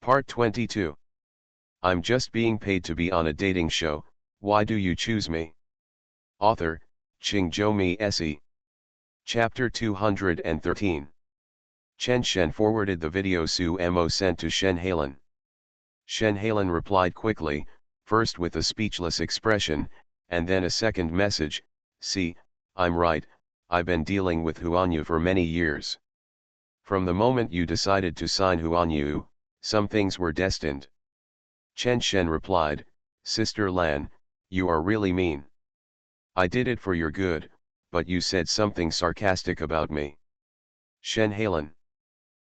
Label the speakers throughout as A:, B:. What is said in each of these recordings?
A: Part 22. I'm just being paid to be on a dating show, why do you choose me? Author, Qingzhou Se. Chapter 213. Chen Shen forwarded the video Su Mo sent to Shen Halen. Shen Halen replied quickly, first with a speechless expression, and then a second message, see, I'm right, I've been dealing with Huanyu for many years. From the moment you decided to sign Huanyu, some things were destined. Chen Shen replied, Sister Lan, you are really mean. I did it for your good, but you said something sarcastic about me. Shen Halen.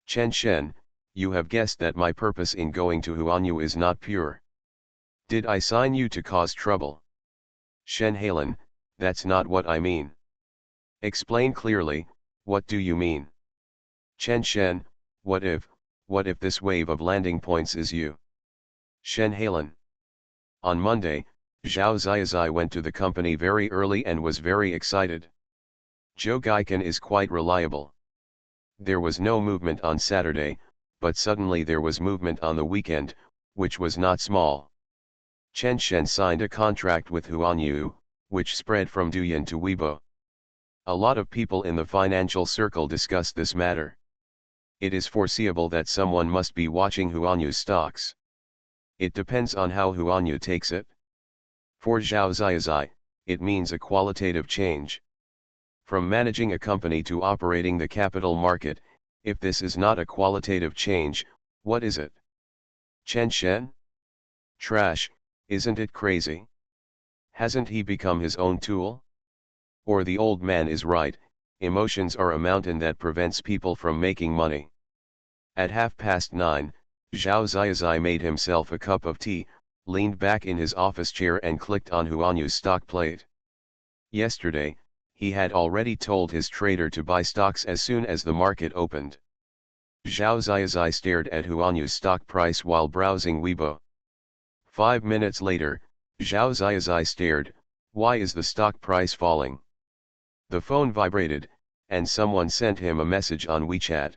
A: Chen Shen, you have guessed that my purpose in going to Huanyu is not pure. Did I sign you to cause trouble? Shen Halen, that's not what I mean. Explain clearly, what do you mean? Chen Shen, what if this wave of landing points is you? Shen Halen. On Monday, Zhao Ziazai went to the company very early and was very excited. Zhou Gaikan is quite reliable. There was no movement on Saturday, but suddenly there was movement on the weekend, which was not small. Chen Shen signed a contract with Huanyu, which spread from Douyin to Weibo. A lot of people in the financial circle discussed this matter. It is foreseeable that someone must be watching Huanyu's stocks. It depends on how Huanyu takes it. For Zhao Ziazai, it means a qualitative change. From managing a company to operating the capital market, if this is not a qualitative change, what is it? Chen Shen? Trash, isn't it crazy? Hasn't he become his own tool? Or the old man is right, emotions are a mountain that prevents people from making money. At 9:30, Zhao Ziazai made himself a cup of tea, leaned back in his office chair and clicked on Huanyu's stock plate. Yesterday, he had already told his trader to buy stocks as soon as the market opened. Zhao Ziazai stared at Huanyu's stock price while browsing Weibo. 5 minutes later, Zhao Ziazai stared, why is the stock price falling? The phone vibrated, and someone sent him a message on WeChat.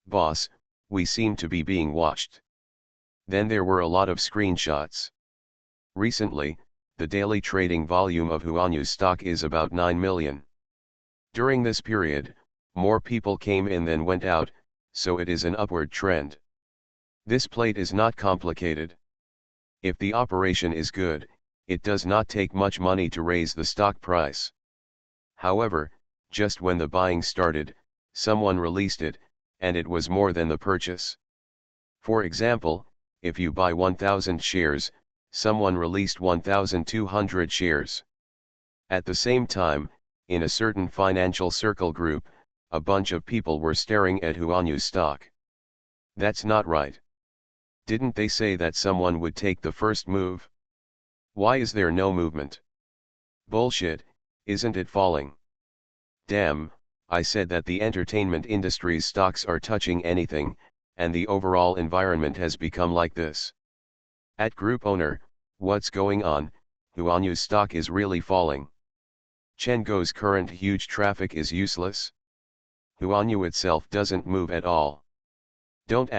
A: Boss, we seem to be being watched. Then there were a lot of screenshots. Recently, the daily trading volume of Huanyu's stock is about 9 million. During this period, more people came in than went out, so it is an upward trend. This plate is not complicated. If the operation is good, it does not take much money to raise the stock price. However, just when the buying started, someone released it, and it was more than the purchase. For example, if you buy 1,000 shares, someone released 1,200 shares. At the same time, in a certain financial circle group, a bunch of people were staring at Huanyu's stock. That's not right. Didn't they say that someone would take the first move? Why is there no movement? Bullshit, isn't it falling? Damn, I said that the entertainment industry's stocks are touching anything, and the overall environment has become like this. At group owner, what's going on? Huanyu's stock is really falling. Chengou's current huge traffic is useless. Huanyu itself doesn't move at all. Don't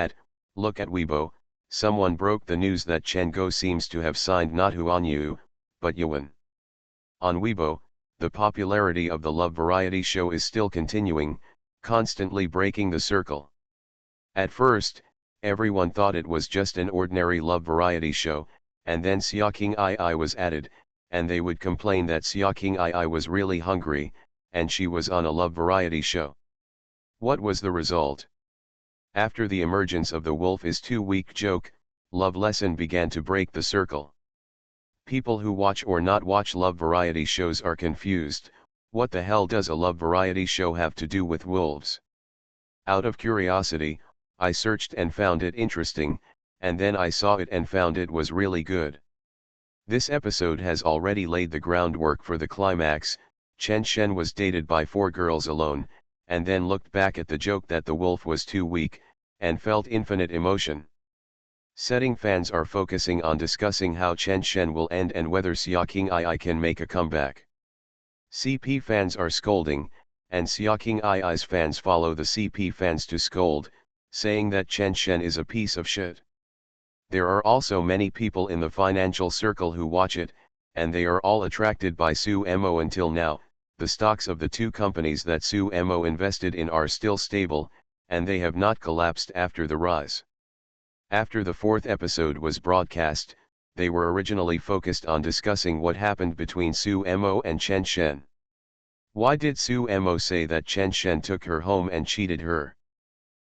A: look at Weibo, someone broke the news that Chengou seems to have signed not Huanyu, but Yuan. On Weibo, the popularity of the love variety show is still continuing, constantly breaking the circle. At first, everyone thought it was just an ordinary love variety show, and then Xia King Ai was added, and they would complain that Xia King Ai was really hungry, and she was on a love variety show. What was the result? After the emergence of the wolf is too weak joke, Love Lesson began to break the circle. People who watch or not watch love variety shows are confused. What the hell does a love variety show have to do with wolves? Out of curiosity, I searched and found it interesting, and then I saw it and found it was really good. This episode has already laid the groundwork for the climax. Chen Shen was dated by 4 girls alone, and then looked back at the joke that the wolf was too weak, and felt infinite emotion. Setting fans are focusing on discussing how Chen Shen will end and whether Xia King Ai can make a comeback. CP fans are scolding, and Xia King Ai's fans follow the CP fans to scold, saying that Chen Shen is a piece of shit. There are also many people in the financial circle who watch it, and they are all attracted by Su Mo. Until now, the stocks of the two companies that Su Mo invested in are still stable, and they have not collapsed after the rise. After the fourth episode was broadcast, they were originally focused on discussing what happened between Su Mo and Chen Shen. Why did Su Mo say that Chen Shen took her home and cheated her?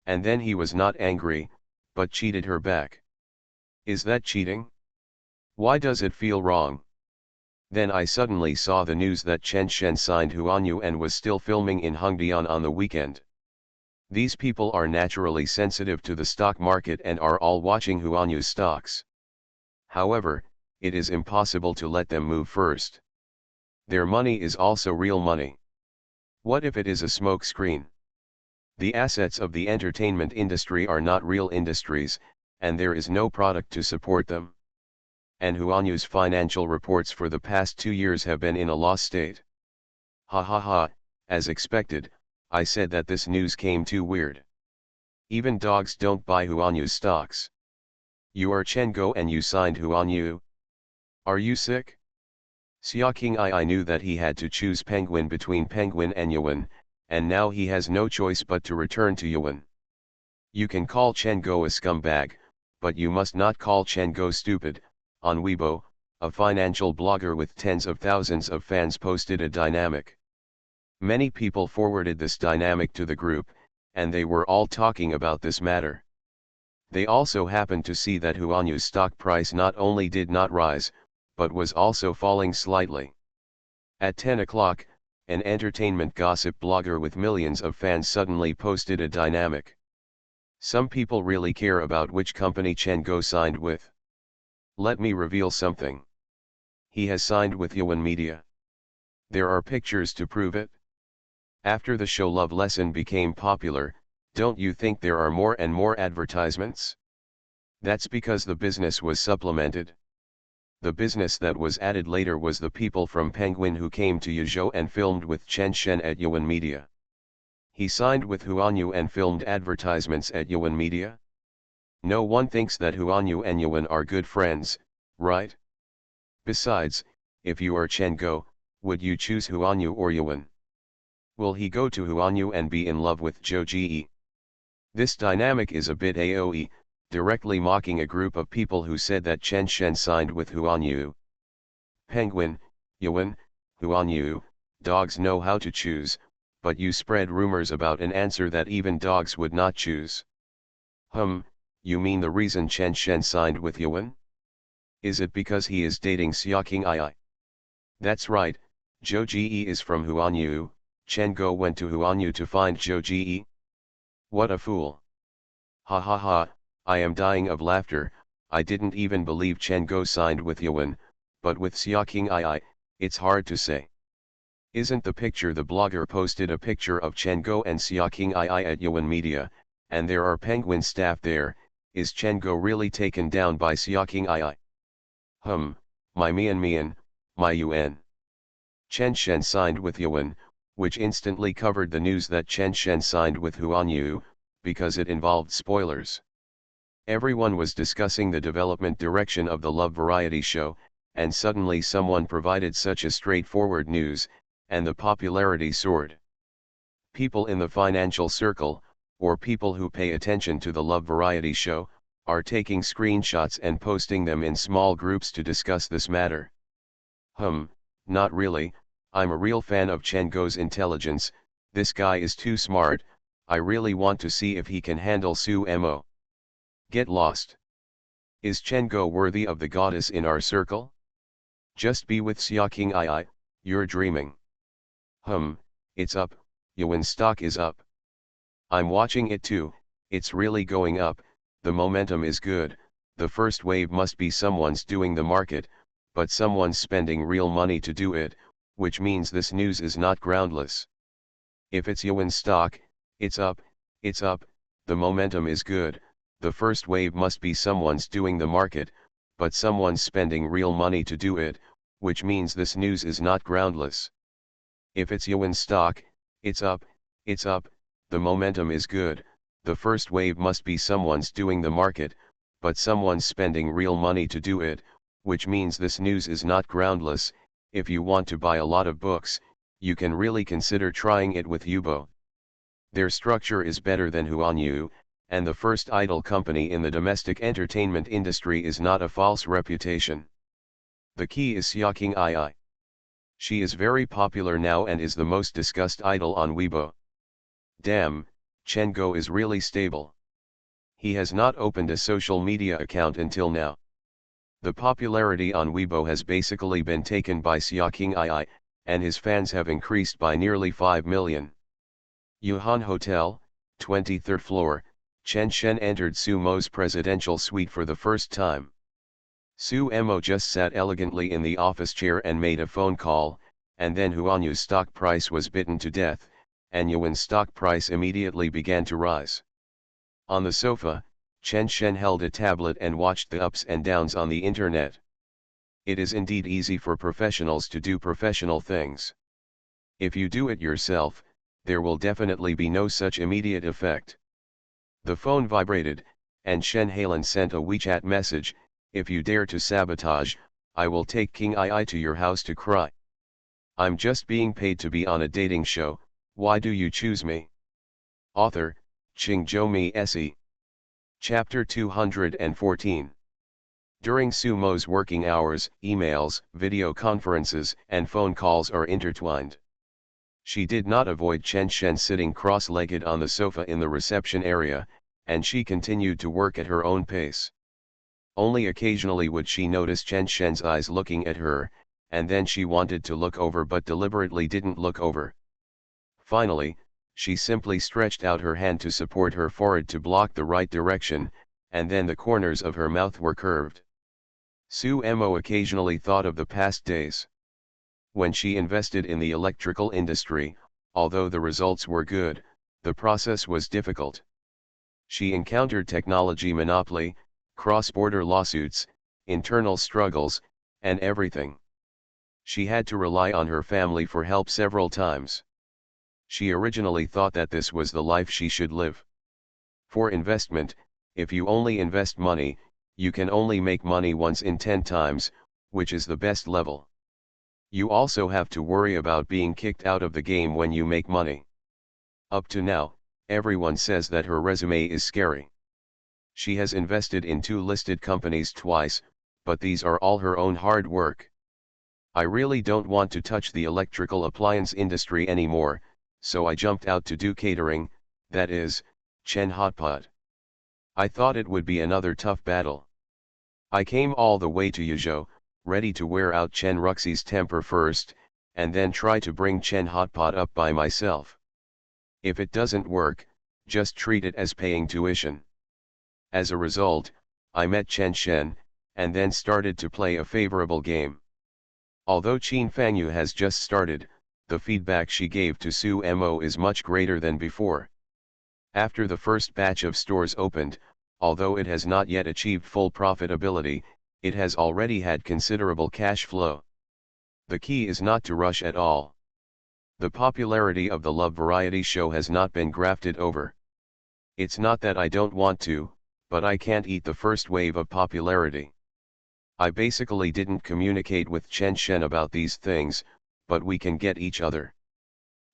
A: And then he was not angry, but cheated her back. Is that cheating? Why does it feel wrong? Then I suddenly saw the news that Chen Shen signed Huanyu and was still filming in Hongdian on the weekend. These people are naturally sensitive to the stock market and are all watching Huanyu's stocks. However, it is impossible to let them move first. Their money is also real money. What if it is a smoke screen? The assets of the entertainment industry are not real industries, and there is no product to support them. And Huanyu's financial reports for the past 2 years have been in a loss state. Ha ha ha, as expected, I said that this news came too weird. Even dogs don't buy Huanyu's stocks. You are Chen Go and you signed Huanyu? Are you sick? Xia King I knew that he had to choose Penguin between Penguin and Yuan, and now he has no choice but to return to Yuan. You can call Chen Go a scumbag, but you must not call Chen Go stupid. On Weibo, a financial blogger with tens of thousands of fans posted a dynamic. Many people forwarded this dynamic to the group, and they were all talking about this matter. They also happened to see that Huanyu's stock price not only did not rise, but was also falling slightly. At 10 o'clock, an entertainment gossip blogger with millions of fans suddenly posted a dynamic. Some people really care about which company Chen Go signed with. Let me reveal something. He has signed with Yuan Media. There are pictures to prove it. After the show Love Lesson became popular, don't you think there are more and more advertisements? That's because the business was supplemented. The business that was added later was the people from Penguin who came to Yuzhou and filmed with Chen Shen at Yuan Media. He signed with Huanyu and filmed advertisements at Yuan Media? No one thinks that Huanyu and Yuan are good friends, right? Besides, if you are Chen Go, would you choose Huanyu or Yuan? Will he go to Huanyu and be in love with Zhou Ji? This dynamic is a bit AOE, directly mocking a group of people who said that Chen Shen signed with Huanyu. Penguin, Yuan, Huanyu, dogs know how to choose, but you spread rumors about an answer that even dogs would not choose. You mean the reason Chen Shen signed with Yuan? Is it because he is dating Xia King II? That's right, Zhou Ji is from Huanyu. Chen Go went to Huanyu to find Zhou Ji. What a fool. Ha ha ha, I am dying of laughter. I didn't even believe Chen Go signed with Yuan, but with Xia King II, it's hard to say. Isn't the picture the blogger posted a picture of Chen Go and Xia King II at Yuan Media, and there are Penguin staff there? Is Chen Go really taken down by Xia King II? My Mian, my Yuan. Chen Shen signed with Yuan, which instantly covered the news that Chen Shen signed with Huanyu, because it involved spoilers. Everyone was discussing the development direction of the love variety show, and suddenly someone provided such a straightforward news, and the popularity soared. People in the financial circle, or people who pay attention to the love variety show, are taking screenshots and posting them in small groups to discuss this matter. Not really. I'm a real fan of Chen Go's intelligence. This guy is too smart. I really want to see if he can handle Su Mo. Get lost. Is Chen Go worthy of the goddess in our circle? Just be with Xia King II, you're dreaming. It's up, Yuan's stock is up. I'm watching it too, it's really going up, the momentum is good. The first wave must be someone's doing the market, but someone's spending real money to do it, which means this news is not groundless. If it's Yuan's stock, it's up, the momentum is good. The first wave must be someone's doing the market, but someone's spending real money to do it, which means this news is not groundless. If it's Yuan's stock, it's up, the momentum is good. the first wave must be someone's doing the market, but someone's spending real money to do it, which means this news is not groundless. If you want to buy a lot of books, you can really consider trying it with Yubo. Their structure is better than Huanyu, and the first idol company in the domestic entertainment industry is not a false reputation. The key is Xiaoqing Ai. She is very popular now and is the most discussed idol on Weibo. Damn, Chen Go is really stable. He has not opened a social media account until now. The popularity on Weibo has basically been taken by Xiaoqing Ai, and his fans have increased by nearly 5 million. Yuhan Hotel, 23rd floor, Chen Shen entered Su Mo's presidential suite for the first time. Su Mo just sat elegantly in the office chair and made a phone call, and then Huanyu's stock price was bitten to death, and Yuan's stock price immediately began to rise. On the sofa, Chen Shen held a tablet and watched the ups and downs on the internet. It is indeed easy for professionals to do professional things. If you do it yourself, there will definitely be no such immediate effect. The phone vibrated, and Shen Hailan sent a WeChat message, "If you dare to sabotage, I will take King Ai to your house to cry. I'm just being paid to be on a dating show, why do you choose me?" Author, Qingzhou Se. Chapter 214. During Su Mo's working hours, emails, video conferences, and phone calls are intertwined. She did not avoid Chen Shen sitting cross-legged on the sofa in the reception area, and she continued to work at her own pace. Only occasionally would she notice Chen Shen's eyes looking at her, and then she wanted to look over but deliberately didn't look over. Finally, she simply stretched out her hand to support her forehead to block the right direction, and then the corners of her mouth were curved. Su Mo occasionally thought of the past days. When she invested in the electrical industry, although the results were good, the process was difficult. She encountered technology monopoly, cross-border lawsuits, internal struggles, and everything. She had to rely on her family for help several times. She originally thought that this was the life she should live. For investment, if you only invest money, you can only make money once in 10 times, which is the best level. You also have to worry about being kicked out of the game when you make money. Up to now, everyone says that her resume is scary. She has invested in 2 listed companies twice, but these are all her own hard work. I really don't want to touch the electrical appliance industry anymore, so I jumped out to do catering, that is, Chen Hotpot. I thought it would be another tough battle. I came all the way to Yuzhou, ready to wear out Chen Ruxi's temper first, and then try to bring Chen Hotpot up by myself. If it doesn't work, just treat it as paying tuition. As a result, I met Chen Shen, and then started to play a favorable game. Although Qin Fangyu has just started, the feedback she gave to Su Mo is much greater than before. After the first batch of stores opened, although it has not yet achieved full profitability, it has already had considerable cash flow. The key is not to rush at all. The popularity of the love variety show has not been grafted over. It's not that I don't want to, but I can't eat the first wave of popularity. I basically didn't communicate with Chen Shen about these things, but we can get each other.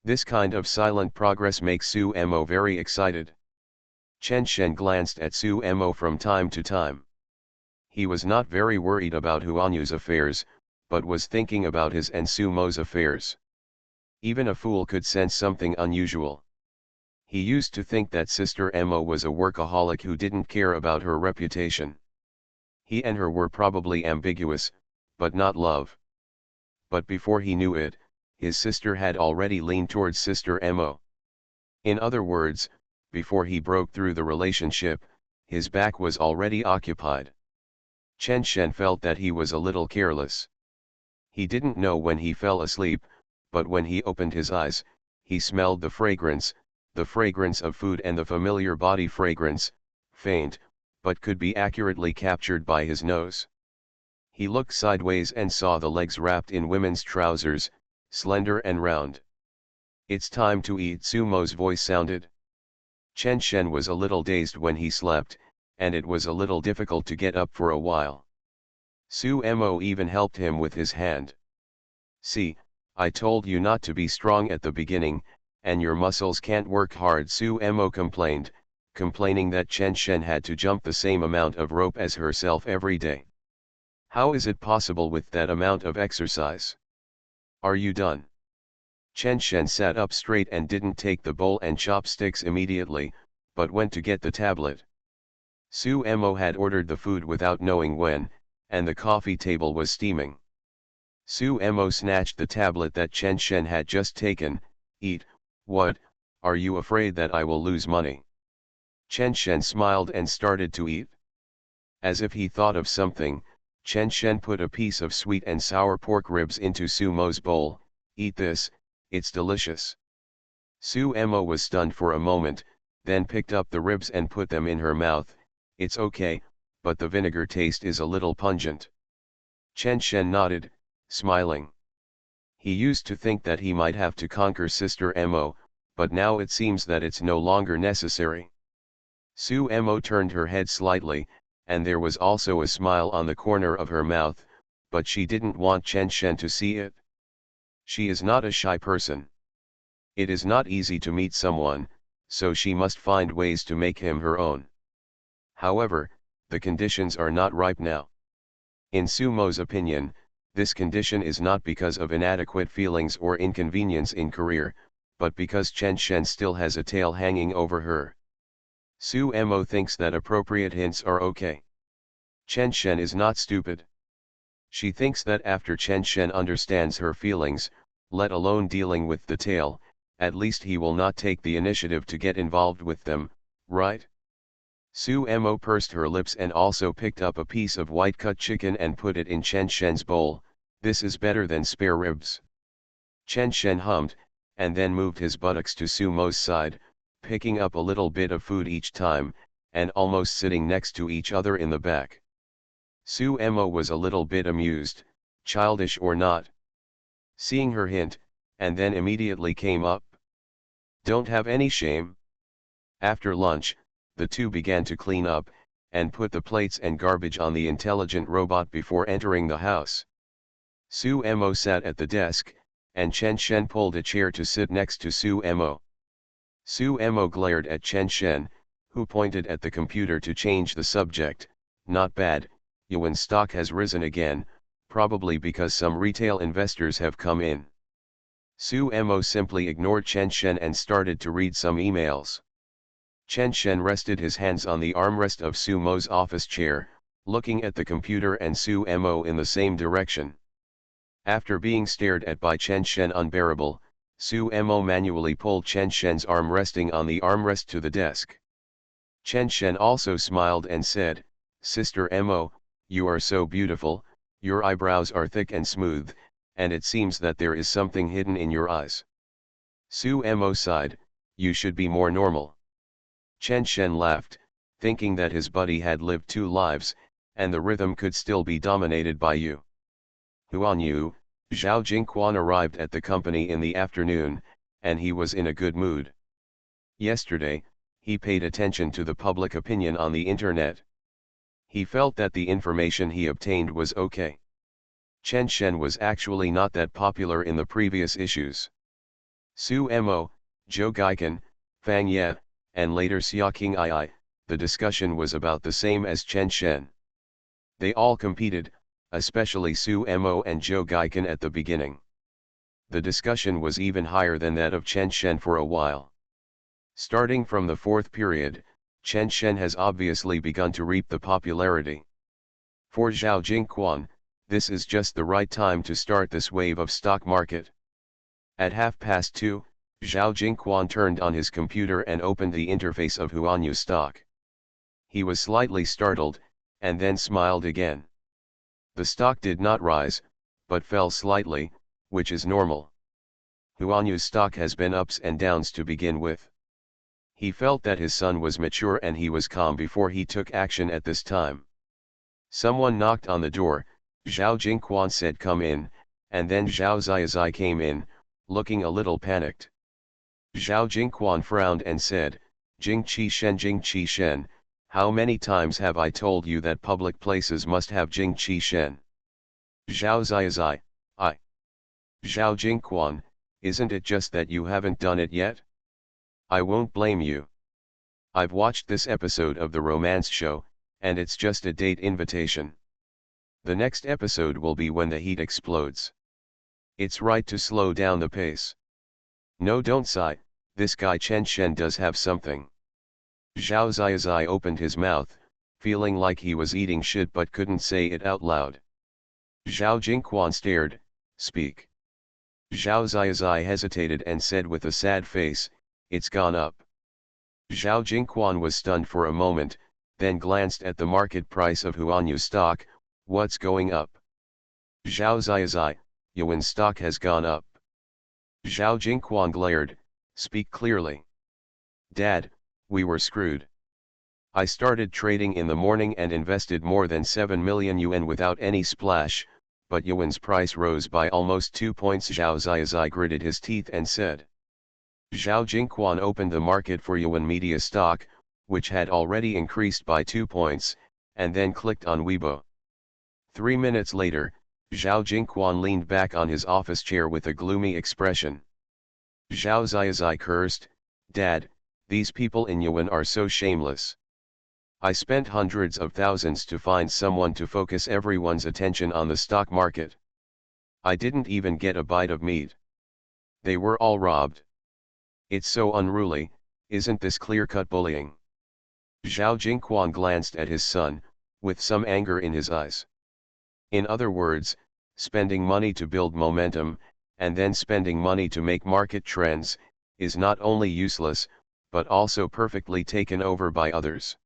A: This kind of silent progress makes Su Mo very excited. Chen Shen glanced at Su Mo from time to time. He was not very worried about Huanyu's affairs, but was thinking about his and Su Mo's affairs. Even a fool could sense something unusual. He used to think that Sister Mo was a workaholic who didn't care about her reputation. He and her were probably ambiguous, but not love. But before he knew it, his sister had already leaned towards Sister Mo. In other words, before he broke through the relationship, his back was already occupied. Chen Shen felt that he was a little careless. He didn't know when he fell asleep, but when he opened his eyes, he smelled the fragrance of food and the familiar body fragrance, faint, but could be accurately captured by his nose. He looked sideways and saw the legs wrapped in women's trousers, slender and round. "It's time to eat," Su Mo's voice sounded. Chen Shen was a little dazed when he slept, and it was a little difficult to get up for a while. Su Mo even helped him with his hand. "See, I told you not to be strong at the beginning, and your muscles can't work hard," Su Mo complained, complaining that Chen Shen had to jump the same amount of rope as herself every day. "How is it possible with that amount of exercise? Are you done?" Chen Shen sat up straight and didn't take the bowl and chopsticks immediately, but went to get the tablet. Su Mo had ordered the food without knowing when, and the coffee table was steaming. Su Mo snatched the tablet that Chen Shen had just taken. "Eat, what, are you afraid that I will lose money?" Chen Shen smiled and started to eat. As if he thought of something, Chen Shen put a piece of sweet and sour pork ribs into Su Mo's bowl. "Eat this, it's delicious." Su Mo was stunned for a moment, then picked up the ribs and put them in her mouth. "It's okay, but the vinegar taste is a little pungent." Chen Shen nodded, smiling. He used to think that he might have to conquer Sister Mo, but now it seems that it's no longer necessary. Su Mo turned her head slightly, and there was also a smile on the corner of her mouth, but she didn't want Chen Shen to see it. She is not a shy person. It is not easy to meet someone, so she must find ways to make him her own. However, the conditions are not ripe now. In Su Mo's opinion, this condition is not because of inadequate feelings or inconvenience in career, but because Chen Shen still has a tail hanging over her. Su Mo thinks that appropriate hints are okay. Chen Shen is not stupid. She thinks that after Chen Shen understands her feelings, let alone dealing with the tail, at least he will not take the initiative to get involved with them, right? Su Mo pursed her lips and also picked up a piece of white-cut chicken and put it in Chen Shen's bowl. "This is better than spare ribs." Chen Shen hummed, and then moved his buttocks to Su Mo's side, picking up a little bit of food each time, and almost sitting next to each other in the back. Su Mo was a little bit amused, childish or not. Seeing her hint, and then immediately came up. "Don't have any shame." After lunch, the two began to clean up, and put the plates and garbage on the intelligent robot before entering the house. Su Mo sat at the desk, and Chen Shen pulled a chair to sit next to Su Mo. Su Mo glared at Chen Shen, who pointed at the computer to change the subject. "Not bad, yuan stock has risen again, probably because some retail investors have come in." Su Mo simply ignored Chen Shen and started to read some emails. Chen Shen rested his hands on the armrest of Su Mo's office chair, looking at the computer and Su Mo in the same direction. After being stared at by Chen Shen unbearable, Su Mo manually pulled Chen Shen's arm resting on the armrest to the desk. Chen Shen also smiled and said, "Sister Mo, you are so beautiful, your eyebrows are thick and smooth, and it seems that there is something hidden in your eyes." Su Mo sighed, "You should be more normal." Chen Shen laughed, thinking that his buddy had lived 2 lives, and the rhythm could still be dominated by you. Huan Yu, Zhao Jingquan arrived at the company in the afternoon, and he was in a good mood. Yesterday, he paid attention to the public opinion on the internet. He felt that the information he obtained was okay. Chen Shen was actually not that popular in the previous issues. Su Mo, Zhou Gaikan, Fang Ye, and later Xiaoqing Ai, the discussion was about the same as Chen Shen. They all competed, especially Su Mo and Zhou Gaikan at the beginning. The discussion was even higher than that of Chen Shen for a while. Starting from the 4th period, Chen Shen has obviously begun to reap the popularity. For Zhao Jingquan, this is just the right time to start this wave of stock market. At 2:30, Zhao Jingquan turned on his computer and opened the interface of Huanyu stock. He was slightly startled, and then smiled again. The stock did not rise, but fell slightly, which is normal. Huanyu's stock has been ups and downs to begin with. He felt that his son was mature and he was calm before he took action at this time. Someone knocked on the door. Zhao Jingquan said, "Come in," and then Zhao Ziyazai came in, looking a little panicked. Zhao Jingquan frowned and said, Jing Qi Shen, how many times have I told you that public places must have Jing Qi Shen? Zhao Zai, I. Zhao Jingquan, isn't it just that you haven't done it yet? I won't blame you. I've watched this episode of the romance show, and it's just a date invitation. The next episode will be when the heat explodes. It's right to slow down the pace. No, don't sigh, this guy Chen Shen does have something. Zhao Zai opened his mouth, feeling like he was eating shit but couldn't say it out loud. Zhao Jingquan stared, speak. Zhao Zai hesitated and said with a sad face, it's gone up. Zhao Jingquan was stunned for a moment, then glanced at the market price of Huanyu stock. What's going up? Zhao Zai, Yuan stock has gone up. Zhao Jingquan glared, speak clearly. Dad, we were screwed. I started trading in the morning and invested more than 7 million yuan without any splash, but Yuan's price rose by almost 2 points. Zhao Zai gritted his teeth and said. Zhao Jingquan opened the market for Yuan Media stock, which had already increased by 2 points, and then clicked on Weibo. 3 minutes later, Zhao Jingquan leaned back on his office chair with a gloomy expression. Zhao Zai cursed, Dad, these people in Yuan are so shameless. I spent hundreds of thousands to find someone to focus everyone's attention on the stock market. I didn't even get a bite of meat. They were all robbed. It's so unruly, isn't this clear-cut bullying? Zhao Jingquan glanced at his son, with some anger in his eyes. In other words, spending money to build momentum, and then spending money to make market trends, is not only useless, but also perfectly taken over by others.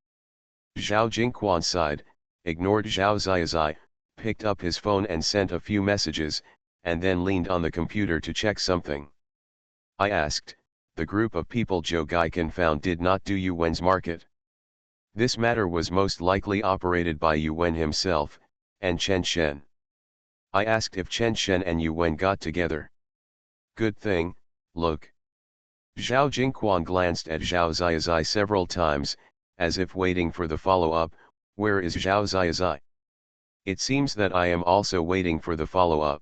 A: Zhao Jingquan sighed, ignored Zhao Zai, picked up his phone and sent a few messages, and then leaned on the computer to check something. I asked, the group of people Zhou Gaikan found did not do Yuan's market. This matter was most likely operated by Yuan himself, and Chen Shen. I asked if Chen Shen and Yuan got together. Good thing, look. Zhao Jingquan glanced at Zhao Zai several times, as if waiting for the follow-up. Where is Zhao Zai? It seems that I am also waiting for the follow-up.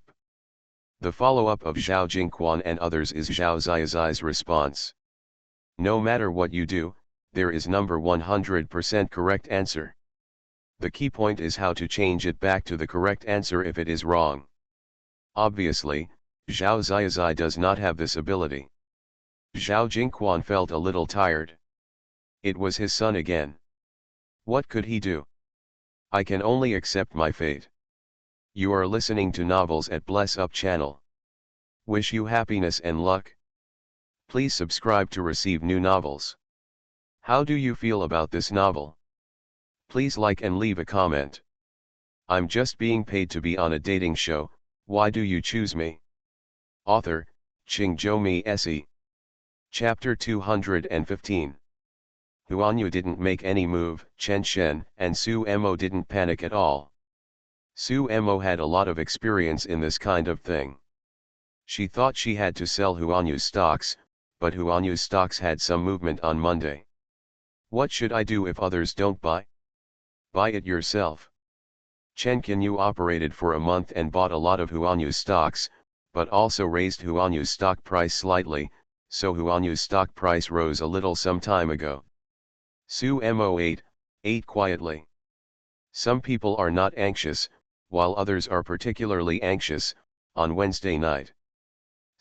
A: The follow-up of Zhao Jingquan and others is Zhao Zai's response. No matter what you do, there is number 100% correct answer. The key point is how to change it back to the correct answer if it is wrong. Obviously, Zhao Zai does not have this ability. Zhao Jingquan felt a little tired. It was his son again. What could he do? I can only accept my fate. You are listening to Novels at Bless Up channel. Wish you happiness and luck. Please subscribe to receive new novels. How do you feel about this novel? Please like and leave a comment. I'm just being paid to be on a dating show, why do you choose me? Author, Qingzhou Se. Chapter 215. Huanyu didn't make any move. Chen Shen and Su Mo didn't panic at all. Su Mo had a lot of experience in this kind of thing. She thought she had to sell Huanyu's stocks, but Huanyu's stocks had some movement on Monday. What should I do if others don't buy? Buy it yourself. Chen Qinyu operated for a month and bought a lot of Huanyu's stocks, but also raised Huanyu's stock price slightly, so Huanyu's stock price rose a little some time ago. Su Mo ate quietly. Some people are not anxious, while others are particularly anxious. On Wednesday night,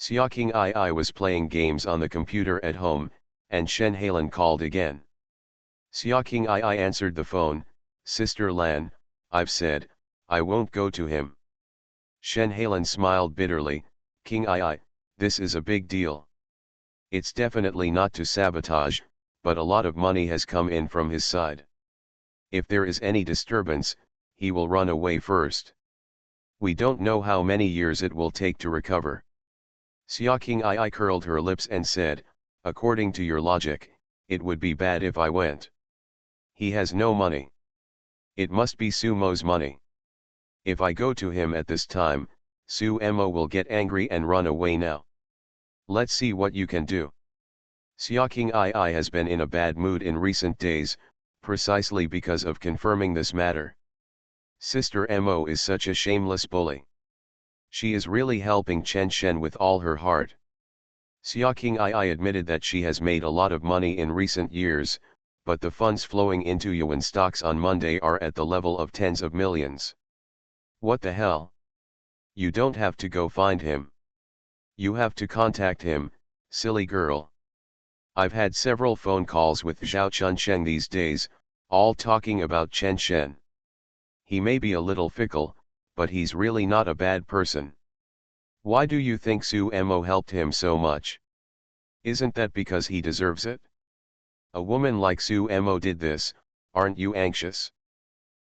A: Xiaoqing I was playing games on the computer at home, and Shen Hailan called again. Xiaoqing I answered the phone. Sister Lan, I've said, I won't go to him. Shen Hailan smiled bitterly. King I, this is a big deal. It's definitely not to sabotage, but a lot of money has come in from his side. If there is any disturbance, he will run away first. We don't know how many years it will take to recover. Xiaoqing I curled her lips and said, according to your logic, it would be bad if I went. He has no money. It must be Sumo's money. If I go to him at this time, Su Mo will get angry and run away now. Let's see what you can do. Xiaoqing Ai has been in a bad mood in recent days, precisely because of confirming this matter. Sister Mo is such a shameless bully. She is really helping Chen Shen with all her heart. Xiaoqing Ai admitted that she has made a lot of money in recent years, but the funds flowing into yuan stocks on Monday are at the level of tens of millions. What the hell? You don't have to go find him. You have to contact him, silly girl. I've had several phone calls with Zhao Chunsheng these days, all talking about Chen Shen. He may be a little fickle, but he's really not a bad person. Why do you think Su Mo helped him so much? Isn't that because he deserves it? A woman like Su Mo did this, aren't you anxious?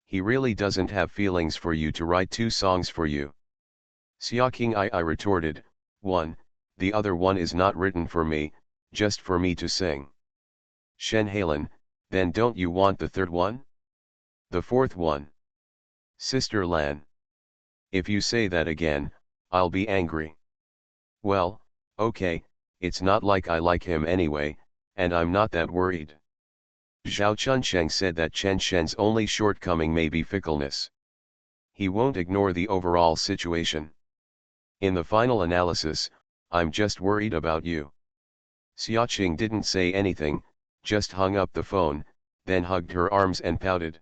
A: He really doesn't have feelings for you to write 2 songs for you. Xiaoqing Ai retorted, 1, the other one is not written for me, just for me to sing. Shen Halen, then don't you want the 3rd one? The 4th one? Sister Lan. If you say that again, I'll be angry. Well, okay, it's not like I like him anyway, and I'm not that worried. Zhao Chunsheng said that Chen Shen's only shortcoming may be fickleness. He won't ignore the overall situation. In the final analysis, I'm just worried about you. Xiaoqing didn't say anything, just hung up the phone, then hugged her arms and pouted.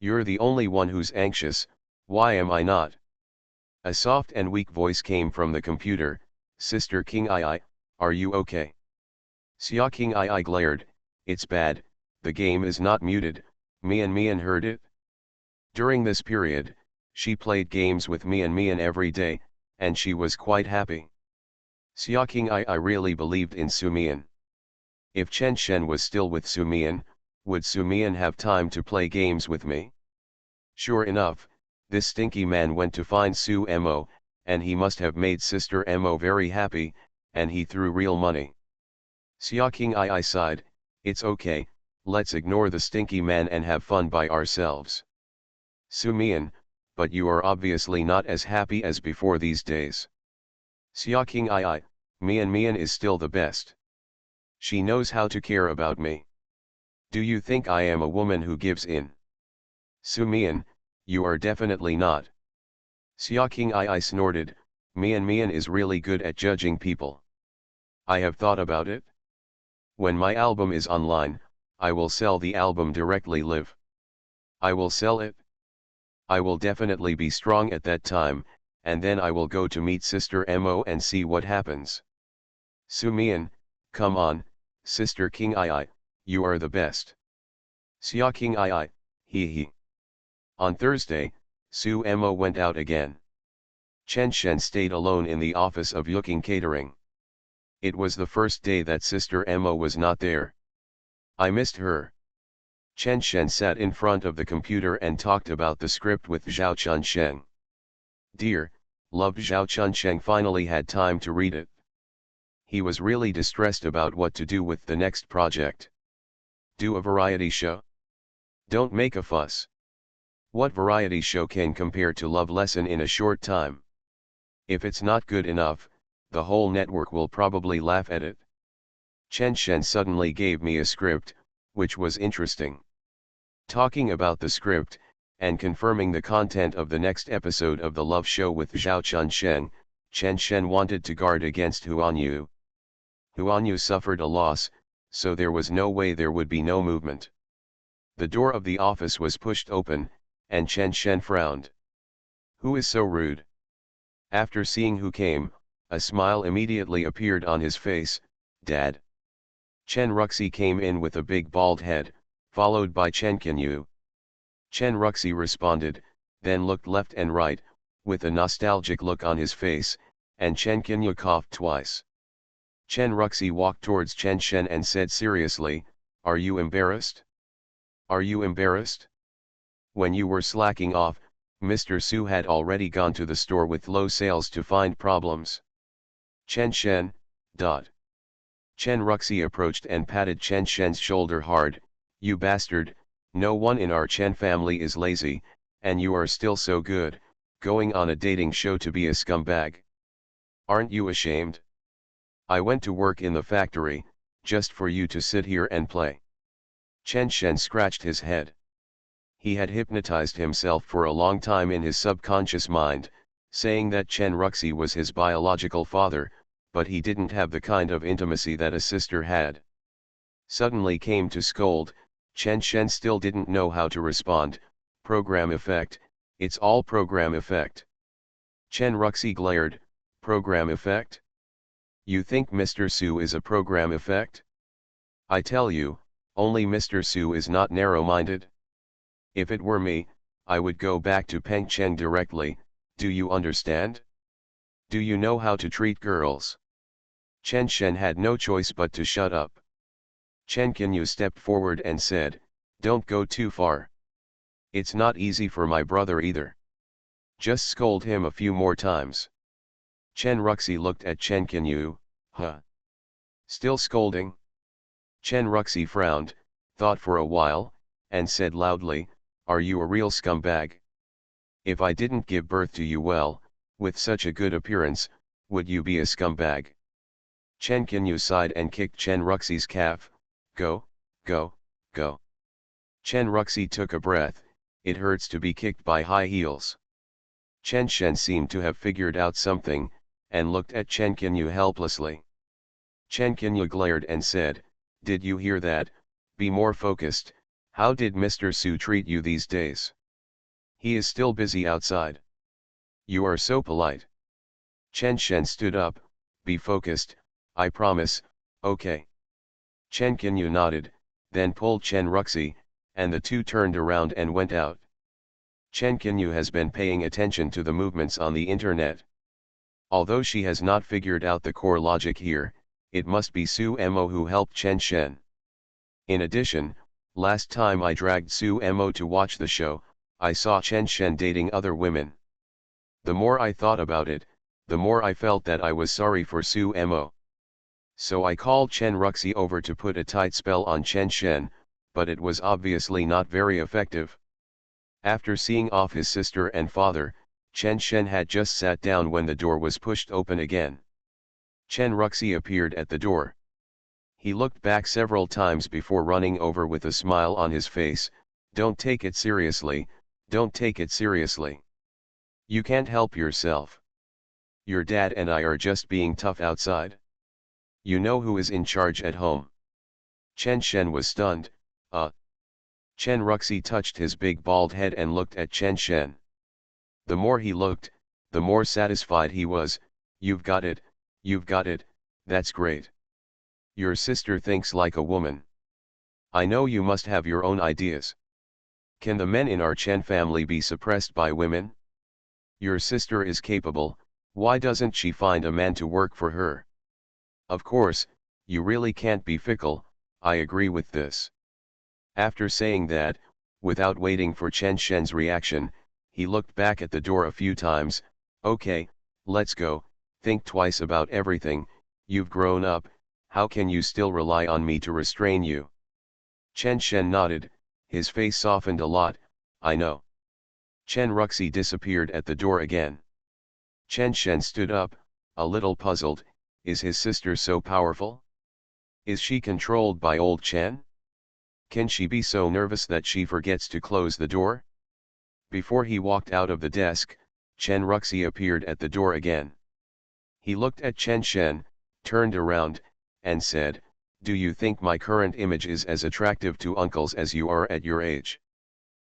A: You're the only one who's anxious, why am I not? A soft and weak voice came from the computer, Sister King Ai, are you okay? Xiaoqing Ai glared, it's bad, the game is not muted, Mian heard it. During this period, she played games with Mian every day, and she was quite happy. Xiaoqing Ai really believed in Su Mian. If Chen Shen was still with Su Mian, would Su Mian have time to play games with me? Sure enough, this stinky man went to find Su Mo, and he must have made Sister Mo very happy, and he threw real money. Xiaoqing Ai sighed, it's okay, let's ignore the stinky man and have fun by ourselves. Su Mian, but you are obviously not as happy as before these days. Xiaoqing Ai, Mian is still the best. She knows how to care about me. Do you think I am a woman who gives in? Su Mian, you are definitely not. Xiaoqing Ai snorted, Mian is really good at judging people. I have thought about it. When my album is online, I will sell the album directly live. I will sell it. I will definitely be strong at that time, and then I will go to meet Sister Mo and see what happens. Su Mian, come on, Sister King Ai, you are the best. Xiaoqing Ai, he. On Thursday, Su Mo went out again. Chen Shen stayed alone in the office of Yuking Catering. It was the first day that Sister Mo was not there. I missed her. Chen Shen sat in front of the computer and talked about the script with Zhao Chunsheng. Dear, loved Zhao Chunsheng finally had time to read it. He was really distressed about what to do with the next project. Do a variety show? Don't make a fuss. What variety show can compare to Love Lesson in a short time? If it's not good enough, the whole network will probably laugh at it. Chen Shen suddenly gave me a script, which was interesting. Talking about the script, and confirming the content of the next episode of the Love Show with Zhao Chunsheng, Chen Shen wanted to guard against Huan Yu. Huan Yu suffered a loss, so there was no way there would be no movement. The door of the office was pushed open, and Chen Shen frowned. Who is so rude? After seeing who came, a smile immediately appeared on his face, Dad. Chen Ruxi came in with a big bald head, followed by Chen Kinyu. Chen Ruxi responded, then looked left and right, with a nostalgic look on his face, and Chen Kinyu coughed twice. Chen Ruxi walked towards Chen Shen and said seriously, are you embarrassed? Are you embarrassed? When you were slacking off, Mr. Su had already gone to the store with low sales to find problems. Chen Shen, Chen Ruxi approached and patted Chen Shen's shoulder hard, you bastard, no one in our Chen family is lazy, and you are still so good, going on a dating show to be a scumbag. Aren't you ashamed? I went to work in the factory, just for you to sit here and play. Chen Shen scratched his head. He had hypnotized himself for a long time in his subconscious mind, saying that Chen Ruxi was his biological father, but he didn't have the kind of intimacy that a sister had. Suddenly came to scold, Chen Shen still didn't know how to respond. Program effect, it's all program effect. Chen Ruxi glared, program effect? You think Mr. Su is a program effect? I tell you, only Mr. Su is not narrow-minded. If it were me, I would go back to Peng Cheng directly, do you understand? Do you know how to treat girls? Chen Shen had no choice but to shut up. Chen Qinyu stepped forward and said, don't go too far. It's not easy for my brother either. Just scold him a few more times. Chen Ruxi looked at Chen Qinyu, huh? Still scolding? Chen Ruxi frowned, thought for a while, and said loudly, are you a real scumbag? If I didn't give birth to you well, with such a good appearance, would you be a scumbag? Chen Qinyu sighed and kicked Chen Ruxi's calf, go, go, go. Chen Ruxi took a breath, it hurts to be kicked by high heels. Chen Shen seemed to have figured out something, and looked at Chen Qinyu helplessly. Chen Qinyu glared and said, did you hear that? Be more focused. How did Mr. Su treat you these days? He is still busy outside. You are so polite. Chen Shen stood up, be focused, I promise, okay. Chen Qinyu nodded, then pulled Chen Ruxi, and the two turned around and went out. Chen Qinyu has been paying attention to the movements on the internet. Although she has not figured out the core logic here, it must be Su Mo who helped Chen Shen. In addition, last time I dragged Su Mo to watch the show, I saw Chen Shen dating other women. The more I thought about it, the more I felt that I was sorry for Su Mo. So I called Chen Ruxi over to put a tight spell on Chen Shen, but it was obviously not very effective. After seeing off his sister and father, Chen Shen had just sat down when the door was pushed open again. Chen Ruxi appeared at the door. He looked back several times before running over with a smile on his face, don't take it seriously, don't take it seriously. You can't help yourself. Your dad and I are just being tough outside. You know who is in charge at home. Chen Shen was stunned, Chen Ruxi touched his big bald head and looked at Chen Shen. The more he looked, the more satisfied he was, you've got it, that's great. Your sister thinks like a woman. I know you must have your own ideas. Can the men in our Chen family be suppressed by women? Your sister is capable, why doesn't she find a man to work for her? Of course, you really can't be fickle, I agree with this. After saying that, without waiting for Chen Shen's reaction, he looked back at the door a few times, okay, let's go, think twice about everything, you've grown up, how can you still rely on me to restrain you? Chen Shen nodded, his face softened a lot, I know. Chen Ruxi disappeared at the door again. Chen Shen stood up, a little puzzled, is his sister so powerful? Is she controlled by old Chen? Can she be so nervous that she forgets to close the door? Before he walked out of the desk, Chen Ruxi appeared at the door again. He looked at Chen Shen, turned around, and said, do you think my current image is as attractive to uncles as you are at your age?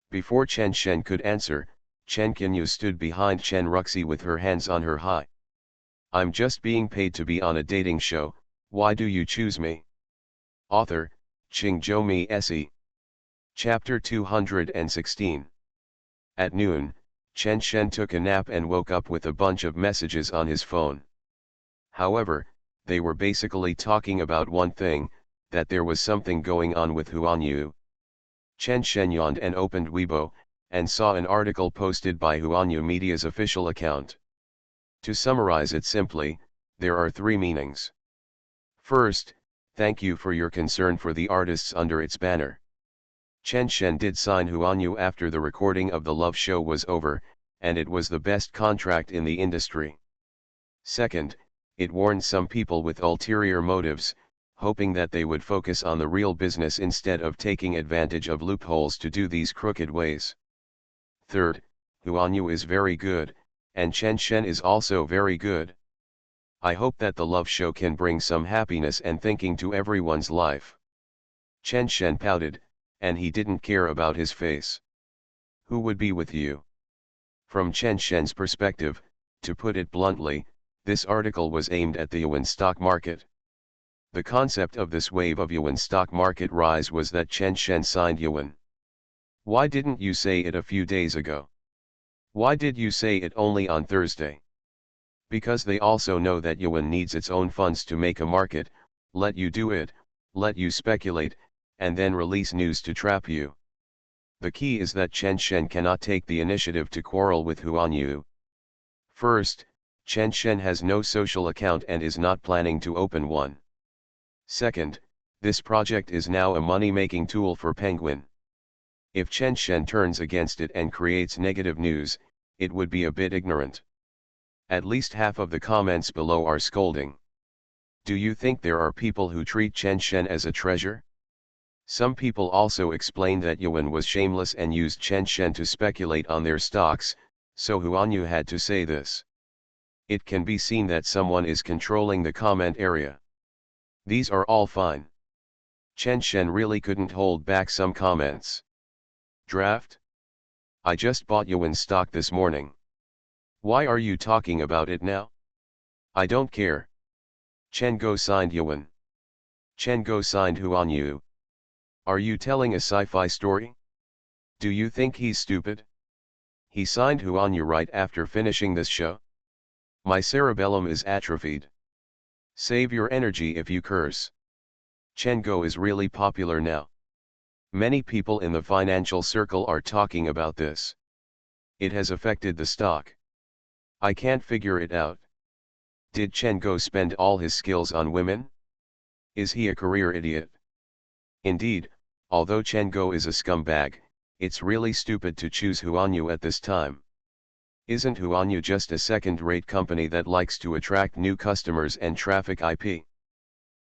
A: Before Chen Shen could answer, Chen Qinyu stood behind Chen Ruxi with her hands on her high. I'm just being paid to be on a dating show, why do you choose me? Author, Qingzhou Mi Se. Chapter 216. At noon, Chen Shen took a nap and woke up with a bunch of messages on his phone. However, they were basically talking about one thing, that there was something going on with Huan Yu. Chen Shen yawned and opened Weibo, and saw an article posted by Huan Yu Media's official account. To summarize it simply, there are three meanings. First, thank you for your concern for the artists under its banner. Chen Shen did sign Huan Yu after the recording of the love show was over, and it was the best contract in the industry. Second, it warned some people with ulterior motives, hoping that they would focus on the real business instead of taking advantage of loopholes to do these crooked ways. Third, Huanyu is very good, and Chen Shen is also very good. I hope that the love show can bring some happiness and thinking to everyone's life. Chen Shen pouted, and he didn't care about his face. Who would be with you? From Chen Shen's perspective, to put it bluntly, this article was aimed at the yuan stock market. The concept of this wave of yuan stock market rise was that Chen Shen signed yuan. Why didn't you say it a few days ago? Why did you say it only on Thursday? Because they also know that yuan needs its own funds to make a market, let you do it, let you speculate, and then release news to trap you. The key is that Chen Shen cannot take the initiative to quarrel with Huanyu. First, Chen Shen has no social account and is not planning to open one. Second, this project is now a money-making tool for Penguin. If Chen Shen turns against it and creates negative news, it would be a bit ignorant. At least half of the comments below are scolding. Do you think there are people who treat Chen Shen as a treasure? Some people also explained that yuan was shameless and used Chen Shen to speculate on their stocks, so Huanyu had to say this. It can be seen that someone is controlling the comment area. These are all fine. Chen Shen really couldn't hold back some comments. Draft? I just bought yuan stock this morning. Why are you talking about it now? I don't care. Chen Go signed yuan. Chen Go signed Huanyu. Are you telling a sci-fi story? Do you think he's stupid? He signed Huanyu right after finishing this show? My cerebellum is atrophied. Save your energy if you curse. Chen Go is really popular now. Many people in the financial circle are talking about this. It has affected the stock. I can't figure it out. Did Chen Go spend all his skills on women? Is he a career idiot? Indeed, although Chen Go is a scumbag, it's really stupid to choose Huanyu at this time. Isn't Huanyu just a second-rate company that likes to attract new customers and traffic IP?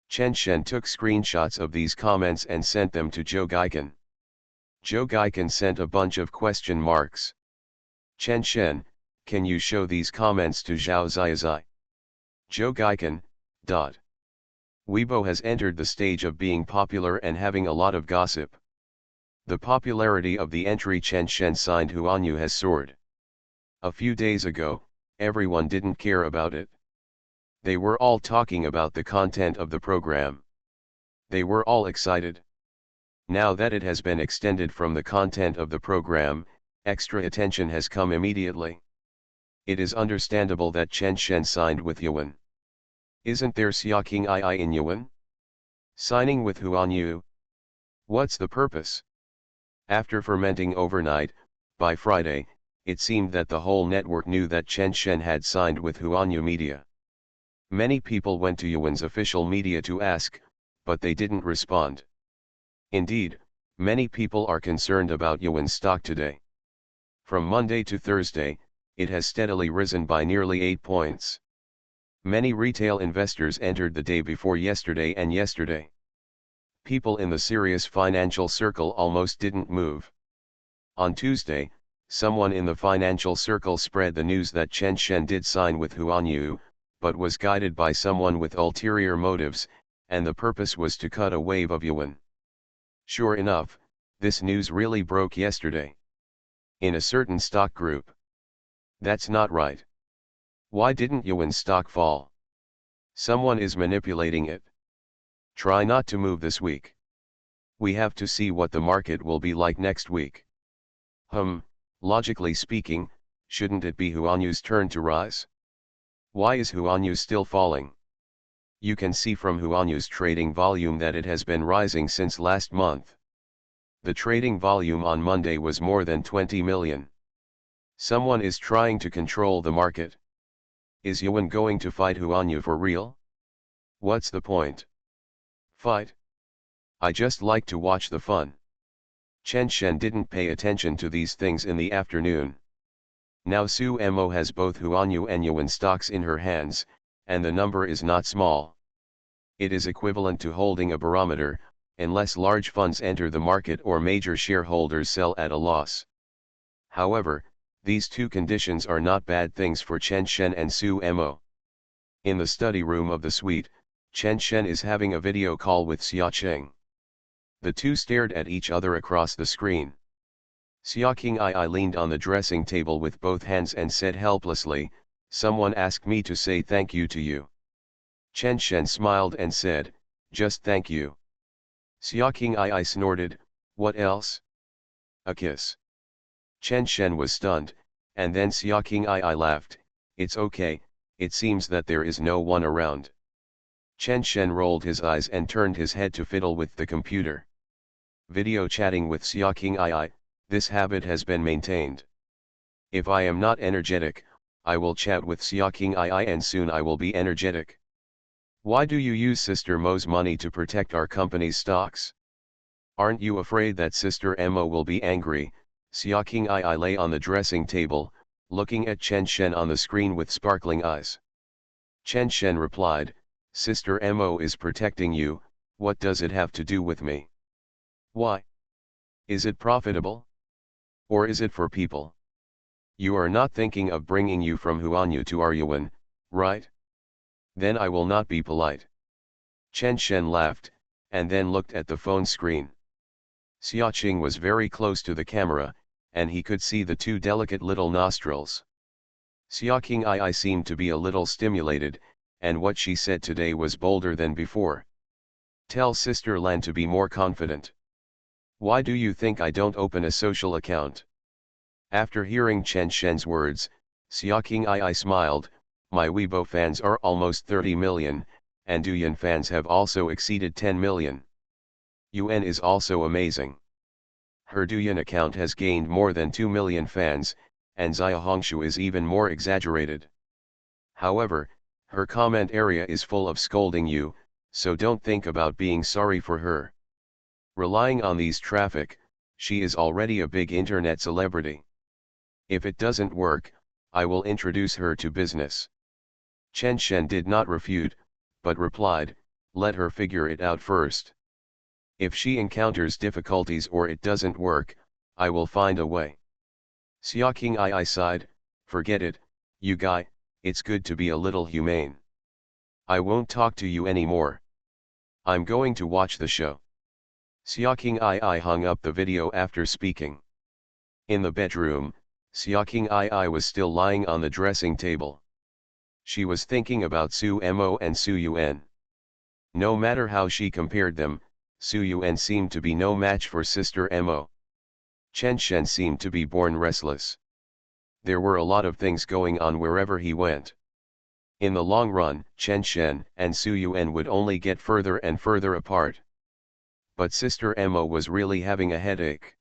A: Chen Shen took screenshots of these comments and sent them to Joe Gaikin. Joe Gaikin sent a bunch of question marks. Chen Shen, can you show these comments to Zhao Ziazai? Joe Gaikin, dot. Weibo has entered the stage of being popular and having a lot of gossip. The popularity of the entry Chen Shen signed Huanyu has soared. A few days ago, everyone didn't care about it. They were all talking about the content of the program. They were all excited. Now that it has been extended from the content of the program, extra attention has come immediately. It is understandable that Chen Shen signed with yuan. Isn't there Xiaoqing II in yuan? Signing with Huanyu? What's the purpose? After fermenting overnight, by Friday, it seemed that the whole network knew that Chen Shen had signed with Huanyu Media. Many people went to yuan's official media to ask, but they didn't respond. Indeed, many people are concerned about yuan stock today. From Monday to Thursday, it has steadily risen by nearly 8 points. Many retail investors entered the day before yesterday and yesterday. People in the serious financial circle almost didn't move. On Tuesday, someone in the financial circle spread the news that Chen Shen did sign with Huanyu, but was guided by someone with ulterior motives, and the purpose was to cut a wave of yuan. Sure enough, this news really broke yesterday. In a certain stock group. That's not right. Why didn't yuan stock fall? Someone is manipulating it. Try not to move this week. We have to see what the market will be like next week. Logically speaking, shouldn't it be Huanyu's turn to rise? Why is Huanyu still falling? You can see from Huanyu's trading volume that it has been rising since last month. The trading volume on Monday was more than 20 million. Someone is trying to control the market. Is yuan going to fight Huanyu for real? What's the point? Fight? I just like to watch the fun. Chen Shen didn't pay attention to these things in the afternoon. Now Su Mo has both Huanyu and yuan stocks in her hands, and the number is not small. It is equivalent to holding a barometer, unless large funds enter the market or major shareholders sell at a loss. However, these two conditions are not bad things for Chen Shen and Su Mo. In the study room of the suite, Chen Shen is having a video call with Xia Qing. The two stared at each other across the screen. Xia Qing leaned on the dressing table with both hands and said helplessly, "Someone asked me to say thank you to you." Chen Shen smiled and said, "Just thank you." Xia Qing snorted, "What else?" "A kiss." Chen Shen was stunned, and then Xia Qing laughed, "It's okay, it seems that there is no one around." Chen Shen rolled his eyes and turned his head to fiddle with the computer. Video chatting with Xia Qing, this habit has been maintained. If I am not energetic, I will chat with Xia Qing and soon I will be energetic. Why do you use Sister Mo's money to protect our company's stocks? Aren't you afraid that Sister Mo will be angry? Xia Qing lay on the dressing table, looking at Chen Shen on the screen with sparkling eyes. Chen Shen replied, "Sister Mo is protecting you, what does it have to do with me? Why? Is it profitable? Or is it for people? You are not thinking of bringing you from Huanyu to Aryuan, right? Then I will not be polite." Chen Shen laughed, and then looked at the phone screen. Xia Qing was very close to the camera, and he could see the two delicate little nostrils. Xia Qing seemed to be a little stimulated, and what she said today was bolder than before. "Tell Sister Lan to be more confident. Why do you think I don't open a social account?" After hearing Chen Shen's words, Xia Qing smiled, "My Weibo fans are almost 30 million, and Douyin fans have also exceeded 10 million. Yuan is also amazing. Her Douyin account has gained more than 2 million fans, and Xia Hongshu is even more exaggerated. However, her comment area is full of scolding you, so don't think about being sorry for her. Relying on these traffic, she is already a big internet celebrity. If it doesn't work, I will introduce her to business." Chen Shen did not refute, but replied, "Let her figure it out first. If she encounters difficulties or it doesn't work, I will find a way." Xia Qing sighed, "Forget it, you guy, it's good to be a little humane. I won't talk to you anymore. I'm going to watch the show." Xia Qing hung up the video after speaking. In the bedroom, Xia Qing was still lying on the dressing table. She was thinking about Su Mo and Su Yuan. No matter how she compared them, Su Yuan seemed to be no match for Sister Mo. Chen Shen seemed to be born restless. There were a lot of things going on wherever he went. In the long run, Chen Shen and Su Yuan would only get further and further apart. But Sister Mo was really having a headache.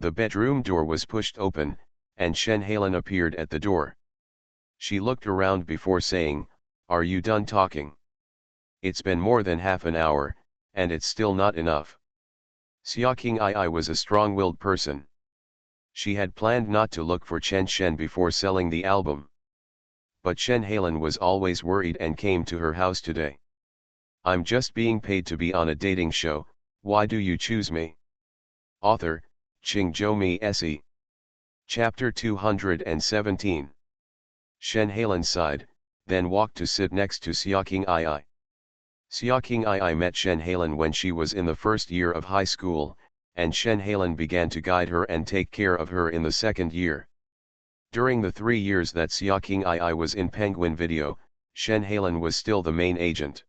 A: The bedroom door was pushed open, and Shen Halen appeared at the door. She looked around before saying, "Are you done talking? It's been more than half an hour, and it's still not enough." Xia Qing was a strong-willed person. She had planned not to look for Chen Shen before selling the album. But Shen Halen was always worried and came to her house today. "I'm just being paid to be on a dating show, why do you choose me?" Author, Ching Zhou Se. Chapter 217. Shen Halen sighed, then walked to sit next to Xia Qing. Xia Qing met Shen Halen when she was in the first year of high school, and Shen Halen began to guide her and take care of her in the second year. During the 3 years that Xia Qing was in Penguin Video, Shen Halen was still the main agent.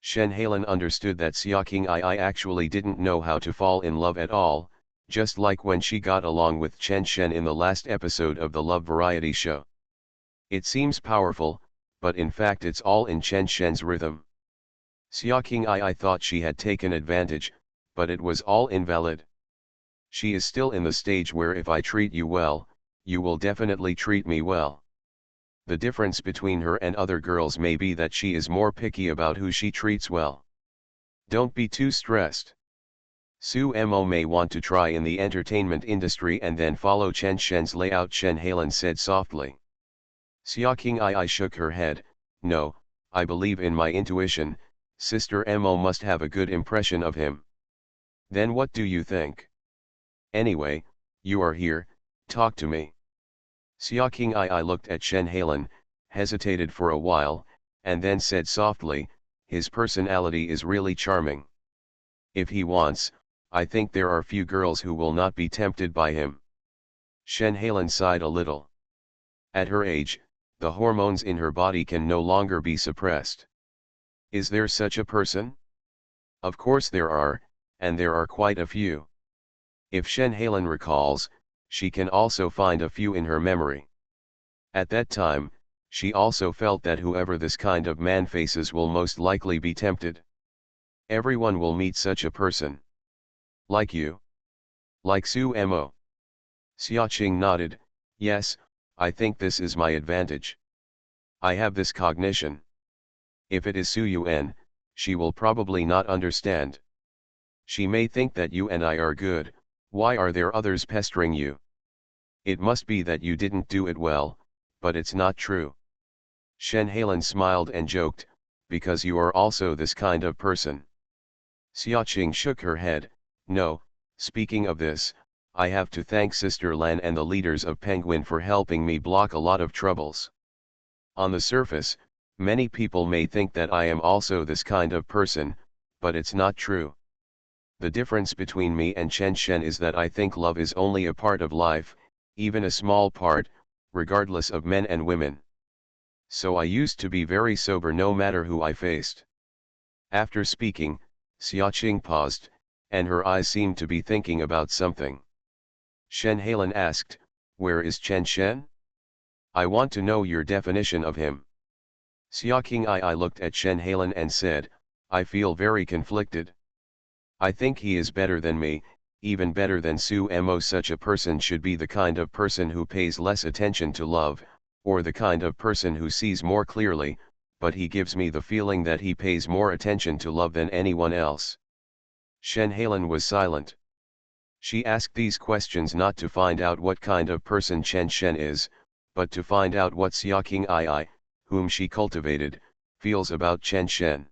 A: Shen Halen understood that Xia Qing actually didn't know how to fall in love at all, just like when she got along with Chen Shen in the last episode of the Love Variety show. It seems powerful, but in fact it's all in Chen Shen's rhythm. Xia Qing thought she had taken advantage, but it was all invalid. She is still in the stage where if I treat you well, you will definitely treat me well. The difference between her and other girls may be that she is more picky about who she treats well. Don't be too stressed. Su Mo may want to try in the entertainment industry and then follow Chen Shen's layout, Shen Halen said softly. Xia Qing shook her head, "No, I believe in my intuition, Sister Mo must have a good impression of him. Then what do you think? Anyway, you are here, talk to me. Xia King I looked at Shen Halen, hesitated for a while, and then said softly, his personality is really charming. If he wants, I think there are few girls who will not be tempted by him. Shen Halen sighed a little. At her age, the hormones in her body can no longer be suppressed. Is there such a person? Of course there are, and there are quite a few. If Shen Halen recalls, she can also find a few in her memory. At that time, she also felt that whoever this kind of man faces will most likely be tempted. Everyone will meet such a person. Like you. Like Su Mo. Xiaoqing nodded, yes, I think this is my advantage. I have this cognition. If it is Su Yuan, she will probably not understand. She may think that you and I are good, why are there others pestering you? It must be that you didn't do it well, but it's not true. Shen Halen smiled and joked, because you are also this kind of person. Xiaoqing shook her head, no, speaking of this, I have to thank Sister Lan and the leaders of Penguin for helping me block a lot of troubles. On the surface, many people may think that I am also this kind of person, but it's not true. The difference between me and Chen Shen is that I think love is only a part of life, even a small part, regardless of men and women. So I used to be very sober no matter who I faced. After speaking, Xiaoqing paused, and her eyes seemed to be thinking about something. Shen Halen asked, where is Chen Shen? I want to know your definition of him. Xiaoqing I looked at Shen Halen and said, I feel very conflicted. I think he is better than me, even better than Su Mo. Such a person should be the kind of person who pays less attention to love, or the kind of person who sees more clearly, but he gives me the feeling that he pays more attention to love than anyone else. Shen Halen was silent. She asked these questions not to find out what kind of person Chen Shen is, but to find out what Xiaoqing I, whom she cultivated, feels about Chen Shen.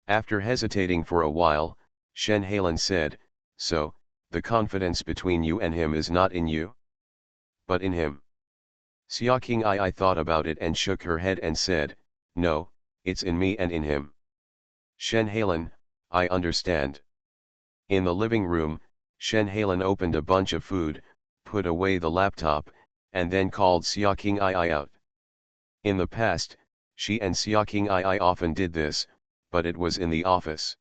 A: After hesitating for a while, Shen Halen said, so, the confidence between you and him is not in you, but in him. Xiaoqing I thought about it and shook her head and said, no, it's in me and in him. Shen Halen, I understand. In the living room, Shen Halen opened a bunch of food, put away the laptop, and then called Xiaoqing I out. In the past, she and Xiaoqing I often did this, but it was in the office.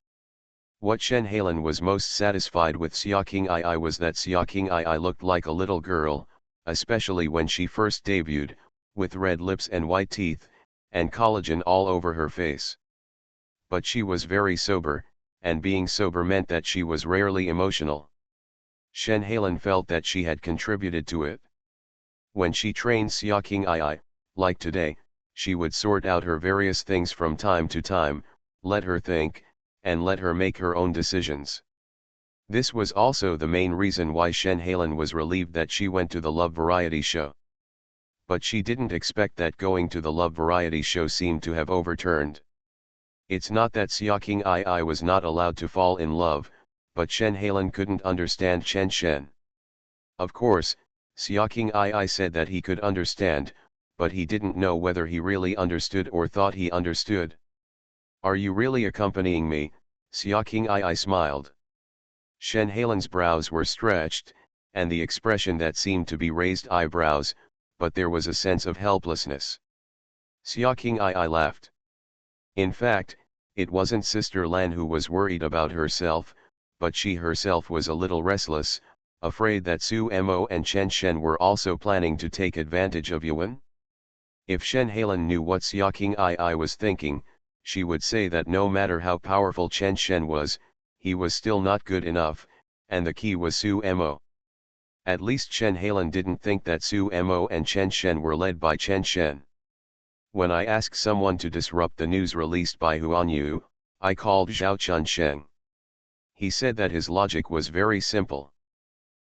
A: What Shen Halen was most satisfied with Xiaoqing I was that Xiaoqing I looked like a little girl, especially when she first debuted, with red lips and white teeth, and collagen all over her face. But she was very sober, and being sober meant that she was rarely emotional. Shen Halen felt that she had contributed to it. When she trained Xiaoqing I, like today, she would sort out her various things from time to time, let her think, and let her make her own decisions. This was also the main reason why Shen Halen was relieved that she went to the Love Variety show. But she didn't expect that going to the Love Variety show seemed to have overturned. It's not that Xiaoqing I was not allowed to fall in love, but Shen Halen couldn't understand Chen Shen. Of course, Xiaoqing I said that he could understand, but he didn't know whether he really understood or thought he understood. Are you really accompanying me? Xiaoqing I smiled. Shen Halen's brows were stretched, and the expression that seemed to be raised eyebrows, but there was a sense of helplessness. Xiaoqing I laughed. In fact, it wasn't Sister Lan who was worried about herself, but she herself was a little restless, afraid that Su Mo and Chen Shen were also planning to take advantage of Yuan. If Shen Halen knew what Xiaoqing I was thinking, she would say that no matter how powerful Chen Shen was, he was still not good enough, and the key was Su Mo. At least Shen Halen didn't think that Su Mo and Chen Shen were led by Chen Shen. When I asked someone to disrupt the news released by Huan Yu, I called Zhao Chunsheng. He said that his logic was very simple.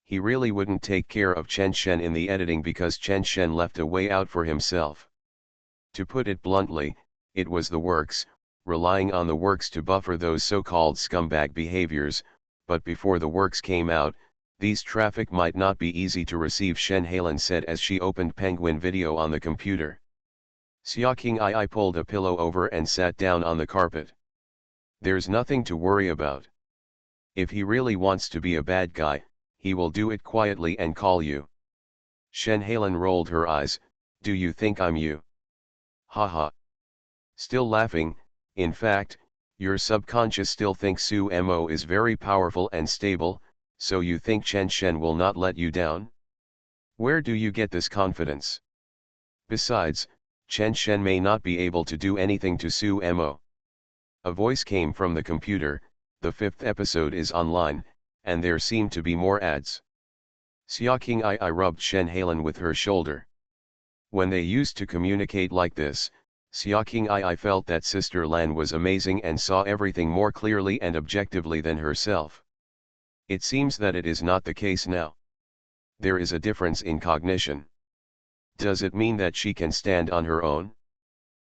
A: He really wouldn't take care of Chen Shen in the editing because Chen Shen left a way out for himself. To put it bluntly, it was the works, relying on the works to buffer those so-called scumbag behaviors, but before the works came out, these traffic might not be easy to receive, Shen Halen said as she opened Penguin Video on the computer. Xiaoqing Ai pulled a pillow over and sat down on the carpet. There's nothing to worry about. If he really wants to be a bad guy, he will do it quietly and call you. Shen Halen rolled her eyes. Do you think I'm you? Haha. Still laughing. In fact, your subconscious still thinks Su Mo is very powerful and stable, so you think Chen Shen will not let you down? Where do you get this confidence? Besides, Chen Shen may not be able to do anything to Su Mo. A voice came from the computer. The 5th episode is online, and there seem to be more ads. Xiaoqing Ai rubbed Shen Halen with her shoulder. When they used to communicate like this, Xiaoqing Ai felt that Sister Lan was amazing and saw everything more clearly and objectively than herself. It seems that it is not the case now. There is a difference in cognition. Does it mean that she can stand on her own?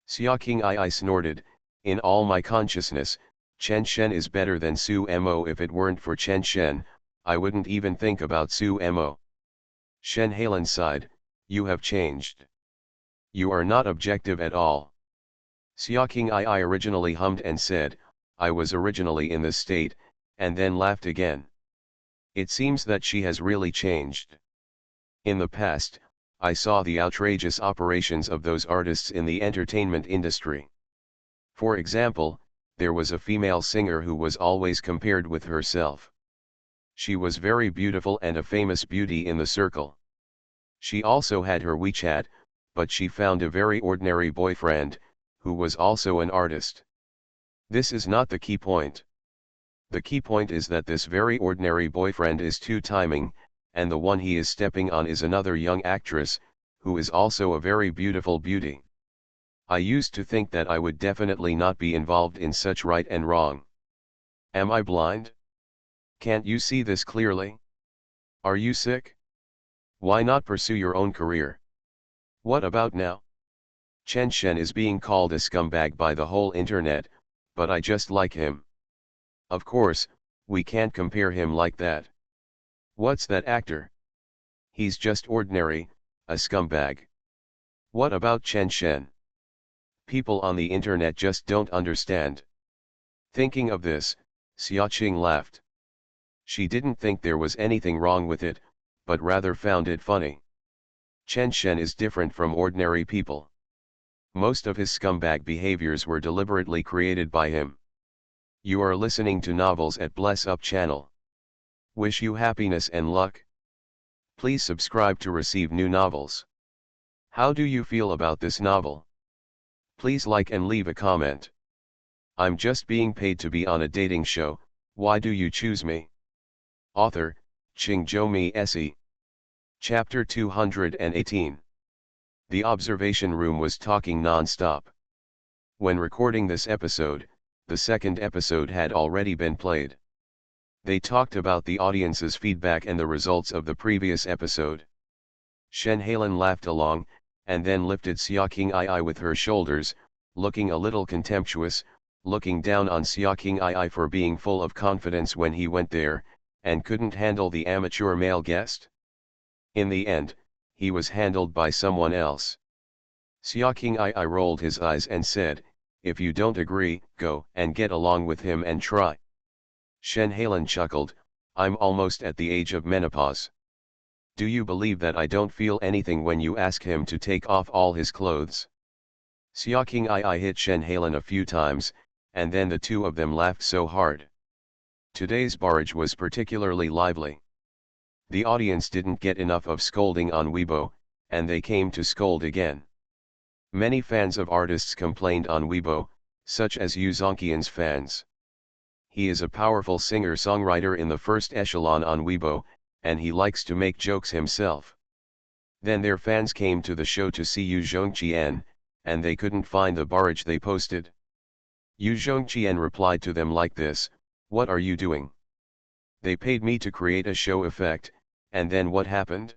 A: Xiaoqing Ai snorted. In all my consciousness, Chen Shen is better than Su Mo. If it weren't for Chen Shen, I wouldn't even think about Su Mo. Shen Halen sighed. You have changed. You are not objective at all. Xiaoqing Ai originally hummed and said, I was originally in this state, and then laughed again. It seems that she has really changed. In the past, I saw the outrageous operations of those artists in the entertainment industry. For example, there was a female singer who was always compared with herself. She was very beautiful and a famous beauty in the circle. She also had her WeChat, but she found a very ordinary boyfriend, who was also an artist. This is not the key point. The key point is that this very ordinary boyfriend is two-timing, and the one he is stepping on is another young actress, who is also a very beautiful beauty. I used to think that I would definitely not be involved in such right and wrong. Am I blind? Can't you see this clearly? Are you sick? Why not pursue your own career? What about now? Chen Shen is being called a scumbag by the whole internet, but I just like him. Of course, we can't compare him like that. What's that actor? He's just ordinary, a scumbag. What about Chen Shen? People on the internet just don't understand. Thinking of this, Xiaoqing laughed. She didn't think there was anything wrong with it, but rather found it funny. Chen Shen is different from ordinary people. Most of his scumbag behaviors were deliberately created by him. You are listening to Novels at Bless Up channel. Wish you happiness and luck. Please subscribe to receive new novels. How do you feel about this novel? Please like and leave a comment. I'm just being paid to be on a dating show. Why do you choose me? Author, Qingzhou Se. Chapter 218. The observation room was talking non-stop. When recording this episode, the 2nd episode had already been played. They talked about the audience's feedback and the results of the previous episode. Shen Halen laughed along, and then lifted Xiaoqing Ai with her shoulders, looking a little contemptuous, looking down on Xiaoqing Ai for being full of confidence when he went there, and couldn't handle the amateur male guest. In the end, he was handled by someone else. Xiaoqing Ai rolled his eyes and said, if you don't agree, go and get along with him and try. Shen Halen chuckled, I'm almost at the age of menopause. Do you believe that I don't feel anything when you ask him to take off all his clothes? Xiaoqing Ai hit Shen Halen a few times, and then the two of them laughed so hard. Today's barrage was particularly lively. The audience didn't get enough of scolding on Weibo, and they came to scold again. Many fans of artists complained on Weibo, such as Yu Zongqian's fans. He is a powerful singer-songwriter in the first echelon on Weibo, and he likes to make jokes himself. Then their fans came to the show to see Yu Zongqian, and they couldn't find the barrage they posted. Yu Zongqian replied to them like this, what are you doing? They paid me to create a show effect, and then what happened?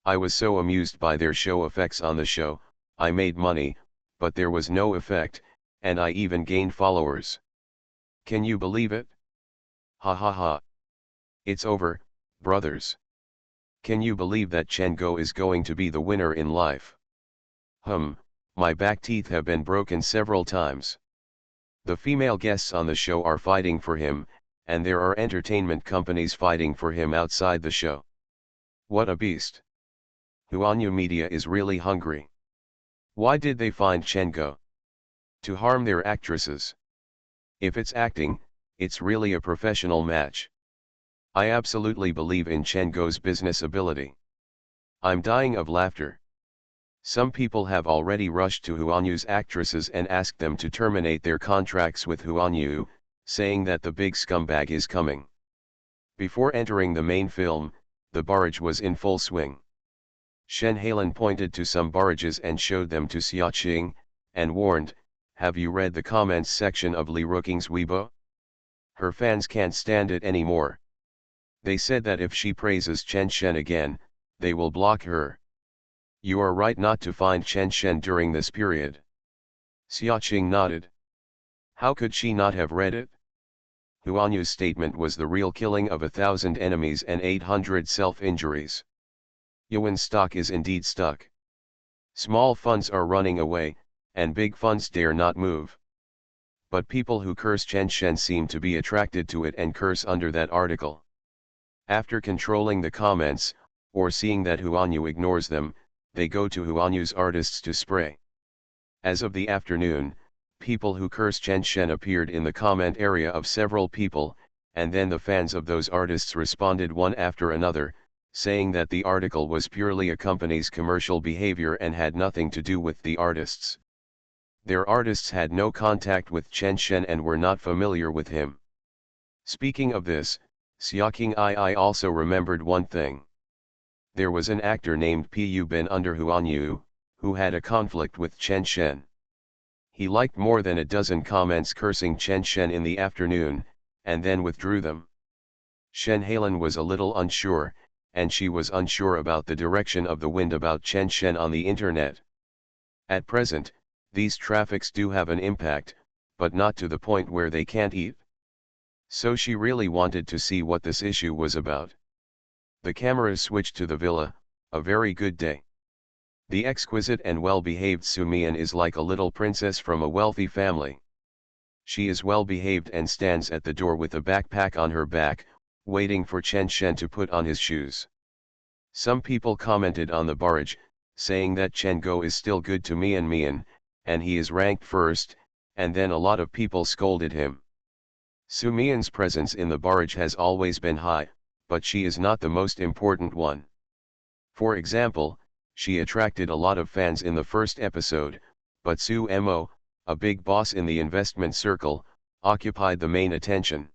A: I was so amused by their show effects on the show, I made money, but there was no effect, and I even gained followers. Can you believe it? Ha ha ha. It's over, brothers. Can you believe that Chen Go is going to be the winner in life? My back teeth have been broken several times. The female guests on the show are fighting for him, and there are entertainment companies fighting for him outside the show. What a beast. Huanyu Media is really hungry. Why did they find Chen Go? To harm their actresses. If it's acting, it's really a professional match. I absolutely believe in Chen Go's business ability. I'm dying of laughter. Some people have already rushed to Huanyu's actresses and asked them to terminate their contracts with Huanyu, saying that the big scumbag is coming. Before entering the main film, the barrage was in full swing. Shen Halen pointed to some barrages and showed them to Xiaoqing, and warned, "Have you read the comments section of Li Ruking's Weibo? Her fans can't stand it anymore. They said that if she praises Chen Shen again, they will block her. You are right not to find Chen Shen during this period." Xiaoqing nodded. How could she not have read it? Huanyu's statement was the real killing of 1,000 enemies and 800 self-injuries. Yuan's stock is indeed stuck. Small funds are running away, and big funds dare not move. But people who curse Chen Shen seem to be attracted to it and curse under that article. After controlling the comments, or seeing that Huanyu ignores them, they go to Huanyu's artists to spray. As of the afternoon, people who curse Chen Shen appeared in the comment area of several people, and then the fans of those artists responded one after another, saying that the article was purely a company's commercial behavior and had nothing to do with the artists. Their artists had no contact with Chen Shen and were not familiar with him. Speaking of this, Xiaoqing I also remembered one thing. There was an actor named Pu Ben under Huanyu, who had a conflict with Chen Shen. He liked more than a dozen comments cursing Chen Shen in the afternoon, and then withdrew them. Shen Halen was a little unsure, and she was unsure about the direction of the wind about Chen Shen on the internet. At present, these traffics do have an impact, but not to the point where they can't eat. So she really wanted to see what this issue was about. The cameras switched to the villa, a very good day. The exquisite and well-behaved Su Mian is like a little princess from a wealthy family. She is well-behaved and stands at the door with a backpack on her back, waiting for Chen Shen to put on his shoes. Some people commented on the barrage, saying that Chen Go is still good to Mian, and he is ranked first, and then a lot of people scolded him. Su Mian's presence in the barrage has always been high, but she is not the most important one. For example, she attracted a lot of fans in the first episode, but Su Mo, a big boss in the investment circle, occupied the main attention.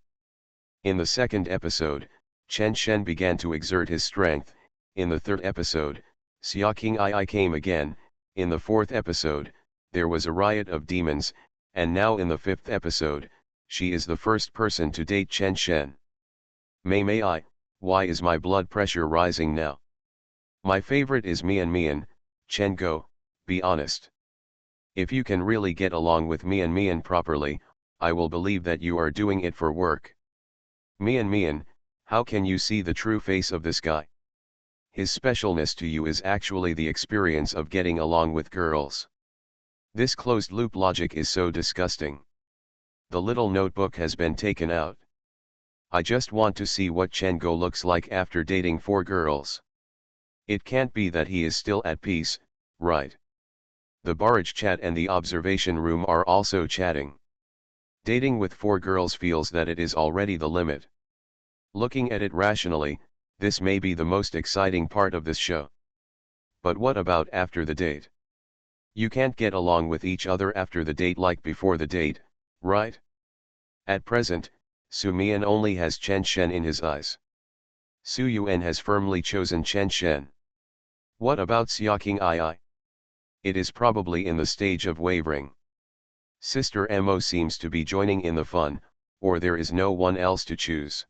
A: In the second episode, Chen Shen began to exert his strength. In the third episode, Xiaoqing I came again. In the fourth episode, there was a riot of demons, and now in the fifth episode, she is the first person to date Chen Shen. May, why is my blood pressure rising now? My favorite is Mian, Chen Go, be honest. If you can really get along with Mian properly, I will believe that you are doing it for work. Mian, how can you see the true face of this guy? His specialness to you is actually the experience of getting along with girls. This closed-loop logic is so disgusting. The little notebook has been taken out. I just want to see what Chen Go looks like after dating 4 girls. It can't be that he is still at peace, right? The barrage chat and the observation room are also chatting. Dating with 4 girls feels that it is already the limit. Looking at it rationally, this may be the most exciting part of this show. But what about after the date? You can't get along with each other after the date like before the date, right? At present, Su Mian only has Chen Shen in his eyes. Su Yuan has firmly chosen Chen Shen. What about Xiaoqing I? It is probably in the stage of wavering. Sister Mo seems to be joining in the fun, or there is no one else to choose.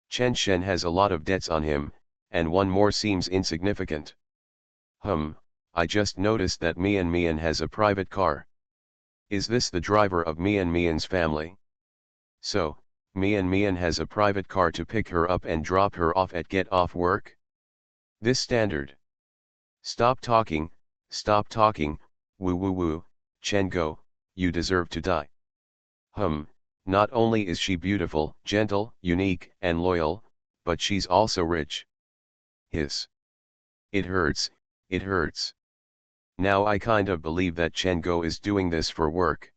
A: Chen Shen has a lot of debts on him, and one more seems insignificant. I just noticed that Mian has a private car. Is this the driver of Mian's family? So, Mian has a private car to pick her up and drop her off at get off work? This standard. Stop talking, woo woo woo, Chen Go, you deserve to die. Not only is she beautiful, gentle, unique, and loyal, but she's also rich. Hiss. It hurts, it hurts. Now I kind of believe that Chen Go is doing this for work.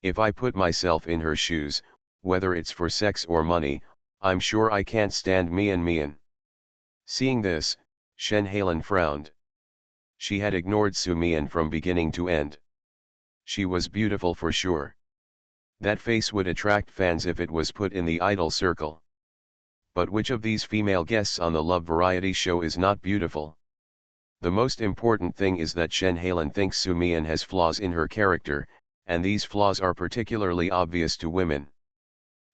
A: If I put myself in her shoes, whether it's for sex or money, I'm sure I can't stand Mian. Seeing this, Shen Halen frowned. She had ignored Su Mian from beginning to end. She was beautiful for sure. That face would attract fans if it was put in the idol circle. But which of these female guests on the Love variety show is not beautiful? The most important thing is that Shen Halen thinks Su Mian has flaws in her character, and these flaws are particularly obvious to women.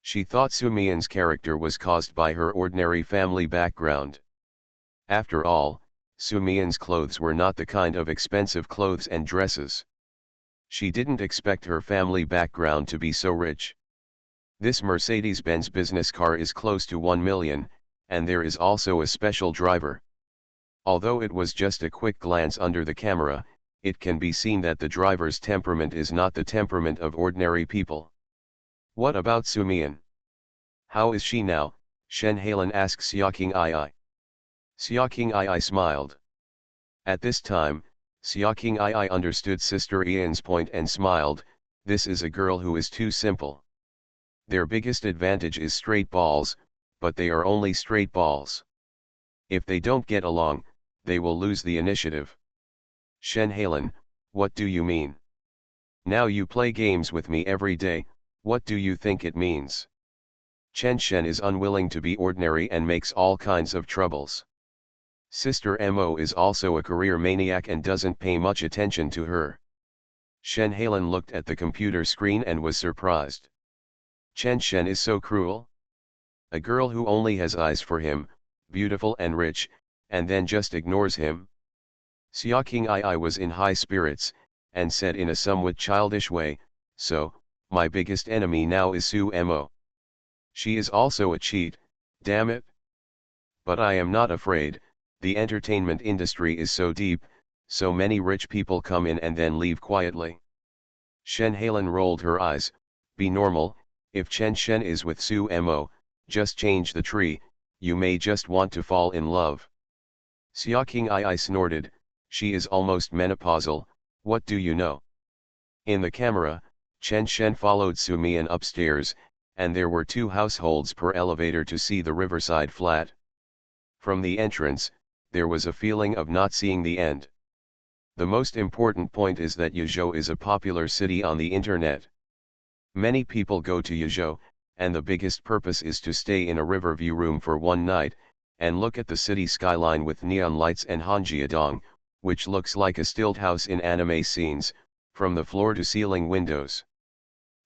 A: She thought Su Mian's character was caused by her ordinary family background. After all, Su Mian's clothes were not the kind of expensive clothes and dresses. She didn't expect her family background to be so rich. This Mercedes-Benz business car is close to 1 million, and there is also a special driver. Although it was just a quick glance under the camera, it can be seen that the driver's temperament is not the temperament of ordinary people. What about Su Mian? How is she now? Shen Halen asked Xia King Ai. Xia King Ai smiled. At this time, Xia King Ai understood Sister Ian's point and smiled. This is a girl who is too simple. Their biggest advantage is straight balls, but they are only straight balls. If they don't get along, they will lose the initiative. Shen Halen, what do you mean? Now you play games with me every day, what do you think it means? Chen Shen is unwilling to be ordinary and makes all kinds of troubles. Sister Mo is also a career maniac and doesn't pay much attention to her. Shen Halen looked at the computer screen and was surprised. Chen Shen is so cruel? A girl who only has eyes for him, beautiful and rich, and then just ignores him? Xia King Ai was in high spirits, and said in a somewhat childish way, so, my biggest enemy now is Su Mo. She is also a cheat, damn it. But I am not afraid, the entertainment industry is so deep, so many rich people come in and then leave quietly. Shen Halen rolled her eyes, be normal, if Chen Shen is with Su Mo, just change the tree, you may just want to fall in love. Xia King Ai snorted, she is almost menopausal, what do you know? In the camera, Chen Shen followed Su Mian upstairs, and there were 2 households per elevator to see the riverside flat. From the entrance, there was a feeling of not seeing the end. The most important point is that Yuzhou is a popular city on the internet. Many people go to Yuzhou, and the biggest purpose is to stay in a riverview room for one night, and look at the city skyline with neon lights and Hanjiadong, which looks like a stilt house in anime scenes, from the floor to ceiling windows.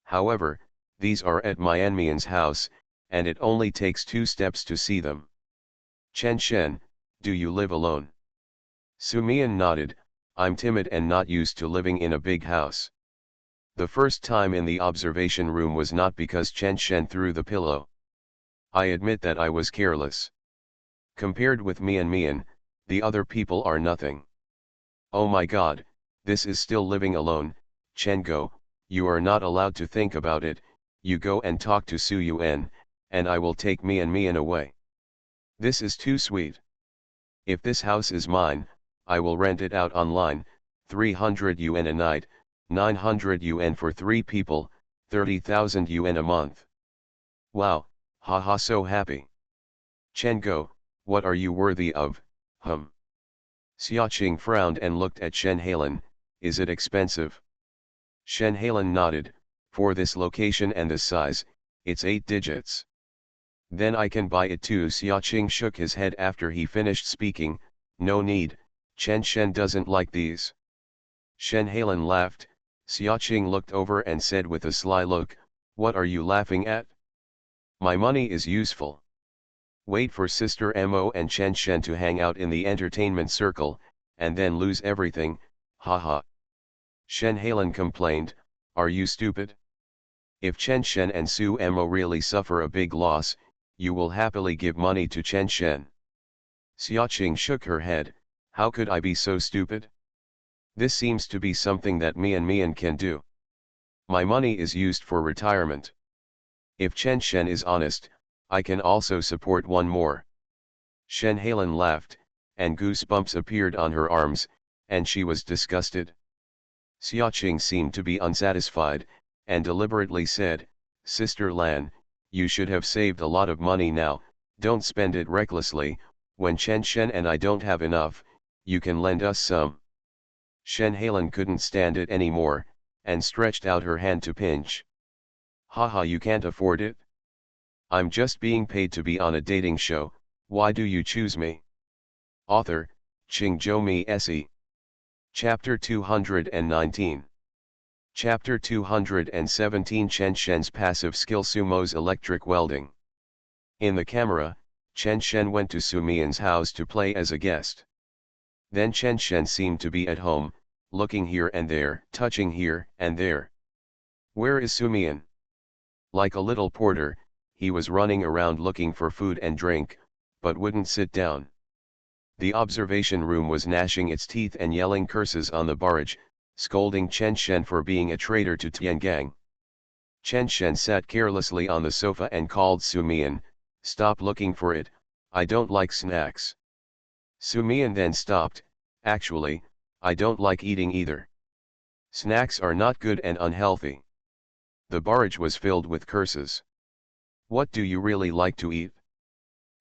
A: However, these are at Mian's house, and it only takes 2 steps to see them. Chen Shen, do you live alone? Su Mian nodded, I'm timid and not used to living in a big house. The first time in the observation room was not because Chen Shen threw the pillow. I admit that I was careless. Compared with Mian, the other people are nothing. Oh my god, this is still living alone, Chen Go, you are not allowed to think about it, you go and talk to Su Yuan, and I will take Mian away. This is too sweet. If this house is mine, I will rent it out online, 300 yuan a night, 900 yuan for 3 people, 30,000 yuan a month. Wow, haha, so happy. Chen Go, what are you worthy of, Xiaoqing frowned and looked at Shen Halen, is it expensive? Shen Halen nodded, for this location and this size, it's 8 digits. Then I can buy it too. Xiaoqing shook his head after he finished speaking, no need, Chen Shen doesn't like these. Shen Halen laughed, Xiaoqing looked over and said with a sly look, what are you laughing at? My money is useful. Wait for Sister Mo and Chen Shen to hang out in the entertainment circle, and then lose everything, haha. Shen Halen complained, Are you stupid? If Chen Shen and Su Mo really suffer a big loss, you will happily give money to Chen Shen. Xiaoqing shook her head. How could I be so stupid? This seems to be something that Mian can do. My money is used for retirement. If Chen Shen is honest, I can also support one more. Shen Halen laughed, and goosebumps appeared on her arms, and she was disgusted. Xiaoqing seemed to be unsatisfied, and deliberately said, Sister Lan, you should have saved a lot of money now, don't spend it recklessly. When Chen Shen and I don't have enough, you can lend us some. Shen Halen couldn't stand it anymore, and stretched out her hand to pinch. Haha, you can't afford it? I'm just being paid to be on a dating show, why do you choose me? Author, Qingzhou Se. Chapter 219. Chapter 217 Chen Shen's passive skill Sumo's electric welding. In the camera, Chen Shen went to Su Mian's house to play as a guest. Then Chen Shen seemed to be at home, looking here and there, touching here and there. Where is Su Mian? Like a little porter, he was running around looking for food and drink, but wouldn't sit down. The observation room was gnashing its teeth and yelling curses on the barrage, scolding Chen Shen for being a traitor to Tiangang. Chen Shen sat carelessly on the sofa and called Su Mian, stop looking for it, I don't like snacks. Su Mian then stopped, actually, I don't like eating either. Snacks are not good and unhealthy. The barrage was filled with curses. What do you really like to eat?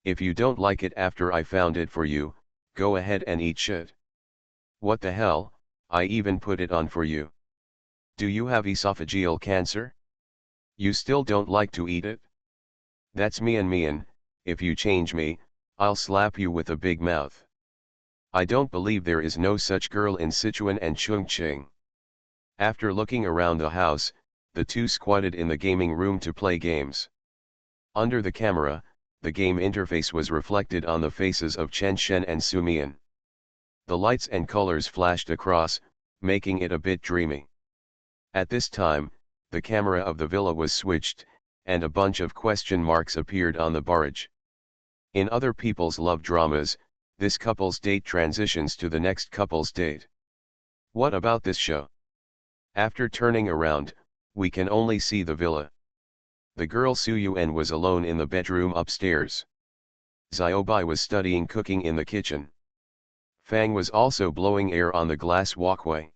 A: If you don't like it after I found it for you, go ahead and eat shit. What the hell, I even put it on for you. Do you have esophageal cancer? You still don't like to eat it? That's Mian, if you change me, I'll slap you with a big mouth. I don't believe there is no such girl in Sichuan and Chongqing. After looking around the house, the two squatted in the gaming room to play games. Under the camera, the game interface was reflected on the faces of Chen Shen and Su Mian. The lights and colors flashed across, making it a bit dreamy. At this time, the camera of the villa was switched, and a bunch of question marks appeared on the barrage. In other people's love dramas, this couple's date transitions to the next couple's date. What about this show? After turning around, we can only see the villa. The girl Su Yuan was alone in the bedroom upstairs. Xiaobai was studying cooking in the kitchen. Fang was also blowing air on the glass walkway.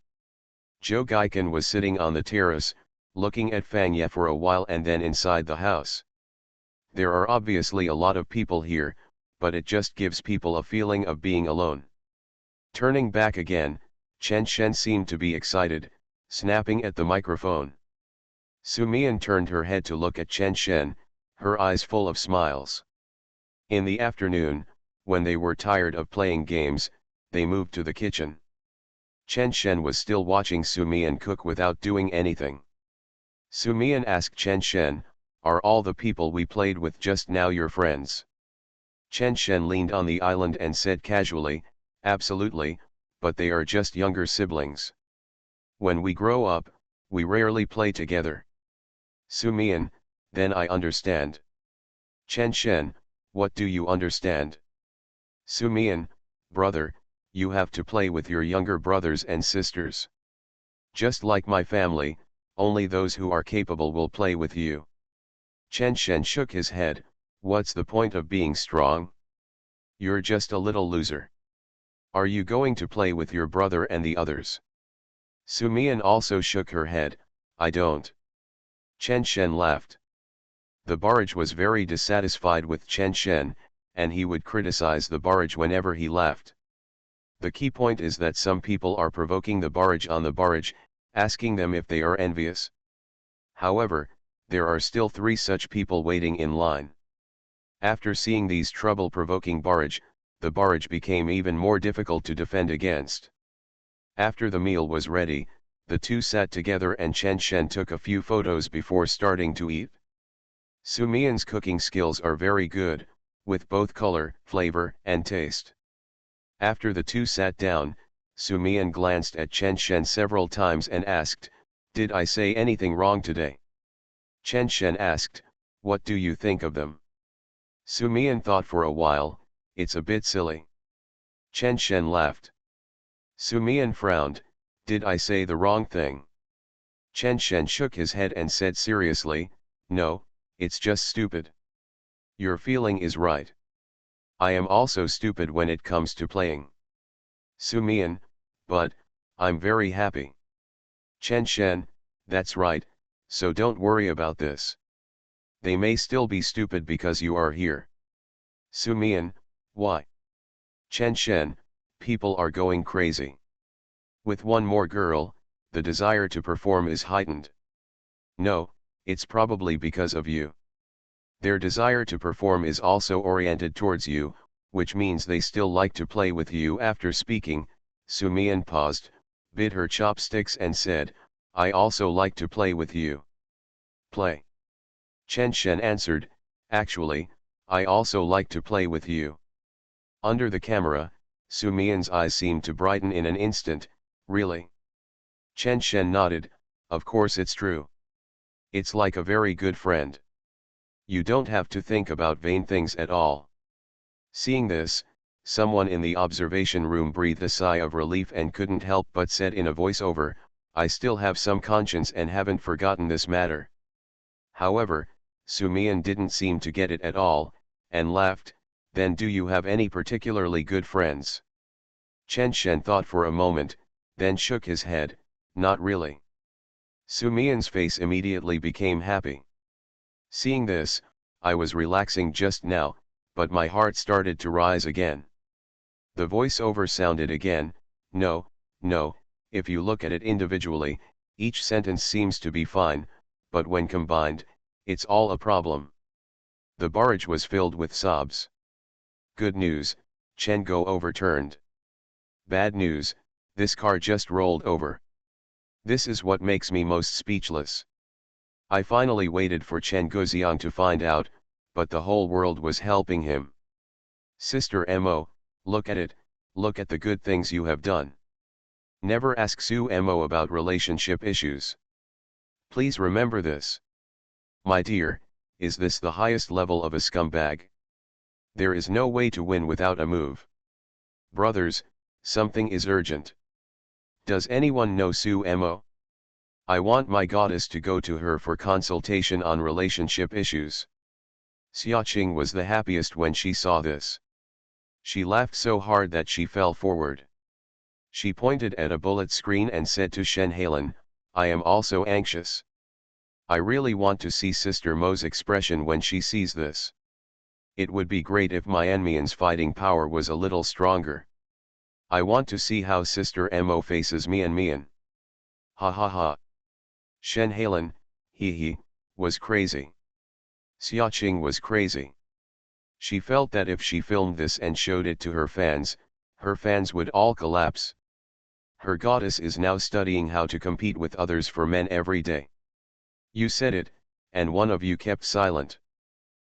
A: Zhou Gaikan was sitting on the terrace, looking at Fang Ye for a while and then inside the house. There are obviously a lot of people here, but it just gives people a feeling of being alone. Turning back again, Chen Shen seemed to be excited, snapping at the microphone. Su Mian turned her head to look at Chen Shen, her eyes full of smiles. In the afternoon, when they were tired of playing games, they moved to the kitchen. Chen Shen was still watching Su Mian cook without doing anything. Su Mian asked Chen Shen, are all the people we played with just now your friends? Chen Shen leaned on the island and said casually, absolutely, but they are just younger siblings. When we grow up, we rarely play together. Su Mian, then I understand. Chen Shen, what do you understand? Su Mian, brother, you have to play with your younger brothers and sisters. Just like my family, only those who are capable will play with you. Chen Shen shook his head, what's the point of being strong? You're just a little loser. Are you going to play with your brother and the others? Su Mian also shook her head, I don't. Chen Shen laughed. The barrage was very dissatisfied with Chen Shen, and he would criticize the barrage whenever he laughed. The key point is that some people are provoking the barrage on the barrage, asking them if they are envious. However, there are still 3 such people waiting in line. After seeing these trouble-provoking barrage, the barrage became even more difficult to defend against. After the meal was ready, the two sat together and Chen Shen took a few photos before starting to eat. Su Mian's cooking skills are very good, with both color, flavor, and taste. After the two sat down, Su Mian glanced at Chen Shen several times and asked, Did I say anything wrong today? Chen Shen asked, what do you think of them? Su Mian thought for a while, it's a bit silly. Chen Shen laughed. Su Mian frowned, did I say the wrong thing? Chen Shen shook his head and said seriously, no, it's just stupid. Your feeling is right. I am also stupid when it comes to playing. Su Mian, but, I'm very happy. Chen Shen, that's right, so don't worry about this. They may still be stupid because you are here. Su Mian, why? Chen Shen, people are going crazy. With one more girl, the desire to perform is heightened. No, it's probably because of you. Their desire to perform is also oriented towards you, which means they still like to play with you. After speaking, Su Mian paused, bit her chopsticks and said, I also like to play with you. Play. Chen Shen answered, actually, I also like to play with you. Under the camera, Su Mian's eyes seemed to brighten in an instant, really? Chen Shen nodded, of course it's true. It's like a very good friend. You don't have to think about vain things at all. Seeing this, someone in the observation room breathed a sigh of relief and couldn't help but said in a voiceover, I still have some conscience and haven't forgotten this matter. However, Su Mian didn't seem to get it at all, and laughed, then do you have any particularly good friends? Chen Shen thought for a moment, then shook his head, not really. Su Mian's face immediately became happy. Seeing this, I was relaxing just now, but my heart started to rise again. The voiceover sounded again, no, if you look at it individually, each sentence seems to be fine, but when combined, it's all a problem. The barrage was filled with sobs. Good news, Chen Go overturned. Bad news, this car just rolled over. This is what makes me most speechless. I finally waited for Chen Guoxiang to find out, but the whole world was helping him. Sister Mo, look at it, look at the good things you have done. Never ask Su Mo about relationship issues. Please remember this. My dear, is this the highest level of a scumbag? There is no way to win without a move. Brothers, something is urgent. Does anyone know Su Mo? I want my goddess to go to her for consultation on relationship issues. Xiaoqing was the happiest when she saw this. She laughed so hard that she fell forward. She pointed at a bullet screen and said to Shen Hailan, I am also anxious. I really want to see Sister Mo's expression when she sees this. It would be great if Mianmian's fighting power was a little stronger. I want to see how Sister Mo faces Mian. Ha ha ha. Shen Hailan, he, was crazy. Xiaoqing was crazy. She felt that if she filmed this and showed it to her fans would all collapse. Her goddess is now studying how to compete with others for men every day. You said it, and one of you kept silent.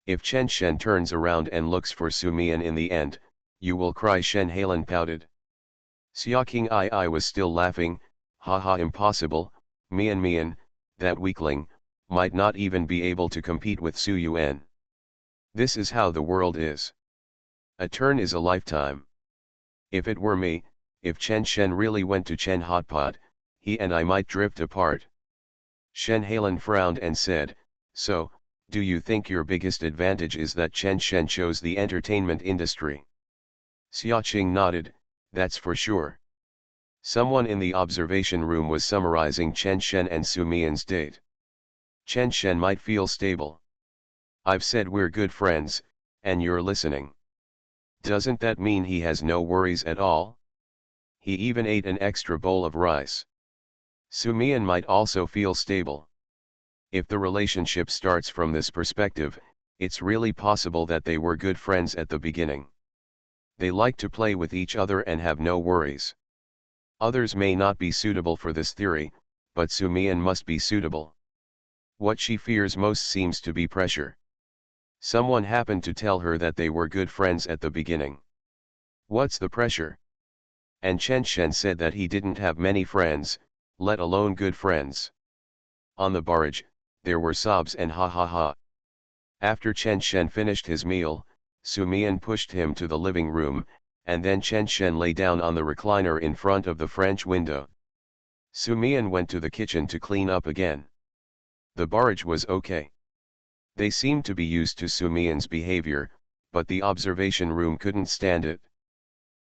A: If Chen Shen turns around and looks for Su Mian in the end, you will cry. Shen Hailan pouted. Xiaoqing I was still laughing, haha impossible, Mian, that weakling, might not even be able to compete with Su Yuan. This is how the world is. A turn is a lifetime. If it were me, if Chen Shen really went to Chen Hotpot, he and I might drift apart. Shen Hailan frowned and said, so, do you think your biggest advantage is that Chen Shen chose the entertainment industry? Xiaoqing nodded, that's for sure. Someone in the observation room was summarizing Chen Shen and Su Mian's date. Chen Shen might feel stable. I've said we're good friends, and you're listening. Doesn't that mean he has no worries at all? He even ate an extra bowl of rice. Su Mian might also feel stable. If the relationship starts from this perspective, it's really possible that they were good friends at the beginning. They like to play with each other and have no worries. Others may not be suitable for this theory, but Su Mian must be suitable. What she fears most seems to be pressure. Someone happened to tell her that they were good friends at the beginning. What's the pressure? And Chen Shen said that he didn't have many friends, let alone good friends. On the barge, there were sobs and ha ha ha. After Chen Shen finished his meal, Su Mian pushed him to the living room, and then Chen Shen lay down on the recliner in front of the French window. Su Mian went to the kitchen to clean up again. The barrage was okay. They seemed to be used to Su Mian's behavior, but the observation room couldn't stand it.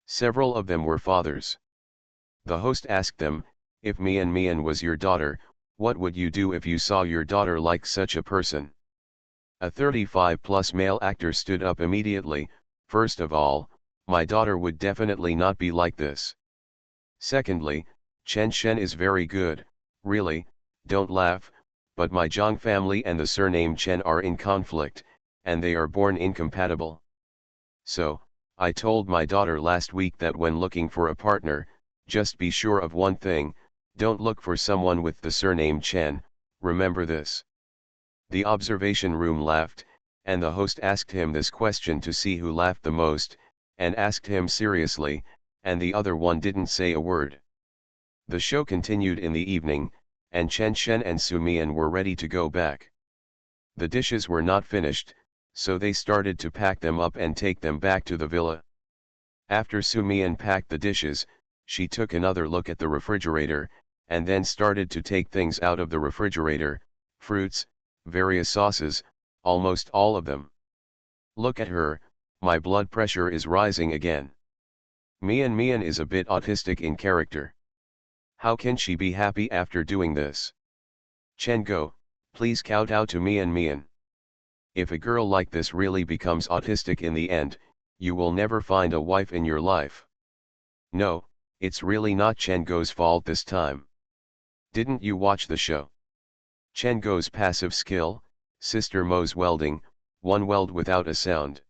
A: Several of them were fathers. The host asked them, "If Mian Mian was your daughter, what would you do if you saw your daughter like such a person?" A 35-plus male actor stood up immediately. "First of all, my daughter would definitely not be like this. Secondly, Chen Shen is very good, really, don't laugh, but my Zhang family and the surname Chen are in conflict, and they are born incompatible. So, I told my daughter last week that when looking for a partner, just be sure of one thing, don't look for someone with the surname Chen, remember this." The observation room laughed, and the host asked him this question to see who laughed the most, and asked him seriously, and the other one didn't say a word. The show continued in the evening, and Chen Shen and Su Mian were ready to go back. The dishes were not finished, so they started to pack them up and take them back to the villa. After Su Mian packed the dishes, she took another look at the refrigerator, and then started to take things out of the refrigerator, fruits, various sauces, almost all of them. "Look at her, my blood pressure is rising again. Mian Mian is a bit autistic in character. How can she be happy after doing this? Chen Go, please kowtow to Mian Mian. If a girl like this really becomes autistic in the end, you will never find a wife in your life. No, it's really not Chen Go's fault this time. Didn't you watch the show? Chen Go's passive skill, Sister Mo's welding, one weld without a sound.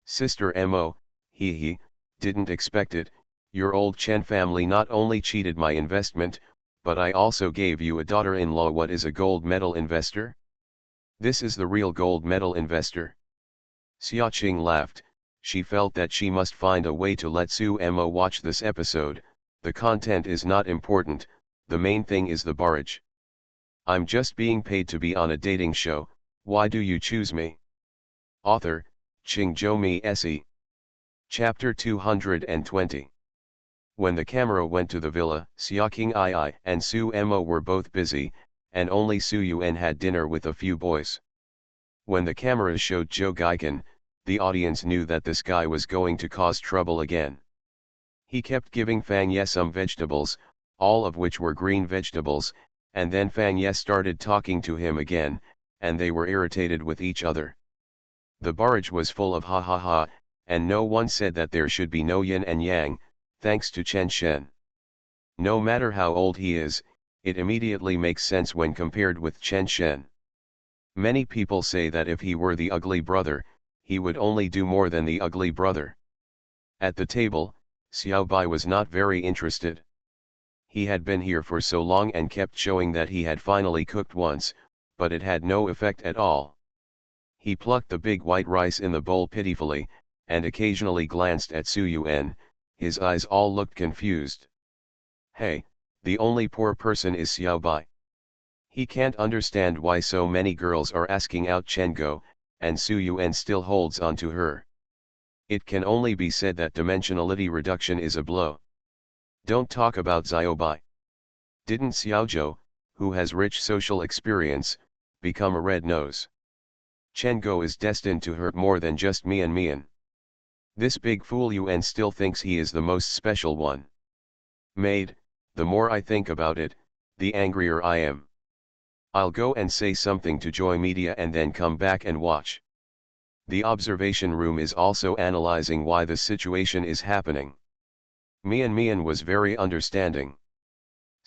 A: Sister Mo, he, didn't expect it, your old Chen family not only cheated my investment, but I also gave you a daughter-in-law. What is a gold medal investor? This is the real gold medal investor." Xiaoqing laughed. She felt that she must find a way to let Su Mo watch this episode. The content is not important, the main thing is the barrage. "I'm just being paid to be on a dating show, why do you choose me?" Author, Qingzhou Se. Chapter 220. When the camera went to the villa, Xiaoqing and Su Mo were both busy, and only Su Yuan had dinner with a few boys. When the cameras showed Zhou Gaikan, the audience knew that this guy was going to cause trouble again. He kept giving Fang Ye some vegetables, all of which were green vegetables, and then Fang Ye started talking to him again, and they were irritated with each other. The barrage was full of ha ha ha, and no one said that there should be no yin and yang, thanks to Chen Shen. No matter how old he is, it immediately makes sense when compared with Chen Shen. Many people say that if he were the ugly brother, he would only do more than the ugly brother. At the table, Xiaobai was not very interested. He had been here for so long and kept showing that he had finally cooked once, but it had no effect at all. He plucked the big white rice in the bowl pitifully, and occasionally glanced at Su Yuan. His eyes all looked confused. Hey, the only poor person is Xiaobai. He can't understand why so many girls are asking out Chen Go, and Su Yuan still holds on to her. It can only be said that dimensionality reduction is a blow. Don't talk about Xiaobai. Didn't Xiaozhou, who has rich social experience, become a red nose? Chen Go is destined to hurt more than just Mian Mian. This big fool Yuan still thinks he is the most special one. Maid, the more I think about it, the angrier I am. I'll go and say something to Joy Media and then come back and watch. The observation room is also analyzing why the situation is happening. Mian Mian was very understanding.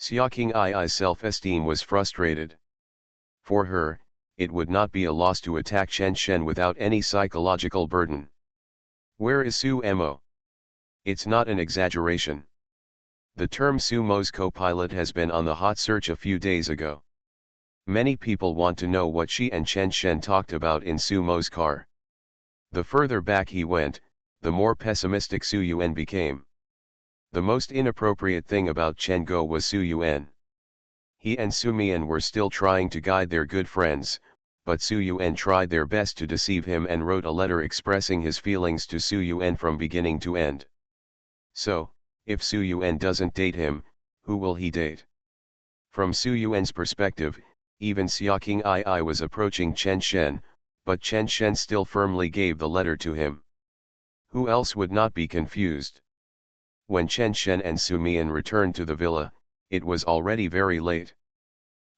A: Xiaoqing I's self-esteem was frustrated. For her, it would not be a loss to attack Chen Shen without any psychological burden. Where is Su Mo? It's not an exaggeration. The term Su Mo's co-pilot has been on the hot search a few days ago. Many people want to know what she and Chen Shen talked about in Su Mo's car. The further back he went, the more pessimistic Su Yuan became. The most inappropriate thing about Chen Go was Su Yuan. He and Sumian were still trying to guide their good friends, but Suyuan tried their best to deceive him and wrote a letter expressing his feelings to Suyuan from beginning to end. So, if Suyuan doesn't date him, who will he date? From Suyuan's perspective, even Xiaoqing Ai was approaching Chen Shen, but Chen Shen still firmly gave the letter to him. Who else would not be confused? When Chen Shen and Sumian returned to the villa, it was already very late.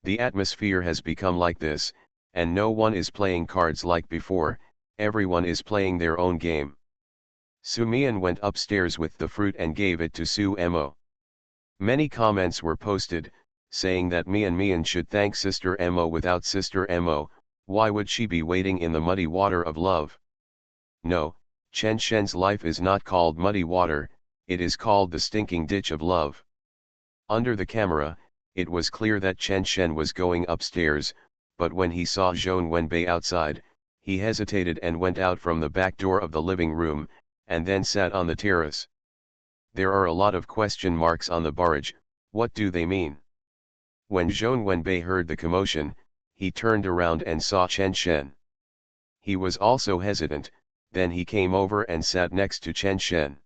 A: The atmosphere has become like this, and no one is playing cards like before, everyone is playing their own game. Sumian went upstairs with the fruit and gave it to Su Mo. Many comments were posted, saying that Mian should thank Sister Mo. Without Sister Mo, why would she be wading in the muddy water of love? No, Chen Shen's life is not called muddy water, it is called the stinking ditch of love. Under the camera, it was clear that Chen Shen was going upstairs, but when he saw Zhong Wenbei outside, he hesitated and went out from the back door of the living room, and then sat on the terrace. There are a lot of question marks on the barrage, what do they mean? When Zhong Wenbei heard the commotion, he turned around and saw Chen Shen. He was also hesitant, then he came over and sat next to Chen Shen.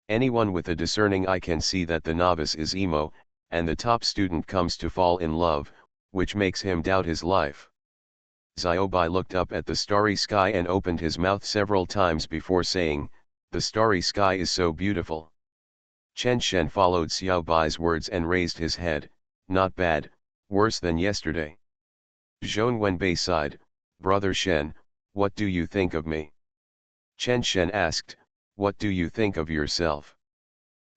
A: Anyone with a discerning eye can see that the novice is emo, and the top student comes to fall in love, which makes him doubt his life. Xiaobai looked up at the starry sky and opened his mouth several times before saying, "The starry sky is so beautiful." Chen Shen followed Xiaobai's words and raised his head, "Not bad, worse than yesterday." Zhong Wenbei sighed, "Brother Shen, what do you think of me?" Chen Shen asked, "What do you think of yourself?"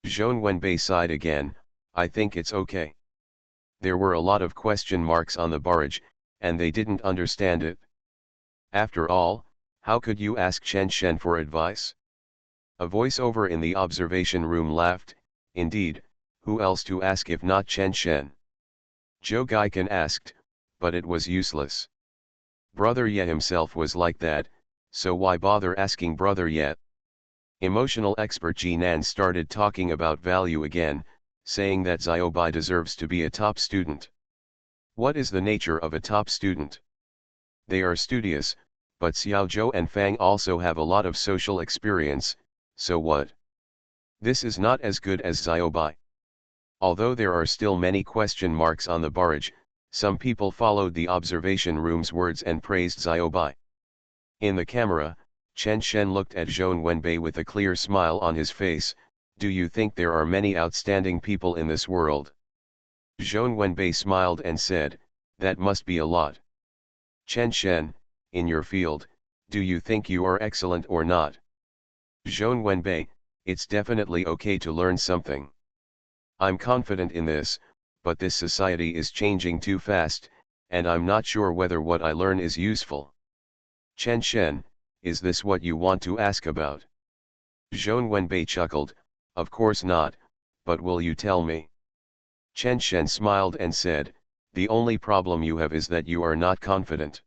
A: Zhong Wenbei sighed again, "I think it's okay." There were a lot of question marks on the barrage, and they didn't understand it. After all, how could you ask Chen Shen for advice? A voiceover in the observation room laughed, "Indeed, who else to ask if not Chen Shen?" Zhou Gaikan asked, but it was useless. Brother Ye himself was like that, so why bother asking Brother Ye? Emotional expert Jinan started talking about value again, saying that Xiaobai deserves to be a top student. What is the nature of a top student? They are studious, but Xiao Zhou and Fang also have a lot of social experience, so what? This is not as good as Xiaobai. Although there are still many question marks on the barrage, some people followed the observation room's words and praised Xiaobai. In the camera, Chen Shen looked at Zhong Wenbei with a clear smile on his face, "Do you think there are many outstanding people in this world?" Zhong Wenbei smiled and said, "That must be a lot." Chen Shen, in your field, do you think you are excellent or not? Zhong Wenbei, it's definitely okay to learn something. I'm confident in this, but this society is changing too fast, and I'm not sure whether what I learn is useful. Chen Shen, is this what you want to ask about? Zhong Wenbei chuckled, "Of course not, but will you tell me?" Chen Shen smiled and said, "The only problem you have is that you are not confident.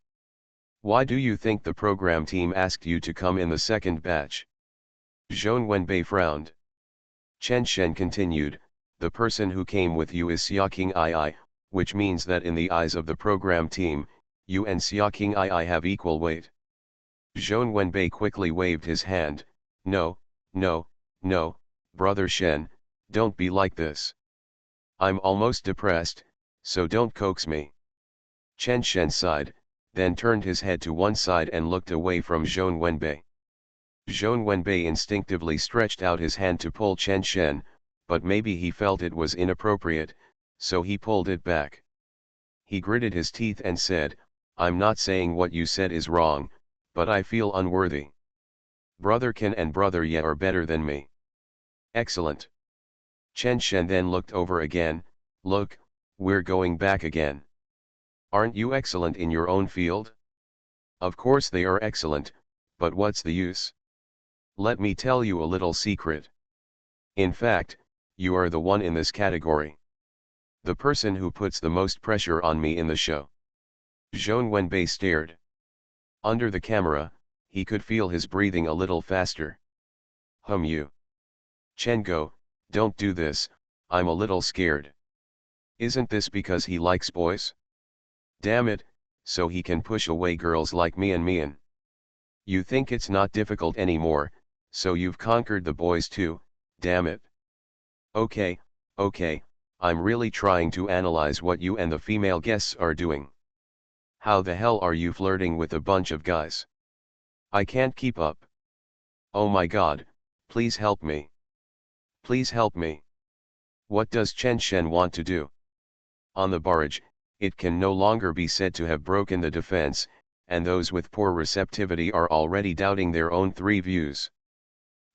A: Why do you think the program team asked you to come in the second batch?" Zhong Wenbei frowned. Chen Shen continued, "The person who came with you is Xiaoqing Ai, which means that in the eyes of the program team, you and Xiaoqing Ai have equal weight." Zhong Wenbei quickly waved his hand, "No, no, no, Brother Shen, don't be like this. I'm almost depressed, so don't coax me." Chen Shen sighed, then turned his head to one side and looked away from Zhong Wenbei. Zhong Wenbei instinctively stretched out his hand to pull Chen Shen, but maybe he felt it was inappropriate, so he pulled it back. He gritted his teeth and said, "I'm not saying what you said is wrong, but I feel unworthy. Brother Ken and Brother Ye are better than me." "Excellent." Chen Shen then looked over again, "Look, we're going back again. Aren't you excellent in your own field?" "Of course they are excellent, but what's the use? Let me tell you a little secret. In fact, you are the one in this category. The person who puts the most pressure on me in the show." Zhong Wenbei stared. Under the camera, he could feel his breathing a little faster. You. Chen Go, don't do this, I'm a little scared." Isn't this because he likes boys? Damn it, so he can push away girls like me and Mian. You think it's not difficult anymore, so you've conquered the boys too, damn it. Okay, okay, I'm really trying to analyze what you and the female guests are doing. How the hell are you flirting with a bunch of guys? I can't keep up. Oh my god, please help me. Please help me. What does Chen Shen want to do? On the barrage, it can no longer be said to have broken the defense, and those with poor receptivity are already doubting their own three views.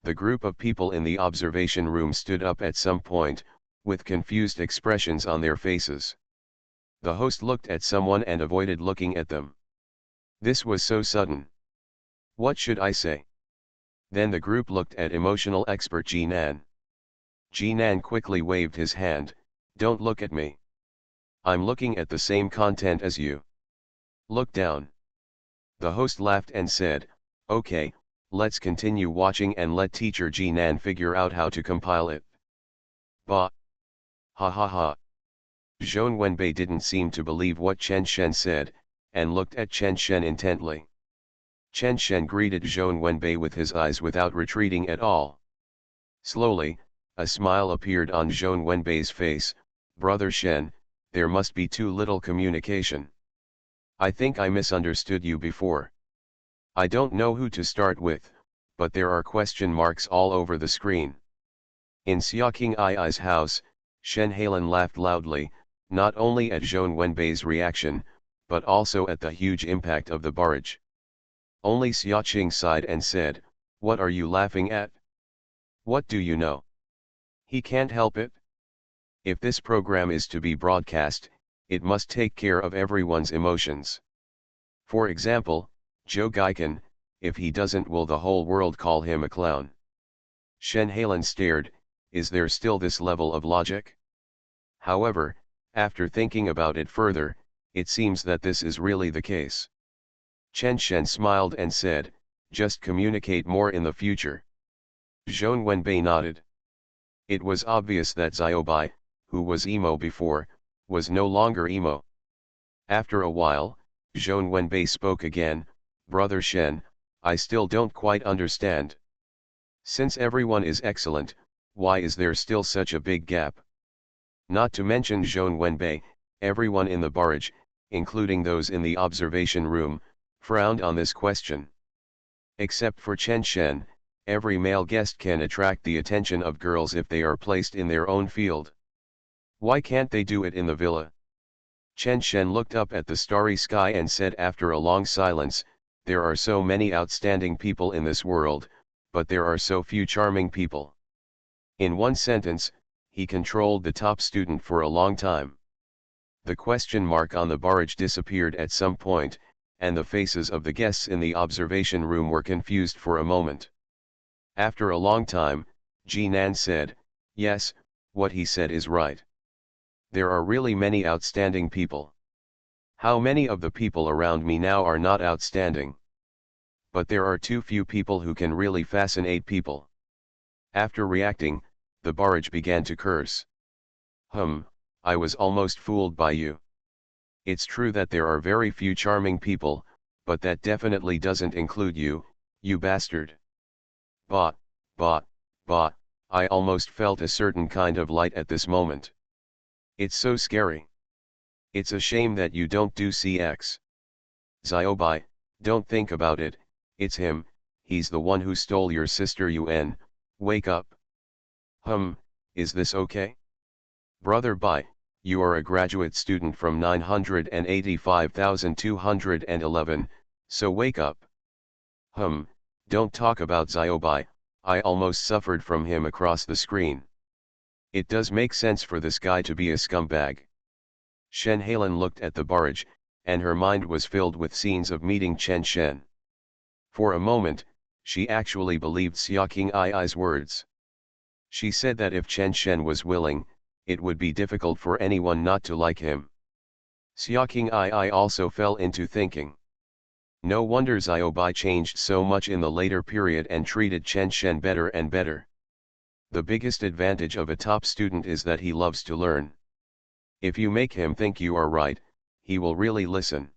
A: The group of people in the observation room stood up at some point, with confused expressions on their faces. The host looked at someone and avoided looking at them. This was so sudden. What should I say? Then the group looked at emotional expert Jinan. Jinan quickly waved his hand, "Don't look at me. I'm looking at the same content as you. Look down." The host laughed and said, "Okay, let's continue watching and let teacher Jinan figure out how to compile it." Bah! Ha ha ha. Zhong Wenbei didn't seem to believe what Chen Shen said, and looked at Chen Shen intently. Chen Shen greeted Zhong Wenbei with his eyes without retreating at all. Slowly, a smile appeared on Zhong Wenbei's face. "Brother Shen, there must be too little communication. I think I misunderstood you before. I don't know who to start with, but there are question marks all over the screen." In Xia King Ai's house, Shen Hailin laughed loudly, not only at Zhong Wenbei's reaction, but also at the huge impact of the barrage. Only Xia Qing sighed and said, "What are you laughing at? What do you know? He can't help it. If this program is to be broadcast, it must take care of everyone's emotions. For example, Zhou Gaikan, if he doesn't, will the whole world call him a clown?" Shen Hailin stared. Is there still this level of logic? However, after thinking about it further, it seems that this is really the case. Chen Shen smiled and said, "Just communicate more in the future." Zhong Wenbei nodded. It was obvious that Xiaobai, who was emo before, was no longer emo. After a while, Zhong Wenbei spoke again, "Brother Shen, I still don't quite understand. Since everyone is excellent, why is there still such a big gap?" Not to mention Zhong Wenbei, everyone in the barrage, including those in the observation room, frowned on this question. Except for Chen Shen, every male guest can attract the attention of girls if they are placed in their own field. Why can't they do it in the villa? Chen Shen looked up at the starry sky and said after a long silence, "There are so many outstanding people in this world, but there are so few charming people." In one sentence, he controlled the top student for a long time. The question mark on the barrage disappeared at some point, and the faces of the guests in the observation room were confused for a moment. After a long time, Jinan said, "Yes, what he said is right. There are really many outstanding people. How many of the people around me now are not outstanding? But there are too few people who can really fascinate people." After reacting, the barrage began to curse. I was almost fooled by you. It's true that there are very few charming people, but that definitely doesn't include you, you bastard. Bah, bah, bah, I almost felt a certain kind of light at this moment. It's so scary. It's a shame that you don't do CX. Xiaobai, don't think about it, it's him, he's the one who stole your sister Yun, wake up. Is this okay? Brother Bai, you are a graduate student from 985,211, so wake up. Don't talk about Xiaobai, I almost suffered from him across the screen. It does make sense for this guy to be a scumbag. Shen Hailin looked at the barrage, and her mind was filled with scenes of meeting Chen Shen. For a moment, she actually believed Xia King Ai's words. She said that if Chen Shen was willing, it would be difficult for anyone not to like him. Xia King Ai also fell into thinking. No wonder Xiaobai changed so much in the later period and treated Chen Shen better and better. The biggest advantage of a top student is that he loves to learn. If you make him think you are right, he will really listen.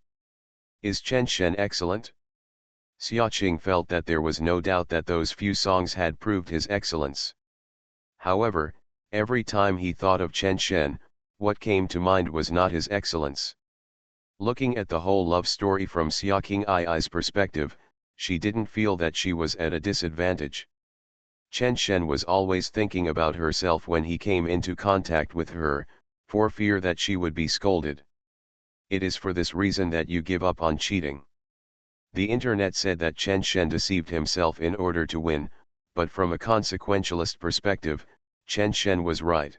A: Is Chen Shen excellent? Xiaoqing felt that there was no doubt that those few songs had proved his excellence. However, every time he thought of Chen Shen, what came to mind was not his excellence. Looking at the whole love story from Xiaoqing Ai's perspective, she didn't feel that she was at a disadvantage. Chen Shen was always thinking about herself when he came into contact with her, for fear that she would be scolded. It is for this reason that you give up on cheating. The internet said that Chen Shen deceived himself in order to win, but from a consequentialist perspective, Chen Shen was right.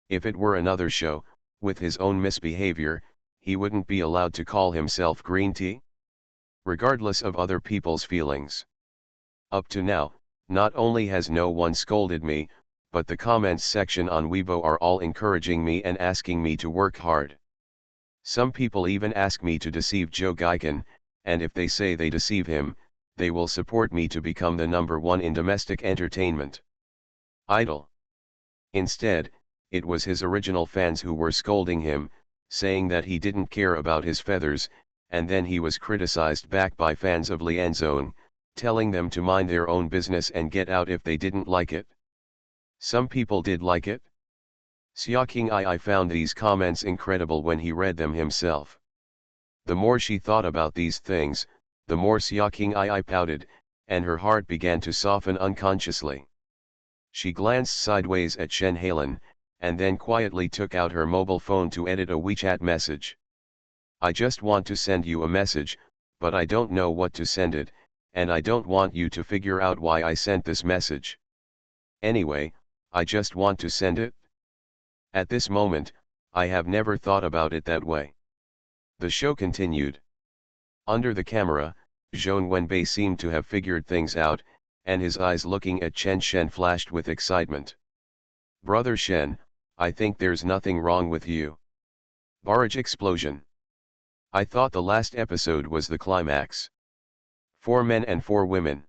A: If it were another show, with his own misbehavior, he wouldn't be allowed to call himself green tea? Regardless of other people's feelings. Up to now, not only has no one scolded me, but the comments section on Weibo are all encouraging me and asking me to work hard. Some people even ask me to deceive Joe Gaiken, and if they say they deceive him, they will support me to become the #1 in domestic entertainment. Idol. Instead, it was his original fans who were scolding him, saying that he didn't care about his feathers, and then he was criticized back by fans of Lianzone, telling them to mind their own business and get out if they didn't like it. Some people did like it. Xiaoqing Ai found these comments incredible when he read them himself. The more she thought about these things, the more Xiaoqing Ai pouted, and her heart began to soften unconsciously. She glanced sideways at Shen Halen, and then quietly took out her mobile phone to edit a WeChat message. I just want to send you a message, but I don't know what to send it, and I don't want you to figure out why I sent this message. Anyway, I just want to send it. At this moment, I have never thought about it that way. The show continued. Under the camera, Zhong Wenbei seemed to have figured things out, and his eyes looking at Chen Shen flashed with excitement. Brother Shen, I think there's nothing wrong with you. Barrage explosion. I thought the last episode was the climax. 4 men and 4 women.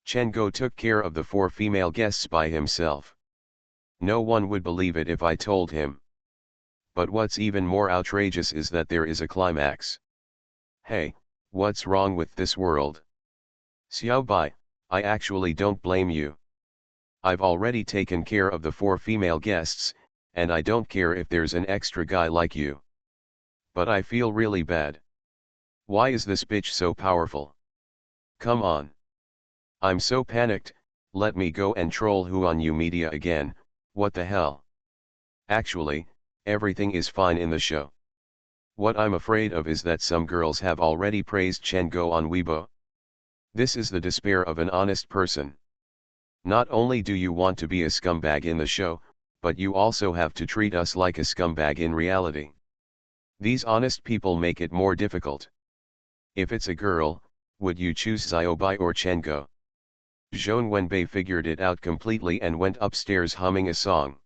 A: Chen Go took care of the 4 female guests by himself. No one would believe it if I told him. But what's even more outrageous is that there is a climax. Hey, what's wrong with this world? Xiao Bai, I actually don't blame you. I've already taken care of the 4 female guests, and I don't care if there's an extra guy like you. But I feel really bad. Why is this bitch so powerful? Come on. I'm so panicked, let me go and troll Huan Yu Media again, what the hell? Actually, everything is fine in the show. What I'm afraid of is that some girls have already praised Chen Go on Weibo. This is the despair of an honest person. Not only do you want to be a scumbag in the show, but you also have to treat us like a scumbag in reality. These honest people make it more difficult. If it's a girl, would you choose Xiaobai or Chen Go? Zhong Wenbei figured it out completely and went upstairs humming a song.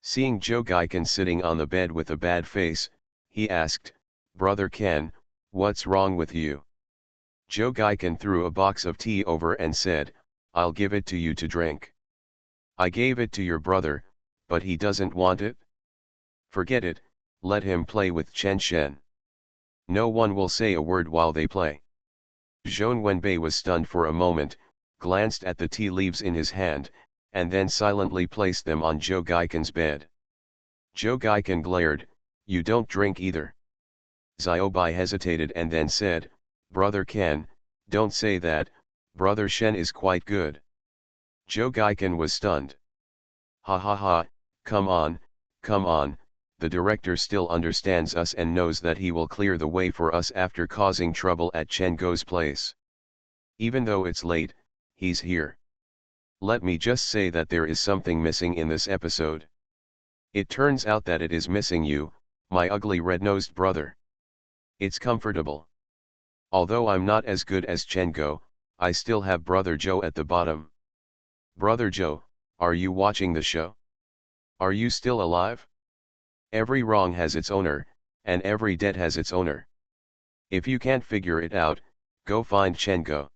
A: Seeing Zhou Gaiken sitting on the bed with a bad face, he asked, Brother Ken, what's wrong with you? Zhou Gaiken threw a box of tea over and said, I'll give it to you to drink. I gave it to your brother, but he doesn't want it? Forget it, let him play with Chen Shen. No one will say a word while they play. Zhong Wenbei was stunned for a moment, glanced at the tea leaves in his hand, and then silently placed them on Zhou Gaiken's bed. Zhou Gaiken glared, you don't drink either. Xiaobai hesitated and then said, Brother Ken, don't say that, Brother Shen is quite good. Zhou Gaiken was stunned. Ha ha ha, come on, the director still understands us and knows that he will clear the way for us after causing trouble at Chen Go's place. Even though it's late, he's here. Let me just say that there is something missing in this episode. It turns out that it is missing you, my ugly red-nosed brother. It's comfortable. Although I'm not as good as Chen Go, I still have Brother Joe at the bottom. Brother Joe, are you watching the show? Are you still alive? Every wrong has its owner, and every debt has its owner. If you can't figure it out, go find Chen Go.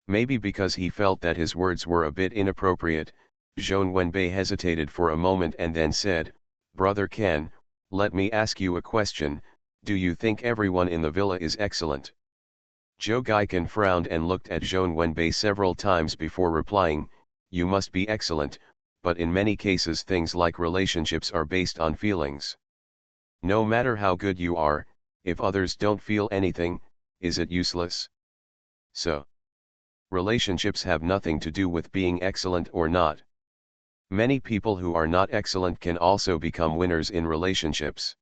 A: Maybe because he felt that his words were a bit inappropriate, Zhong Wenbei hesitated for a moment and then said, Brother Ken, let me ask you a question, do you think everyone in the villa is excellent? Zhou Gaikan frowned and looked at Zhou Wenbei several times before replying, you must be excellent, but in many cases things like relationships are based on feelings. No matter how good you are, if others don't feel anything, is it useless? So, relationships have nothing to do with being excellent or not. Many people who are not excellent can also become winners in relationships.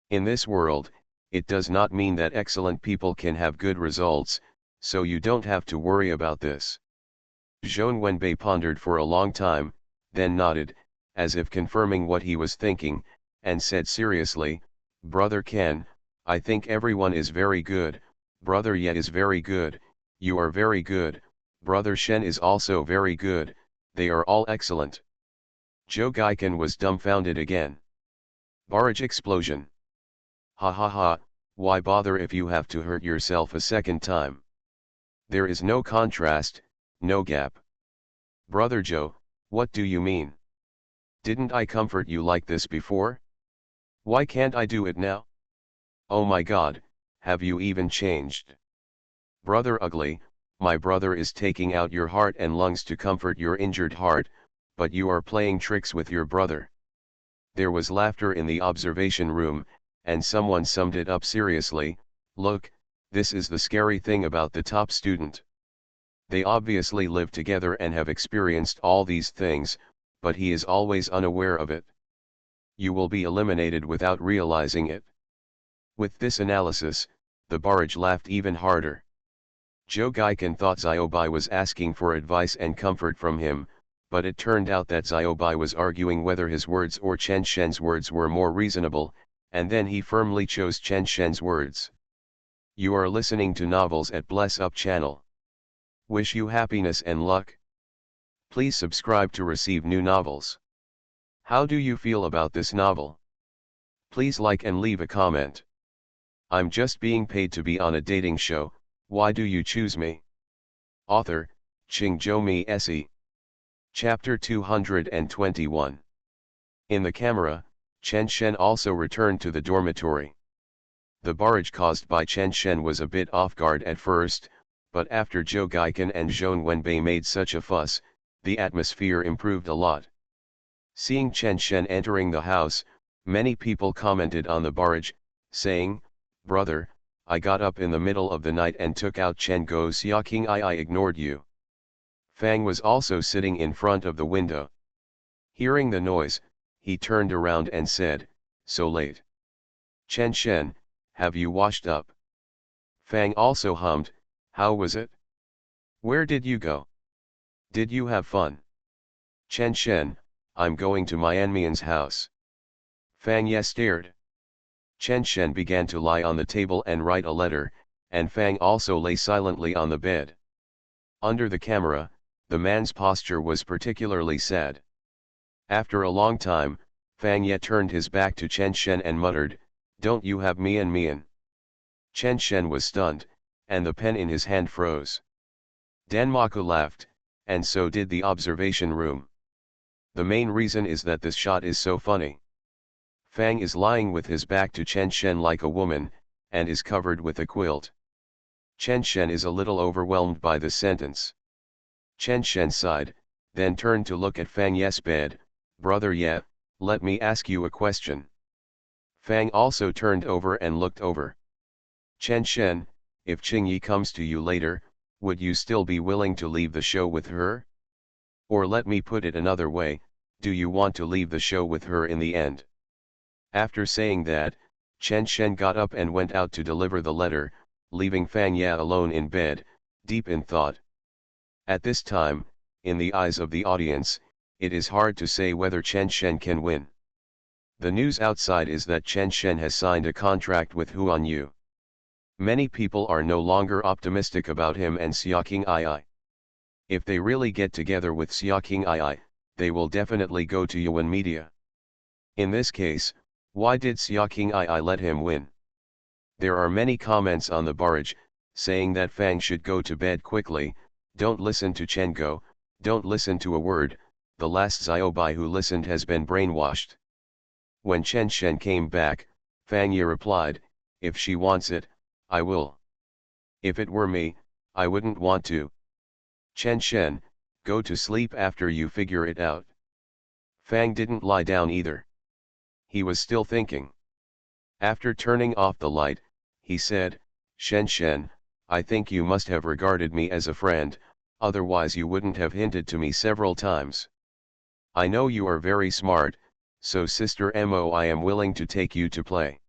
A: In this world, it does not mean that excellent people can have good results, so you don't have to worry about this. Zhou Wenbei pondered for a long time, then nodded, as if confirming what he was thinking, and said seriously, Brother Ken, I think everyone is very good, Brother Ye is very good, you are very good, Brother Shen is also very good, they are all excellent. Zhou Gaikan was dumbfounded again. Barrage explosion. Ha ha ha, why bother if you have to hurt yourself a second time? There is no contrast, no gap. Brother Zhou, what do you mean? Didn't I comfort you like this before? Why can't I do it now? Oh my God, have you even changed? Brother Ugly, my brother is taking out your heart and lungs to comfort your injured heart, but you are playing tricks with your brother. There was laughter in the observation room, and someone summed it up seriously, look, this is the scary thing about the top student. They obviously live together and have experienced all these things, but he is always unaware of it. You will be eliminated without realizing it. With this analysis, the barrage laughed even harder. Zhou Gaikan thought Xiaobai was asking for advice and comfort from him, but it turned out that Xiaobai was arguing whether his words or Chen Shen's words were more reasonable, and then he firmly chose Chen Shen's words. You are listening to Novels at Bless Up channel. Wish you happiness and luck. Please subscribe to receive new novels. How do you feel about this novel? Please like and leave a comment. I'm just being paid to be on a dating show, why do you choose me? Author, Qingzhou Se. Chapter 221. In the camera, Chen Shen also returned to the dormitory. The barrage caused by Chen Shen was a bit off guard at first, but after Zhou Gaikan and Zhou Wenbei made such a fuss, the atmosphere improved a lot. Seeing Chen Shen entering the house, many people commented on the barrage, saying, Brother, I got up in the middle of the night and took out Chen Go Xiaoqing I ignored you. Fang was also sitting in front of the window. Hearing the noise, he turned around and said, so late. Chen Shen, have you washed up? Fang also hummed, how was it? Where did you go? Did you have fun? Chen Shen, I'm going to Mianmian's house. Fang Ye stared. Chen Shen began to lie on the table and write a letter, and Fang also lay silently on the bed. Under the camera, the man's posture was particularly sad. After a long time, Fang Ye turned his back to Chen Shen and muttered, don't you have Mian? Chen Shen was stunned, and the pen in his hand froze. Danmaku laughed, and so did the observation room. The main reason is that this shot is so funny. Fang is lying with his back to Chen Shen like a woman, and is covered with a quilt. Chen Shen is a little overwhelmed by the sentence. Chen Shen sighed, then turned to look at Fang Ye's bed, Brother Ye, let me ask you a question. Fang also turned over and looked over. Chen Shen, if Qing Yi comes to you later, would you still be willing to leave the show with her? Or let me put it another way, do you want to leave the show with her in the end? After saying that, Chen Shen got up and went out to deliver the letter, leaving Fang Ye alone in bed, deep in thought. At this time, in the eyes of the audience, it is hard to say whether Chen Shen can win. The news outside is that Chen Shen has signed a contract with Huan Yu. Many people are no longer optimistic about him and Xiaoqing II. If they really get together with Xiaoqing II, they will definitely go to Yuan Media. In this case, why did Xiaoqing II let him win? There are many comments on the barrage, saying that Fang should go to bed quickly, don't listen to Chen Go, don't listen to a word, the last Xiaobai who listened has been brainwashed. When Chen Shen came back, Fang Ye replied, "If she wants it, I will. If it were me, I wouldn't want to." Chen Shen, go to sleep after you figure it out. Fang didn't lie down either. He was still thinking. After turning off the light, he said, "Shen Shen, I think you must have regarded me as a friend, otherwise you wouldn't have hinted to me several times. I know you are very smart, so Sister Mo, I am willing to take you to play.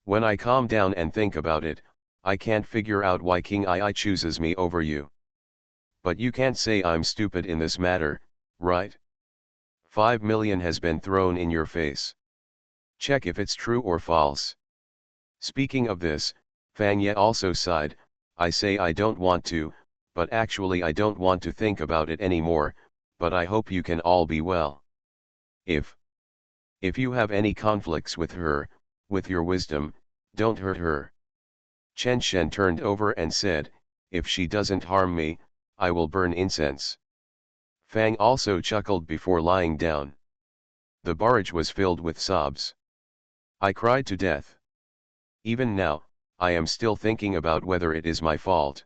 A: When I calm down and think about it, I can't figure out why King Ai chooses me over you. But you can't say I'm stupid in this matter, right? 5 million has been thrown in your face. Check if it's true or false." Speaking of this, Fang Ye also sighed, "I say I don't want to, but actually I don't want to think about it anymore, but I hope you can all be well. If you have any conflicts with her, with your wisdom, don't hurt her." Chen Shen turned over and said, "If she doesn't harm me, I will burn incense." Fang also chuckled before lying down. The barrage was filled with sobs. "I cried to death. Even now, I am still thinking about whether it is my fault.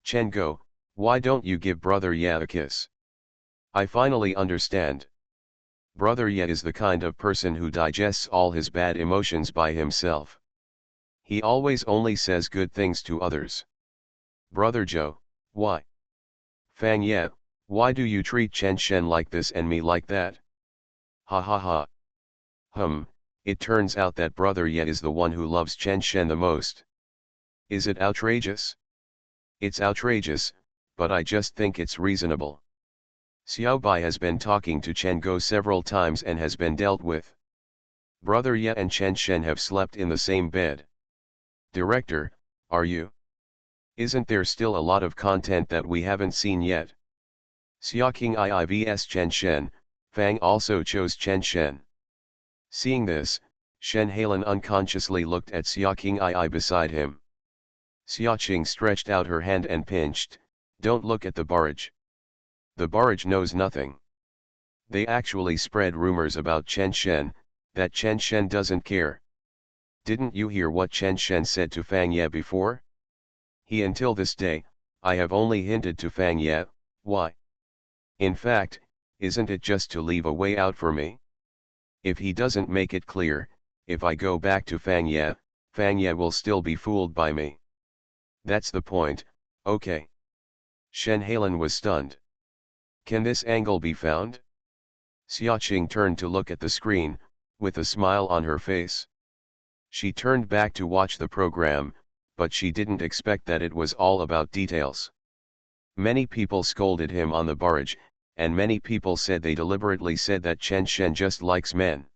A: Chen Go, why don't you give Brother Ye a kiss? I finally understand. Brother Ye is the kind of person who digests all his bad emotions by himself. He always only says good things to others. Brother Zhou, why? Fang Ye, why do you treat Chen Shen like this and me like that? Ha ha ha. It turns out that Brother Ye is the one who loves Chen Shen the most. Is it outrageous? It's outrageous, but I just think it's reasonable. Xiao Bai has been talking to Chen Go several times and has been dealt with. Brother Ye and Chen Shen have slept in the same bed. Director, are you? Isn't there still a lot of content that we haven't seen yet? Xia King Ai vs Chen Shen, Fang also chose Chen Shen. Seeing this, Shen Halen unconsciously looked at Xia King Ai beside him. Xia Qing stretched out her hand and pinched, "Don't look at the barrage. The barrage knows nothing. They actually spread rumors about Chen Shen, that Chen Shen doesn't care. Didn't you hear what Chen Shen said to Fang Ye before? He until this day, I have only hinted to Fang Ye, why? In fact, isn't it just to leave a way out for me? If he doesn't make it clear, if I go back to Fang Ye will still be fooled by me. That's the point, okay." Shen Halen was stunned. Can this angle be found? Xia Qing turned to look at the screen, with a smile on her face. She turned back to watch the program, but she didn't expect that it was all about details. Many people scolded him on the barrage, and many people said they deliberately said that Chen Shen just likes men.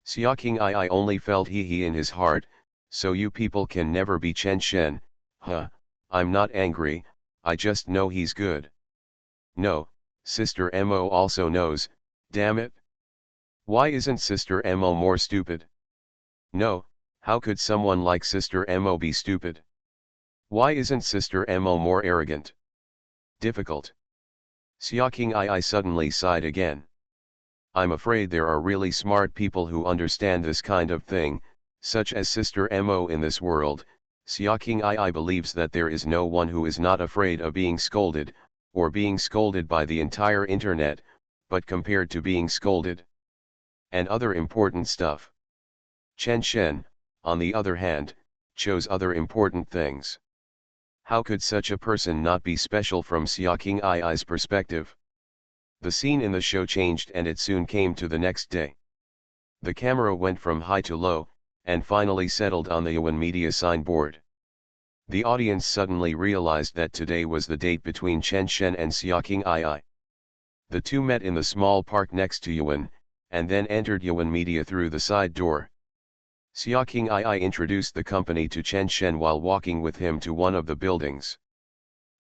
A: Xia King I only felt he in his heart, so you people can never be Chen Shen, huh, I'm not angry, I just know he's good. No, Sister Mo also knows, damn it. Why isn't Sister Mo more stupid? No, how could someone like Sister Mo be stupid? Why isn't Sister Mo more arrogant? Difficult. Xia King I suddenly sighed again. I'm afraid there are really smart people who understand this kind of thing, such as Sister Mo in this world. Xia King I believes that there is no one who is not afraid of being scolded, or being scolded by the entire internet, but compared to being scolded and other important stuff. Chen Shen, on the other hand, chose other important things. How could such a person not be special from Xia King I's perspective? The scene in the show changed and it soon came to the next day. The camera went from high to low, and finally settled on the Yuan Media signboard. The audience suddenly realized that today was the date between Chen Shen and Xia King I. The two met in the small park next to Yuan, and then entered Yuan Media through the side door. Xia King I introduced the company to Chen Shen while walking with him to one of the buildings.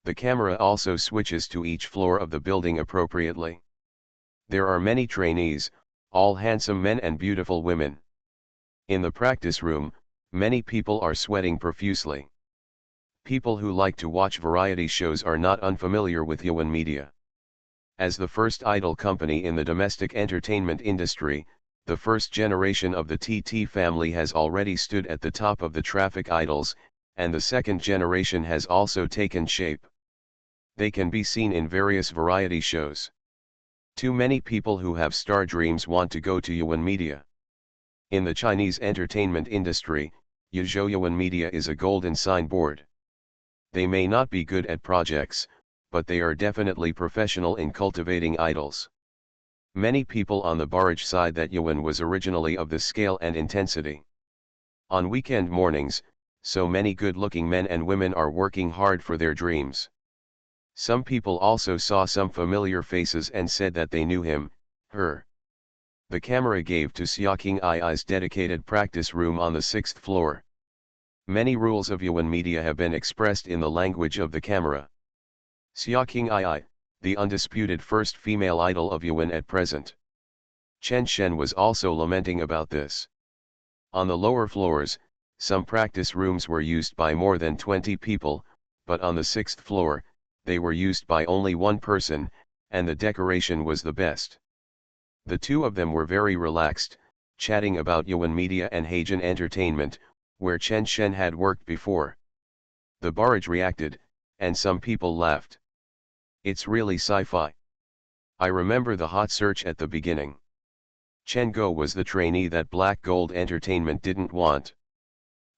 A: The camera also switches to each floor of the building appropriately. There are many trainees, all handsome men and beautiful women. In the practice room, many people are sweating profusely. People who like to watch variety shows are not unfamiliar with Yuan Media. As the first idol company in the domestic entertainment industry, the first generation of the TT family has already stood at the top of the traffic idols, and the second generation has also taken shape. They can be seen in various variety shows. Too many people who have star dreams want to go to Yuan Media. In the Chinese entertainment industry, Yuzhou Yuan Media is a golden signboard. They may not be good at projects, but they are definitely professional in cultivating idols. Many people on the barrage side that Yuan was originally of this scale and intensity. On weekend mornings, so many good-looking men and women are working hard for their dreams. Some people also saw some familiar faces and said that they knew him, her. The camera gave to Xiaoqing Ai's dedicated practice room on the 6th floor. Many rules of Yuan Media have been expressed in the language of the camera. Xiaoqing Ai, the undisputed first female idol of Yuan at present. Chen Shen was also lamenting about this. On the lower floors, some practice rooms were used by more than 20 people, but on the 6th floor, they were used by only one person, and the decoration was the best. The two of them were very relaxed, chatting about Yuan Media and Heijin Entertainment, where Chen Shen had worked before. The barrage reacted, and some people laughed. It's really sci-fi. I remember the hot search at the beginning. Chen Go was the trainee that Black Gold Entertainment didn't want.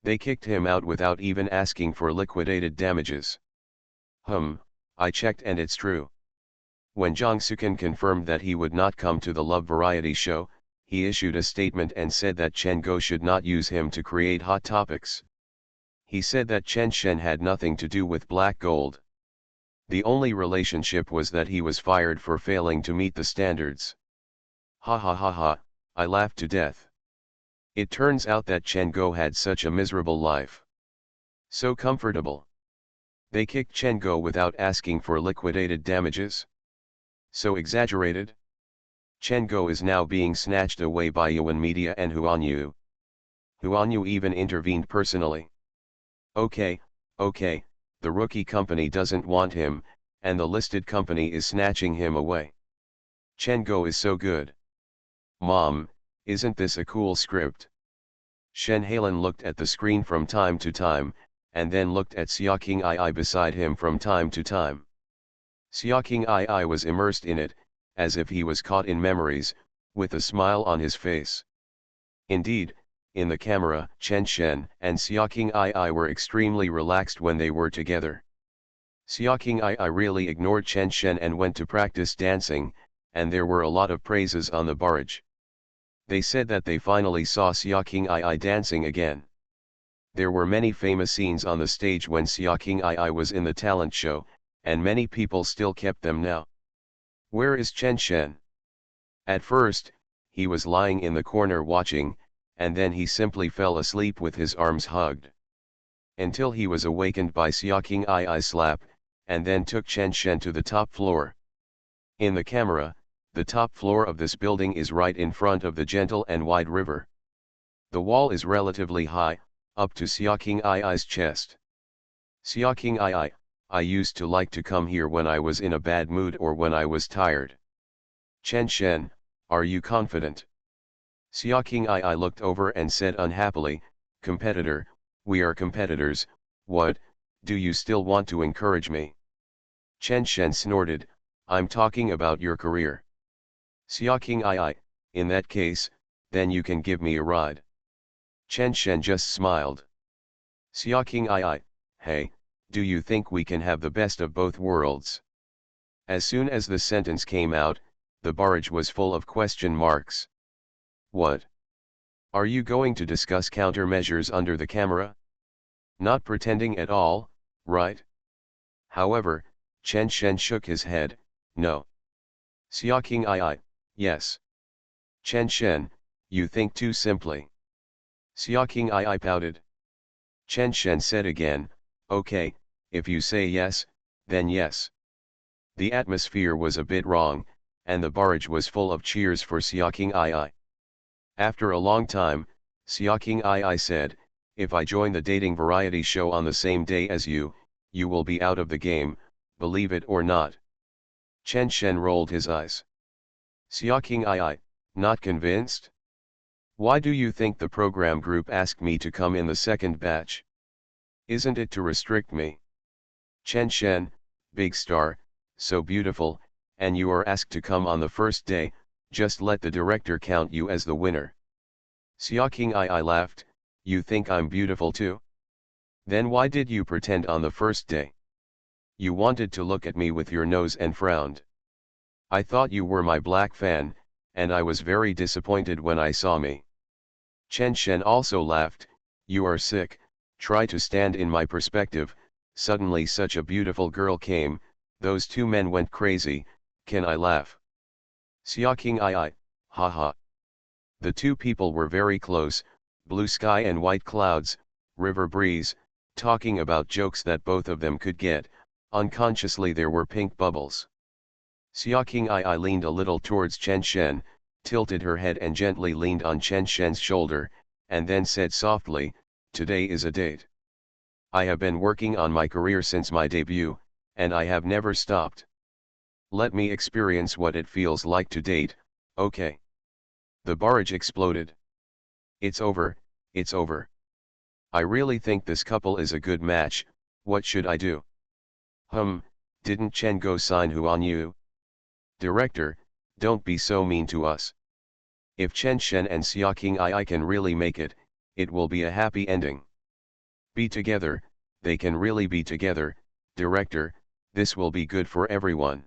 A: They kicked him out without even asking for liquidated damages. I checked and it's true. When Zhang Sukan confirmed that he would not come to the Love Variety show, he issued a statement and said that Chen Go should not use him to create hot topics. He said that Chen Shen had nothing to do with Black Gold. The only relationship was that he was fired for failing to meet the standards. Ha ha ha ha, I laughed to death. It turns out that Chen Go had such a miserable life. So comfortable. They kicked Chen Go without asking for liquidated damages. So exaggerated. Chen Go is now being snatched away by Yuan Media and Huan Yu. Huan Yu even intervened personally. Okay, the rookie company doesn't want him, and the listed company is snatching him away. Chen Go is so good. Mom, isn't this a cool script? Shen Halen looked at the screen from time to time, and then looked at Xiaoqing Ai beside him from time to time. Xiaoqing Ai was immersed in it, as if he was caught in memories, with a smile on his face. Indeed, in the camera, Chen Shen and Xiaoqing Ai were extremely relaxed when they were together. Xiaoqing Ai really ignored Chen Shen and went to practice dancing, and there were a lot of praises on the barrage. They said that they finally saw Xiaoqing Ai dancing again. There were many famous scenes on the stage when Xiaoqing Ai was in the talent show, and many people still kept them now. Where is Chen Shen? At first, he was lying in the corner watching, and then he simply fell asleep with his arms hugged. Until he was awakened by Xiaoqing Ai's slap, and then took Chen Shen to the top floor. In the camera, the top floor of this building is right in front of the gentle and wide river. The wall is relatively high, up to Xiaoqing Ai's chest. Xiaoqing Ai, I used to like to come here when I was in a bad mood or when I was tired. Chen Shen, are you confident? Xiaoqing Ai looked over and said unhappily, competitor, we are competitors, what, do you still want to encourage me? Chen Shen snorted, I'm talking about your career. Xiaoqing Ai, in that case, then you can give me a ride. Chen Shen just smiled. Xiaoqing Ai, hey, do you think we can have the best of both worlds? As soon as the sentence came out, the barrage was full of question marks. What? Are you going to discuss countermeasures under the camera? Not pretending at all, right? However, Chen Shen shook his head, no. Xiaoqing Ai, yes. Chen Shen, you think too simply. Xiaoqing Ai pouted. Chen Shen said again, okay, if you say yes, then yes. The atmosphere was a bit wrong, and the barrage was full of cheers for Xiaoqing Ai. After a long time, Xiaoqing Ai said, if I join the dating variety show on the same day as you will be out of the game, believe it or not. Chen Shen rolled his eyes. Xiaoqing Ai, not convinced? Why do you think the program group asked me to come in the second batch? Isn't it to restrict me? Chen Shen, big star, so beautiful, and you are asked to come on the first day, just let the director count you as the winner. Xia King I laughed, you think I'm beautiful too? Then why did you pretend on the first day? You wanted to look at me with your nose and frowned. I thought you were my black fan, and I was very disappointed when I saw me. Chen Shen also laughed, you are sick, try to stand in my perspective. Suddenly such a beautiful girl came, those two men went crazy, can I laugh? Xia King I, haha. The two people were very close, blue sky and white clouds, river breeze, talking about jokes that both of them could get, unconsciously there were pink bubbles. Xia King I leaned a little towards Chen Shen, tilted her head and gently leaned on Chen Shen's shoulder, and then said softly, today is a date. I have been working on my career since my debut, and I have never stopped. Let me experience what it feels like to date, okay? The barrage exploded. It's over, it's over. I really think this couple is a good match, what should I do? Didn't Chen Go sign Huan Yu? Director, don't be so mean to us. If Chen Shen and Xia King I can really make it, it will be a happy ending. Be together, they can really be together, director, this will be good for everyone.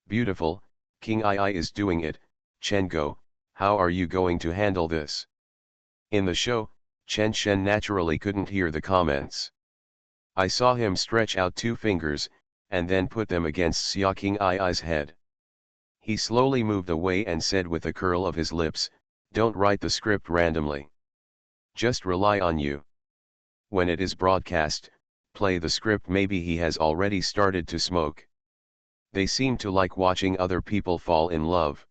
A: Beautiful, King I is doing it, Chen Go, how are you going to handle this? In the show, Chen Shen naturally couldn't hear the comments. I saw him stretch out two fingers, and then put them against Xia King I's head. He slowly moved away and said with a curl of his lips, don't write the script randomly. Just rely on you. When it is broadcast, play the script. Maybe he has already started to smoke. They seem to like watching other people fall in love.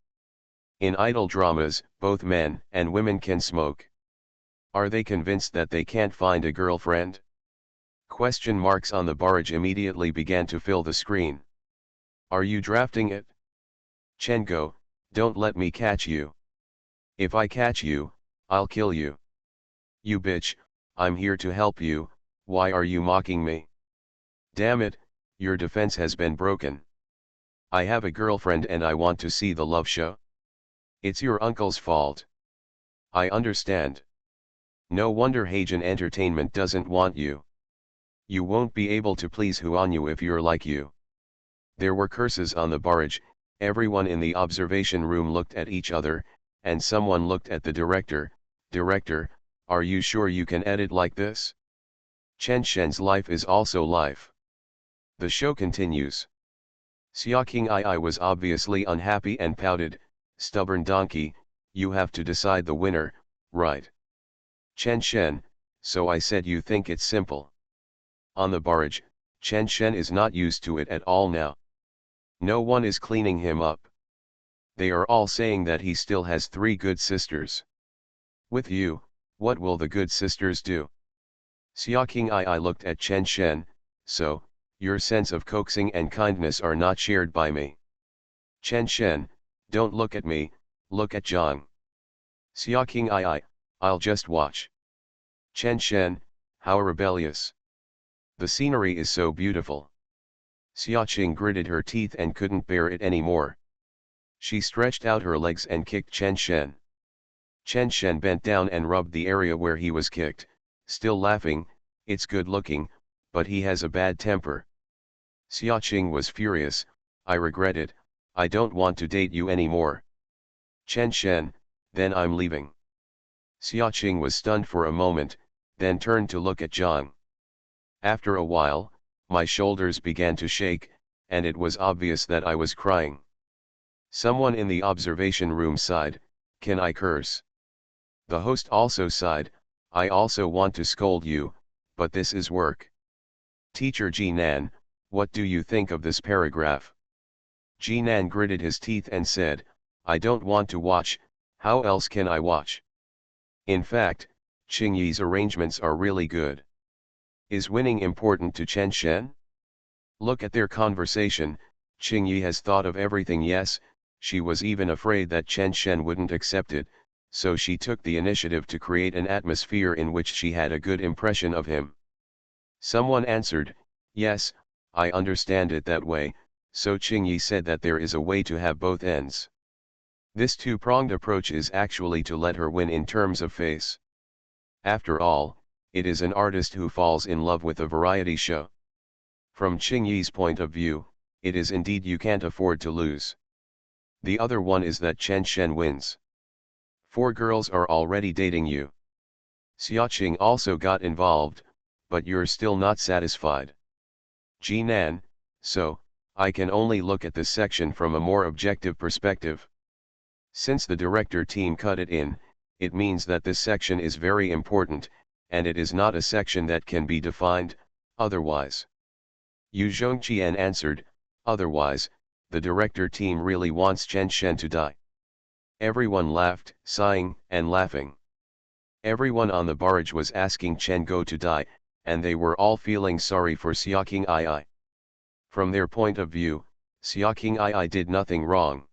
A: In idol dramas, both men and women can smoke. Are they convinced that they can't find a girlfriend? Question marks on the barrage immediately began to fill the screen. Are you drafting it? Chen Go, don't let me catch you. If I catch you, I'll kill you. You bitch, I'm here to help you, why are you mocking me? Damn it, your defense has been broken. I have a girlfriend and I want to see the love show. It's your uncle's fault. I understand. No wonder Hagen Entertainment doesn't want you. You won't be able to please Huanyu if you're like you. There were curses on the barrage, everyone in the observation room looked at each other, and someone looked at the director. Director, are you sure you can edit like this? Chen Shen's life is also life. The show continues. Xia King I was obviously unhappy and pouted, stubborn donkey, you have to decide the winner, right? Chen Shen, so I said you think it's simple. On the barrage, Chen Shen is not used to it at all now. No one is cleaning him up. They are all saying that he still has 3 good sisters. With you, what will the good sisters do? Xia King I looked at Chen Shen, so, your sense of coaxing and kindness are not shared by me. Chen Shen, don't look at me, look at Zhang. Xia King I'll just watch. Chen Shen, how rebellious. The scenery is so beautiful. Xia Qing gritted her teeth and couldn't bear it anymore. She stretched out her legs and kicked Chen Shen. Chen Shen bent down and rubbed the area where he was kicked, still laughing, it's good looking, but he has a bad temper. Xia Qing was furious, I regret it, I don't want to date you anymore. Chen Shen, then I'm leaving. Xia Qing was stunned for a moment, then turned to look at Zhang. After a while, my shoulders began to shake, and it was obvious that I was crying. Someone in the observation room sighed, can I curse? The host also sighed, I also want to scold you, but this is work. Teacher Jinan, what do you think of this paragraph? Jinan gritted his teeth and said, I don't want to watch, how else can I watch? In fact, Qingyi's arrangements are really good. Is winning important to Chen Shen? Look at their conversation, Qingyi has thought of everything. Yes, she was even afraid that Chen Shen wouldn't accept it, so she took the initiative to create an atmosphere in which she had a good impression of him. Someone answered, "Yes, I understand it that way," so Qingyi said that there is a way to have both ends. This two-pronged approach is actually to let her win in terms of face. After all, it is an artist who falls in love with a variety show. From Qingyi's point of view, it is indeed you can't afford to lose. The other one is that Chen Shen wins. 4 girls are already dating you. Xiaoqing also got involved, but you're still not satisfied. Jinan, so, I can only look at this section from a more objective perspective. Since the director team cut it in, it means that this section is very important, and it is not a section that can be defined, otherwise. Yu Zhongqian answered, "Otherwise, the director team really wants Chen Shen to die." Everyone laughed, sighing, and laughing. Everyone on the barrage was asking Chen Go to die, and they were all feeling sorry for Xiaoqing Ai. From their point of view, Xiaoqing Ai did nothing wrong.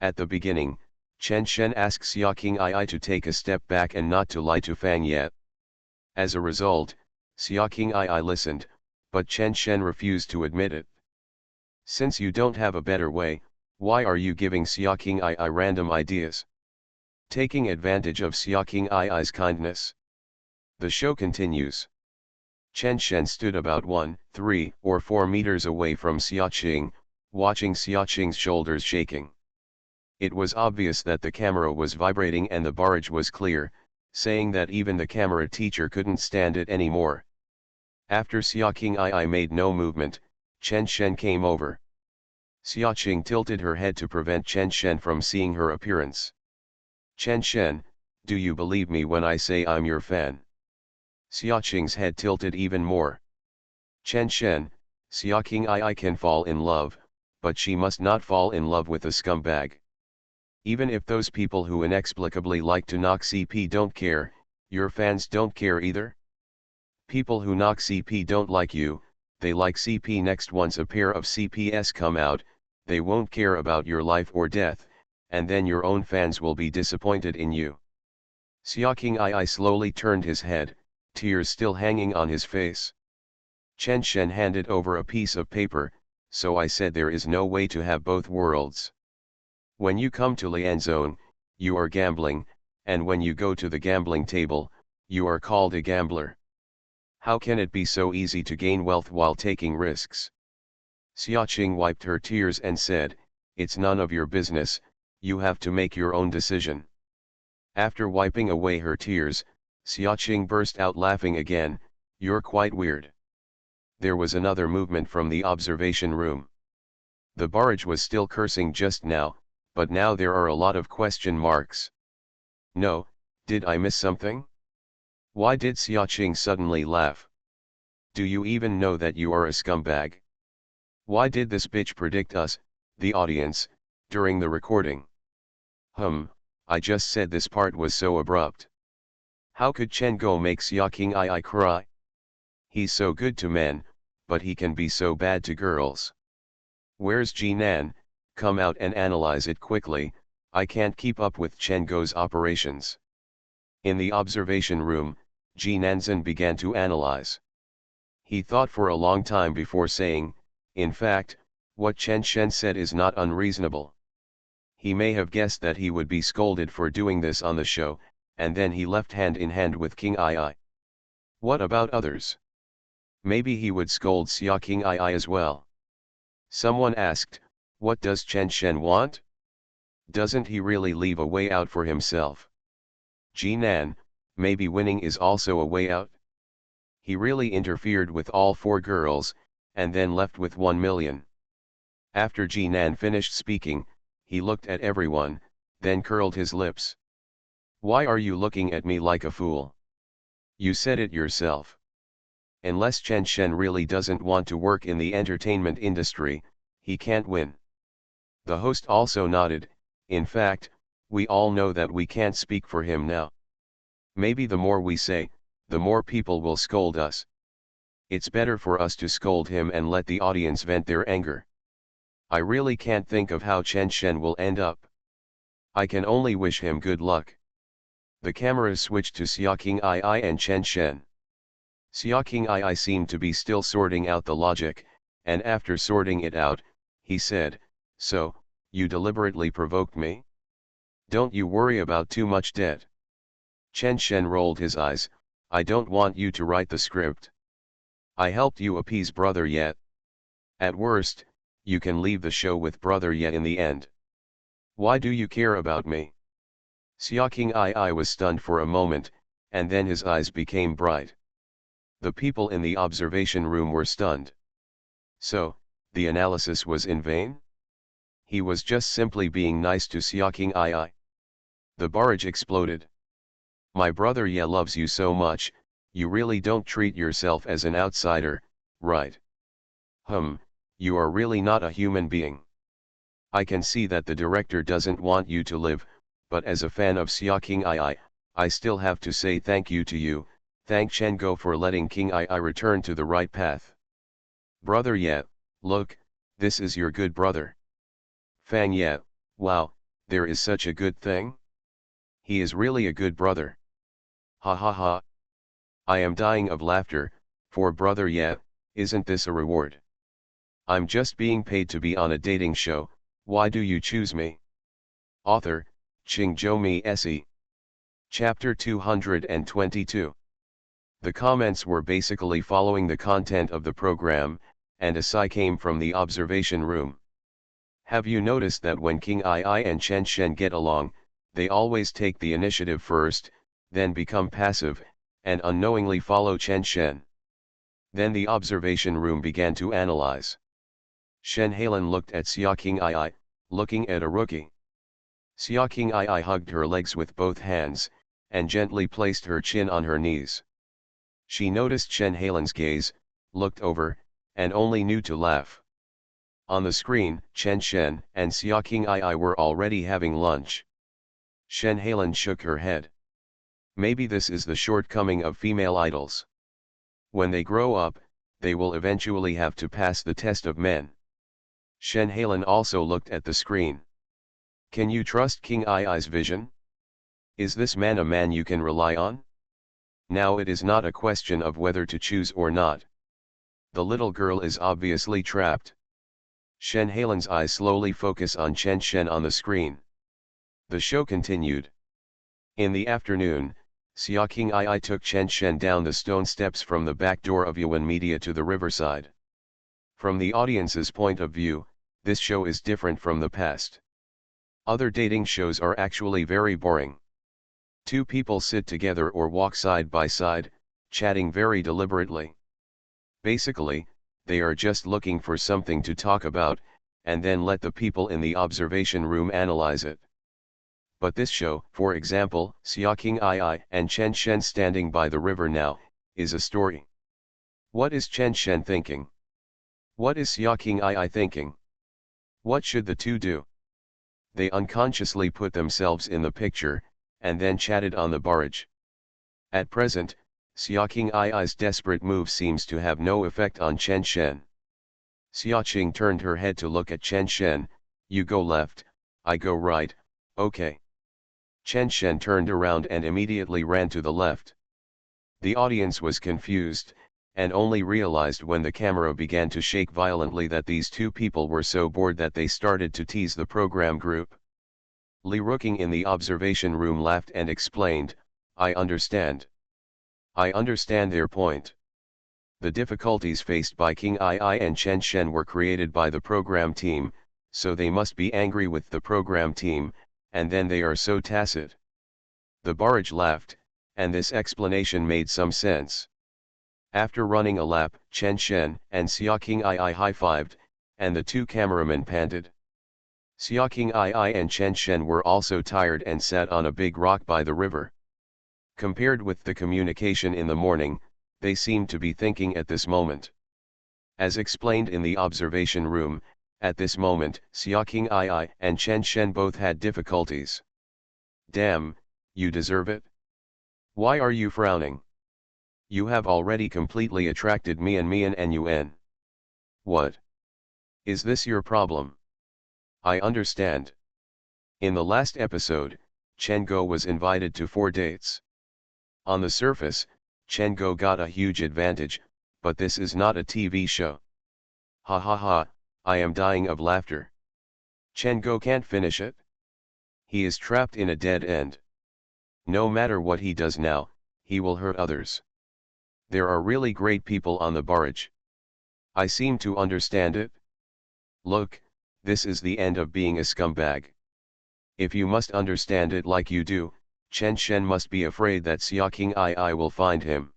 A: At the beginning, Chen Shen asked Xiaoqing Ai to take a step back and not to lie to Fang Ye. As a result, Xiaoqing Ai listened, but Chen Shen refused to admit it. "Since you don't have a better way, why are you giving Xiaoqing Ai random ideas?" Taking advantage of Xiaoqing Ai's kindness. The show continues. Chen Shen stood about 1, 3, or 4 meters away from Xiaoqing, watching Xiaoqing's shoulders shaking. It was obvious that the camera was vibrating and the barrage was clear, saying that even the camera teacher couldn't stand it anymore. After Xiaoqing Ai made no movement, Chen Shen came over. Xiaoqing tilted her head to prevent Chen Shen from seeing her appearance. "Chen Shen, do you believe me when I say I'm your fan?" Xiaoqing's head tilted even more. "Chen Shen, Xiaoqing Ai can fall in love, but she must not fall in love with a scumbag. Even if those people who inexplicably like to knock CP don't care, your fans don't care either? People who knock CP don't like you, they like CP next. Once a pair of CPs come out, they won't care about your life or death, and then your own fans will be disappointed in you." Xiaoqing Ai slowly turned his head, tears still hanging on his face. Chen Shen handed over a piece of paper, "So I said there is no way to have both worlds. When you come to Lianzone, you are gambling, and when you go to the gambling table, you are called a gambler. How can it be so easy to gain wealth while taking risks?" Xiaoqing wiped her tears and said, "It's none of your business, you have to make your own decision." After wiping away her tears, Xiaoqing burst out laughing again, "You're quite weird." There was another movement from the observation room. The barrage was still cursing just now, but now there are a lot of question marks. "No, did I miss something? Why did Xiaoqing suddenly laugh? Do you even know that you are a scumbag? Why did this bitch predict us, the audience, during the recording? I just said this part was so abrupt. How could Chen Go make Xiaoqing Ai cry? He's so good to men, but he can be so bad to girls. Where's Jinan? Come out and analyze it quickly, I can't keep up with Chen Go's operations." In the observation room, Jinanzhen began to analyze. He thought for a long time before saying, "In fact, what Chen Shen said is not unreasonable." He may have guessed that he would be scolded for doing this on the show, and then he left hand in hand with King Ai. What about others? Maybe he would scold Xiaoqing Ai as well. Someone asked, "What does Chen Shen want? Doesn't he really leave a way out for himself?" Jinan, maybe winning is also a way out? He really interfered with all 4 girls, and then left with 1 million. After Jinan finished speaking, he looked at everyone, then curled his lips. "Why are you looking at me like a fool? You said it yourself. Unless Chen Shen really doesn't want to work in the entertainment industry, he can't win." The host also nodded, "In fact, we all know that we can't speak for him now. Maybe the more we say, the more people will scold us. It's better for us to scold him and let the audience vent their anger. I really can't think of how Chen Shen will end up. I can only wish him good luck." The camera switched to Xiaoqing Ai and Chen Shen. Xiaoqing Ai seemed to be still sorting out the logic, and after sorting it out, he said, "So, you deliberately provoked me? Don't you worry about too much debt." Chen Shen rolled his eyes. "I don't want you to write the script. I helped you appease Brother Ye. At worst, you can leave the show with Brother Ye in the end. Why do you care about me?" Xiaoqing Ai was stunned for a moment, and then his eyes became bright. The people in the observation room were stunned. So, the analysis was in vain? He was just simply being nice to Xiaoqing Ai. The barrage exploded. "My brother Ye loves you so much, you really don't treat yourself as an outsider, right? You are really not a human being. I can see that the director doesn't want you to live, but as a fan of Xiaoqing Ai, I still have to say thank you to you, thank Chen Go for letting King Ai return to the right path. Brother Ye, look, this is your good brother. Fang Ye, wow, there is such a good thing? He is really a good brother. Ha ha ha. I am dying of laughter, for Brother Ye, isn't this a reward? I'm just being paid to be on a dating show, why do you choose me?" Author, Qingzhou Se. Chapter 222. The comments were basically following the content of the program, and a sigh came from the observation room. "Have you noticed that when King Ai and Chen Shen get along, they always take the initiative first, then become passive, and unknowingly follow Chen Shen?" Then the observation room began to analyze. Shen Halen looked at Xiaoqing Ai, looking at a rookie. Xiaoqing Ai hugged her legs with both hands, and gently placed her chin on her knees. She noticed Shen Halen's gaze, looked over, and only knew to laugh. On the screen, Chen Shen and Xiaoqing Ai were already having lunch. Shen Halen shook her head. Maybe this is the shortcoming of female idols. When they grow up, they will eventually have to pass the test of men. Shen Halen also looked at the screen. Can you trust King Ai's vision? Is this man a man you can rely on? Now it is not a question of whether to choose or not. The little girl is obviously trapped. Shen Halen's eyes slowly focus on Chen Shen on the screen. The show continued. In the afternoon, Xiaoqing Ai took Chen Shen down the stone steps from the back door of Yuan Media to the riverside. From the audience's point of view, this show is different from the past. Other dating shows are actually very boring. Two people sit together or walk side by side, chatting very deliberately. Basically, they are just looking for something to talk about, and then let the people in the observation room analyze it. But this show, for example, Xiaoqing Ai and Chen Shen standing by the river now, is a story. What is Chen Shen thinking? What is Xiaoqing Ai thinking? What should the two do? They unconsciously put themselves in the picture, and then chatted on the barrage. At present, Xiaoqing Ai's desperate move seems to have no effect on Chen Shen. Xiaoqing turned her head to look at Chen Shen. "You go left, I go right, okay." Chen Shen turned around and immediately ran to the left. The audience was confused, and only realized when the camera began to shake violently that these two people were so bored that they started to tease the program group. Li Rooking in the observation room laughed and explained, "I understand. I understand their point. The difficulties faced by King Ai and Chen Shen were created by the program team, so they must be angry with the program team, and then they are so tacit." The barrage laughed, and this explanation made some sense. After running a lap, Chen Shen and Xiaoqing Ai high-fived, and the two cameramen panted. Xiaoqing Ai and Chen Shen were also tired and sat on a big rock by the river. Compared with the communication in the morning, they seemed to be thinking at this moment. As explained in the observation room, at this moment, Xiaoqing Ai and Chen Shen both had difficulties. "Damn, you deserve it. Why are you frowning? You have already completely attracted me and Yuan. What? Is this your problem? I understand. In the last episode, Chen Go was invited to 4 dates. On the surface, Chen Go got a huge advantage, but this is not a TV show. Ha ha ha, I am dying of laughter. Chen Go can't finish it. He is trapped in a dead end. No matter what he does now, he will hurt others. There are really great people on the barrage. I seem to understand it. Look, this is the end of being a scumbag. If you must understand it like you do, Chen Shen must be afraid that Xiaoqing Ai will find him.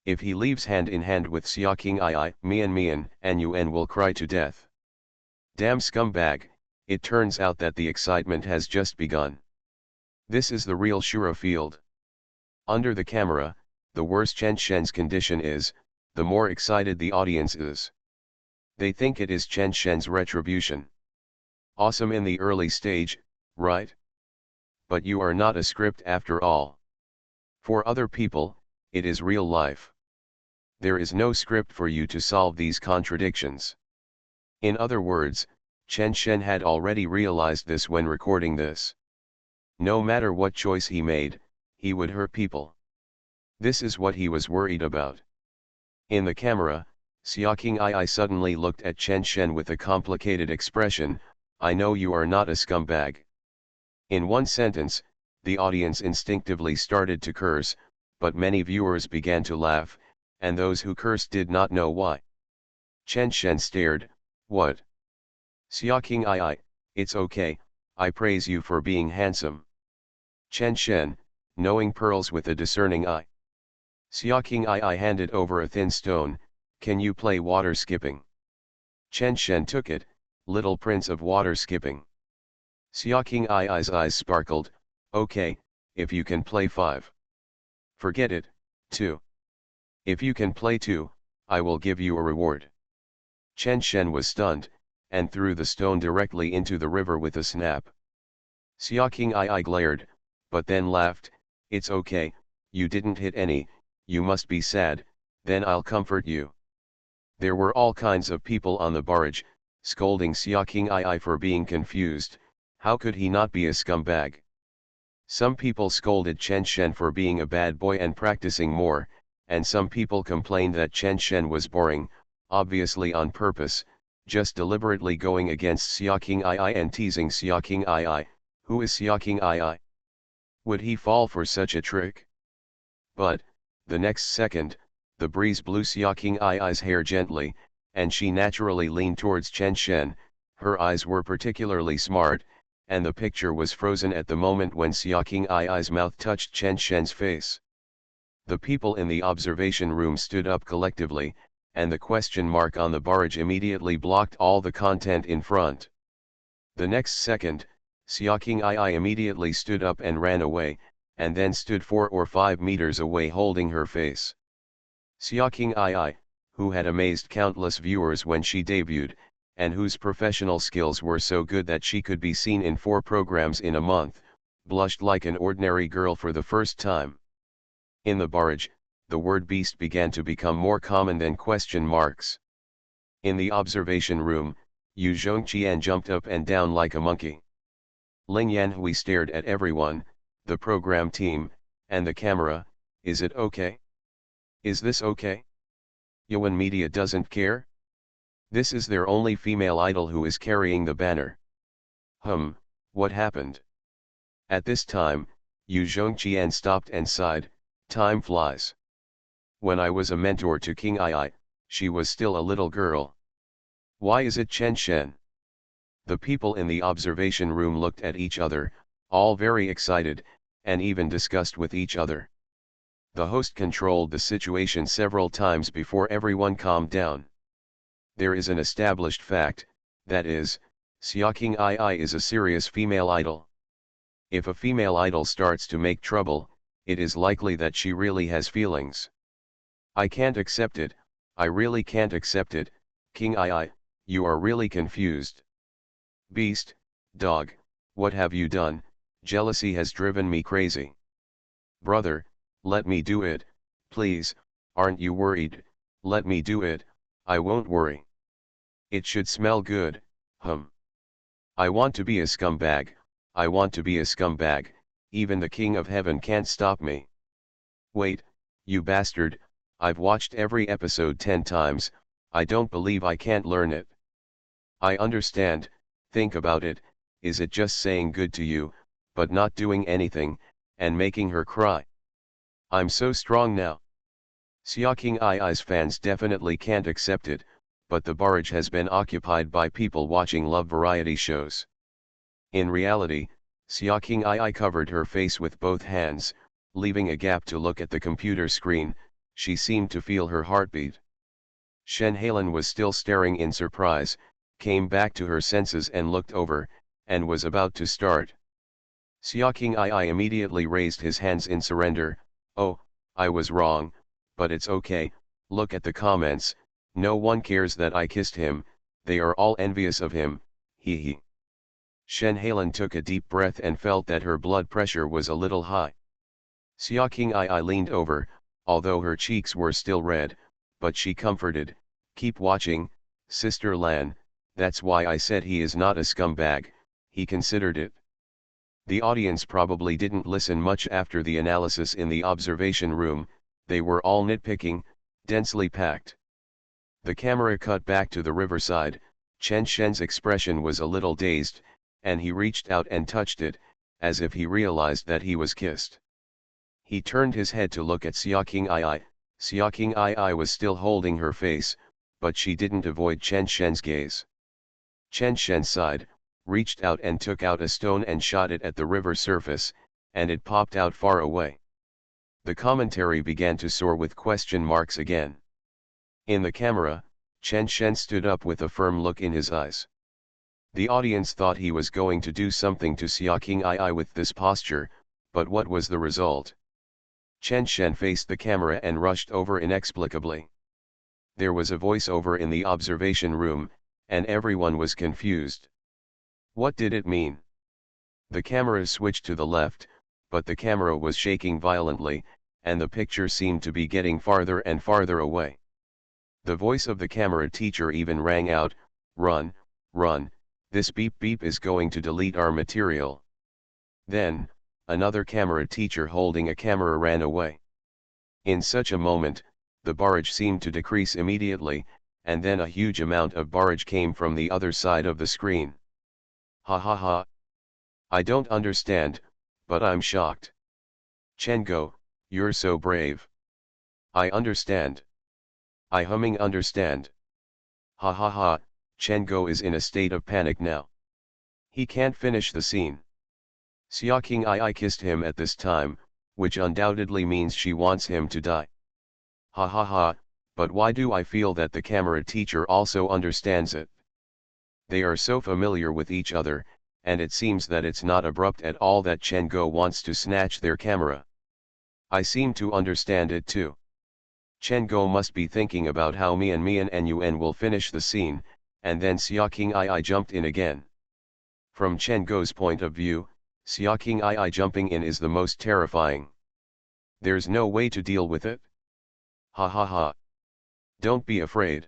A: If he leaves hand in hand with Xiaoqing Ai, Mian and Yuan will cry to death. Damn scumbag, it turns out that the excitement has just begun. This is the real Shura field. Under the camera, the worse Chen Shen's condition is, the more excited the audience is. They think it is Chen Shen's retribution. Awesome in the early stage, right? But you are not a script after all. For other people, it is real life. There is no script for you to solve these contradictions. In other words, Chen Shen had already realized this when recording this. No matter what choice he made, he would hurt people. This is what he was worried about. In the camera, Xiaoqing Ai suddenly looked at Chen Shen with a complicated expression. I know you are not a scumbag. In one sentence, the audience instinctively started to curse, but many viewers began to laugh, and those who cursed did not know why. Chen Shen stared. What? Xiaoqing Ai, it's okay, I praise you for being handsome. Chen Shen, knowing pearls with a discerning eye. Xiaoqing Ai handed over a thin stone. Can you play water skipping? Chen Shen took it, little prince of water skipping. Xiaoqing Ai's eyes sparkled. Okay, if you can play 5. Forget it, 2. If you can play 2, I will give you a reward. Chen Shen was stunned, and threw the stone directly into the river with a snap. Xiaoqing Ai glared, but then laughed. It's okay, you didn't hit any, you must be sad, then I'll comfort you. There were all kinds of people on the barrage, scolding Xiaoqing Ai for being confused. How could he not be a scumbag? Some people scolded Chen Shen for being a bad boy and practicing more, and some people complained that Chen Shen was boring, obviously on purpose, just deliberately going against Xiaoqing Ai and teasing Xiaoqing Ai. Who is Xiaoqing Ai? Would he fall for such a trick? But, the next second, the breeze blew Xiaoqing Ai's hair gently, and she naturally leaned towards Chen Shen. Her eyes were particularly smart, and the picture was frozen at the moment when Xiaoqing Ai's mouth touched Chen Shen's face. The people in the observation room stood up collectively, and the question mark on the barrage immediately blocked all the content in front. The next second, Xiaoqing Ai immediately stood up and ran away, and then stood 4 or 5 meters away holding her face. Xiaoqing Ai, who had amazed countless viewers when she debuted, and whose professional skills were so good that she could be seen in 4 programs in a month, blushed like an ordinary girl for the first time. In the barrage, the word beast began to become more common than question marks. In the observation room, Yu Zhongqian jumped up and down like a monkey. Ling Yanhui stared at everyone, the program team, and the camera. Is it okay? Is this okay? Yuan Media doesn't care? This is their only female idol who is carrying the banner. What happened? At this time, Yu Zhongqian stopped and sighed. Time flies. When I was a mentor to King Ai, she was still a little girl. Why is it Chen Shen? The people in the observation room looked at each other, all very excited, and even discussed with each other. The host controlled the situation several times before everyone calmed down. There is an established fact, that is, Xiaoqing Ai is a serious female idol. If a female idol starts to make trouble, it is likely that she really has feelings. I can't accept it, I really can't accept it. King Ai, you are really confused. Beast, dog, what have you done? Jealousy has driven me crazy. Brother, let me do it, please, aren't you worried? Let me do it, I won't worry. It should smell good, I want to be a scumbag, I want to be a scumbag, even the King of Heaven can't stop me. Wait, you bastard, I've watched every episode 10 times, I don't believe I can't learn it. I understand, think about it, is it just saying good to you, but not doing anything, and making her cry? I'm so strong now. Xiaoqing Ai's fans definitely can't accept it, but the barrage has been occupied by people watching love variety shows. In reality, Xiaoqing Ai covered her face with both hands, leaving a gap to look at the computer screen. She seemed to feel her heartbeat. Shen Halen was still staring in surprise, came back to her senses and looked over, and was about to start. Xiaoqing Ai immediately raised his hands in surrender. Oh, I was wrong, but it's okay, look at the comments, no one cares that I kissed him, they are all envious of him, hee hee. Shen Halen took a deep breath and felt that her blood pressure was a little high. Xiaoqing Ai leaned over, although her cheeks were still red, but she comforted, keep watching, Sister Lan, that's why I said he is not a scumbag, he considered it. The audience probably didn't listen much after the analysis in the observation room, they were all nitpicking, densely packed. The camera cut back to the riverside. Chen Shen's expression was a little dazed, and he reached out and touched it, as if he realized that he was kissed. He turned his head to look at Xiaoqing Ai. Xiaoqing Ai was still holding her face, but she didn't avoid Chen Shen's gaze. Chen Shen sighed, reached out and took out a stone and shot it at the river surface, and it popped out far away. The commentary began to soar with question marks again. In the camera, Chen Shen stood up with a firm look in his eyes. The audience thought he was going to do something to Xiaoqing Ai with this posture, but what was the result? Chen Shen faced the camera and rushed over inexplicably. There was a voiceover in the observation room, and everyone was confused. What did it mean? The camera switched to the left, but the camera was shaking violently, and the picture seemed to be getting farther and farther away. The voice of the camera teacher even rang out, "Run, run, this beep beep is going to delete our material." Then, another camera teacher holding a camera ran away. In such a moment, the barrage seemed to decrease immediately, and then a huge amount of barrage came from the other side of the screen. Ha ha ha. I don't understand, but I'm shocked. Chengo, you're so brave. I understand. I understand. Ha ha ha, Chengo is in a state of panic now. He can't finish the scene. Xiaoqing Ai kissed him at this time, which undoubtedly means she wants him to die. Ha ha ha, but why do I feel that the camera teacher also understands it? They are so familiar with each other, and it seems that it's not abrupt at all that Chen Go wants to snatch their camera. I seem to understand it too. Chen Go must be thinking about how Mian and Yuan will finish the scene, and then Xiaoqing Ai jumped in again. From Chen Go's point of view, Xiaoqing Ai jumping in is the most terrifying. There's no way to deal with it. Ha ha ha. Don't be afraid.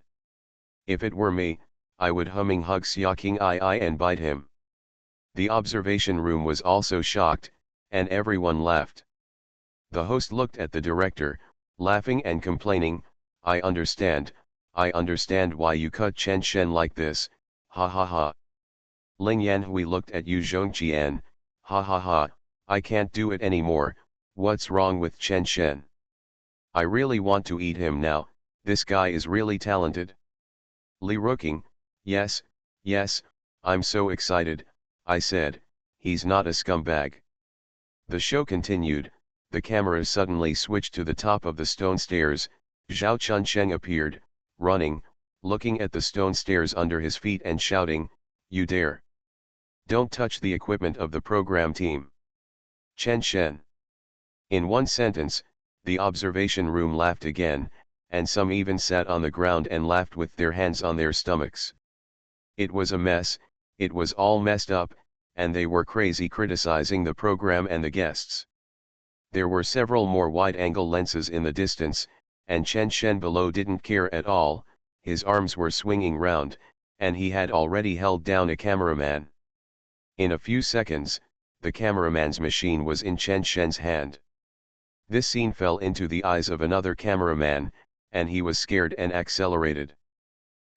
A: If it were me, I would hug Xiaoqing Ai and bite him. The observation room was also shocked, and everyone laughed. The host looked at the director, laughing and complaining, I understand why you cut Chen Shen like this, ha ha ha. Ling Yanhui looked at Yu Zhongqian, ha ha ha, I can't do it anymore, what's wrong with Chen Shen? I really want to eat him now, this guy is really talented. Li Ruqing, yes, I'm so excited, I said, he's not a scumbag. The show continued, the camera suddenly switched to the top of the stone stairs. Zhao Chunsheng appeared, running, looking at the stone stairs under his feet and shouting, you dare. Don't touch the equipment of the program team. Chen Shen. In one sentence, the observation room laughed again, and some even sat on the ground and laughed with their hands on their stomachs. It was a mess, it was all messed up, and they were crazy criticizing the program and the guests. There were several more wide-angle lenses in the distance, and Chen Shen below didn't care at all, his arms were swinging round, and he had already held down a cameraman. In a few seconds, the cameraman's machine was in Chen Shen's hand. This scene fell into the eyes of another cameraman, and he was scared and accelerated.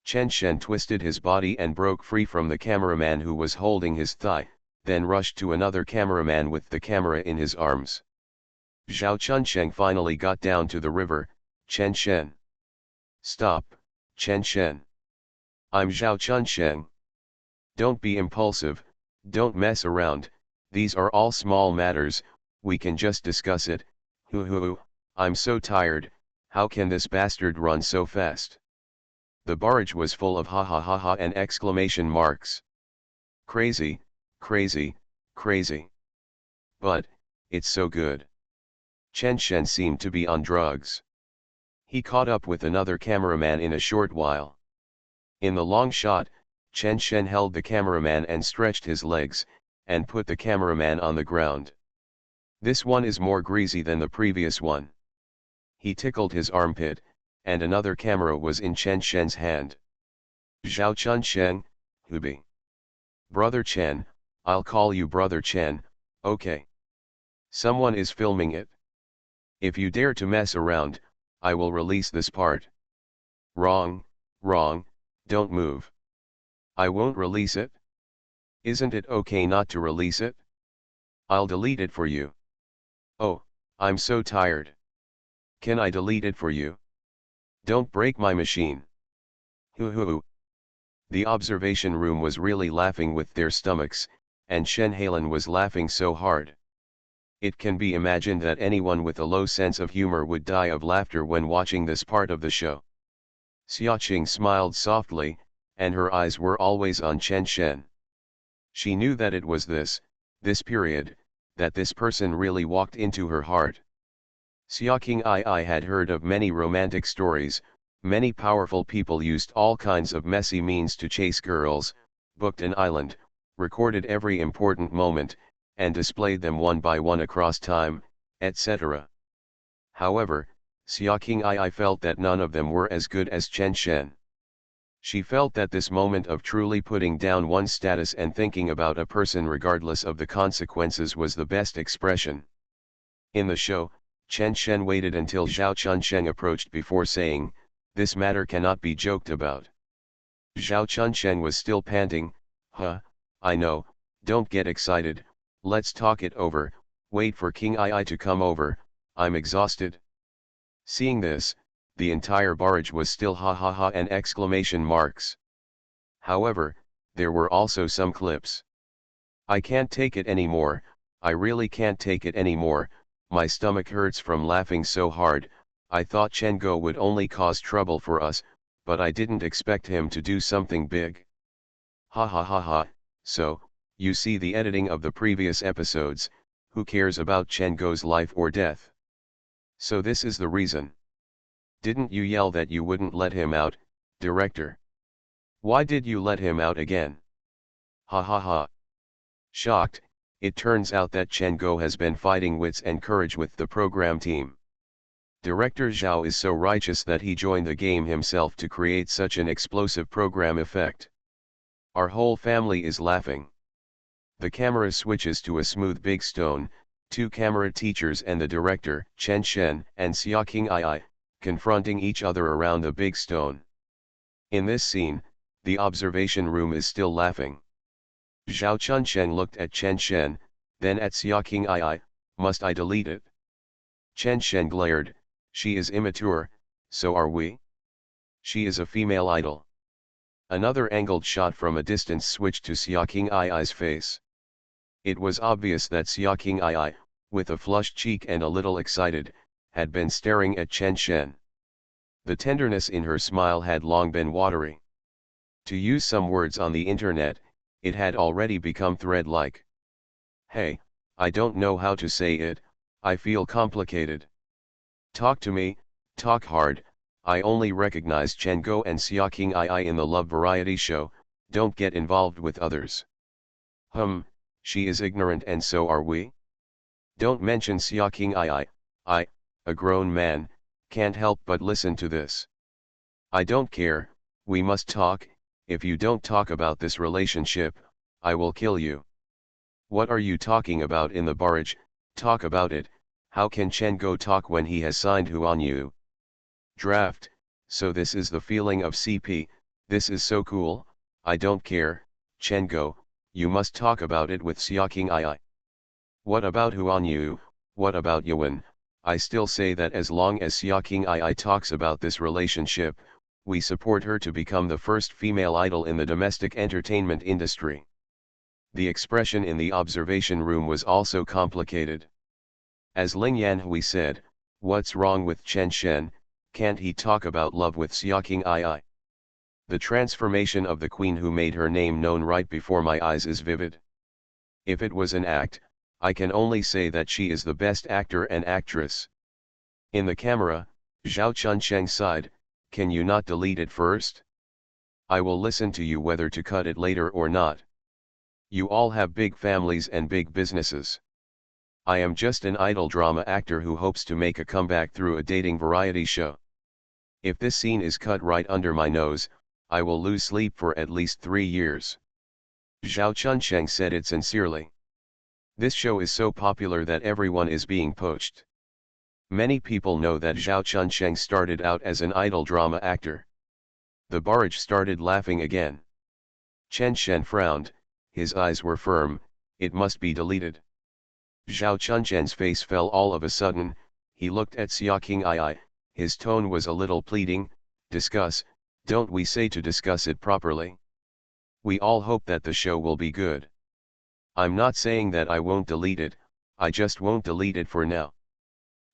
A: Chen Shen twisted his body and broke free from the cameraman who was holding his thigh, then rushed to another cameraman with the camera in his arms. Zhao Chunsheng finally got down to the river. Chen Shen. Stop, Chen Shen. I'm Zhao Chunsheng. Don't be impulsive, don't mess around, these are all small matters, we can just discuss it. I'm so tired, how can this bastard run so fast? The barrage was full of ha ha ha ha and exclamation marks. Crazy, crazy, crazy. But, it's so good. Chen Shen seemed to be on drugs. He caught up with another cameraman in a short while. In the long shot, Chen Shen held the cameraman and stretched his legs, and put the cameraman on the ground. This one is more greasy than the previous one. He tickled his armpit, and another camera was in Chen Shen's hand. Zhao Chunsheng, Hubi. Brother Chen, I'll call you Brother Chen, okay. Someone is filming it. If you dare to mess around, I will release this part. Wrong, wrong, don't move. I won't release it. Isn't it okay not to release it? I'll delete it for you. Oh, I'm so tired. Can I delete it for you? Don't break my machine. Hoo. The observation room was really laughing with their stomachs, and Shen Halen was laughing so hard. It can be imagined that anyone with a low sense of humor would die of laughter when watching this part of the show. Xiaoqing smiled softly, and her eyes were always on Chen Shen. She knew that it was this period, that this person really walked into her heart. Xiaoqing I had heard of many romantic stories, many powerful people used all kinds of messy means to chase girls, booked an island, recorded every important moment, and displayed them one by one across time, etc. However, Xiaoqing I felt that none of them were as good as Chen Shen. She felt that this moment of truly putting down one's status and thinking about a person regardless of the consequences was the best expression. In the show, Chen Shen waited until Zhao Chunsheng approached before saying, "This matter cannot be joked about." Zhao Chunsheng was still panting, I know, don't get excited, let's talk it over, wait for King II to come over, I'm exhausted." Seeing this, the entire barrage was still ha ha ha and exclamation marks. However, there were also some clips. "I can't take it anymore, I really can't take it anymore, my stomach hurts from laughing so hard, I thought Chen Go would only cause trouble for us, but I didn't expect him to do something big. Ha ha ha ha, so, you see the editing of the previous episodes, who cares about Chen Go's life or death? So this is the reason. Didn't you yell that you wouldn't let him out, director? Why did you let him out again? Ha ha ha." Shocked, it turns out that Chen Go has been fighting wits and courage with the program team. Director Zhao is so righteous that he joined the game himself to create such an explosive program effect. Our whole family is laughing. The camera switches to a smooth big stone, two camera teachers and the director, Chen Shen and Xiaoqing II, confronting each other around the big stone. In this scene, the observation room is still laughing. Zhao Chunsheng looked at Chen Shen, then at Xiaoqing II, "Must I delete it?" Chen Shen glared, "She is immature, so are we. She is a female idol." Another angled shot from a distance switched to Xiaoqing I's face. It was obvious that Xiaoqing II, with a flushed cheek and a little excited, had been staring at Chen Shen. The tenderness in her smile had long been watery. To use some words on the internet, it had already become thread-like. "Hey, I don't know how to say it, I feel complicated. Talk to me, talk hard, I only recognize Chen Go and Xiaoqing II in the love variety show, don't get involved with others." She is ignorant and so are we? Don't mention Xiaoqing II, I, a grown man, can't help but listen to this. "I don't care, we must talk, if you don't talk about this relationship, I will kill you." What are you talking about in the barrage? Talk about it. How can Chen Go talk when he has signed Huan Yu? Draft. So this is the feeling of CP, this is so cool, I don't care, Chen Go, you must talk about it with Xiaoqing II. What about Huan Yu, what about Yuan? I still say that as long as Xiaoqing II talks about this relationship, we support her to become the first female idol in the domestic entertainment industry. The expression in the observation room was also complicated. As Ling Yanhui said, what's wrong with Chen Shen, can't he talk about love with Xiaoqing II? The transformation of the queen who made her name known right before my eyes is vivid. If it was an act, I can only say that she is the best actor and actress. In the camera, Zhao Chunsheng sighed, can you not delete it first? I will listen to you whether to cut it later or not. You all have big families and big businesses. I am just an idol drama actor who hopes to make a comeback through a dating variety show. If this scene is cut right under my nose, I will lose sleep for at least 3 years. Zhao Chunsheng said it sincerely. This show is so popular that everyone is being poached. Many people know that Zhao Chunsheng started out as an idol drama actor. The barrage started laughing again. Chen Shen frowned, his eyes were firm, it must be deleted. Zhao Chunsheng's face fell all of a sudden, he looked at Xiaoqing II, his tone was a little pleading, discuss, don't we say to discuss it properly? We all hope that the show will be good. I'm not saying that I won't delete it, I just won't delete it for now.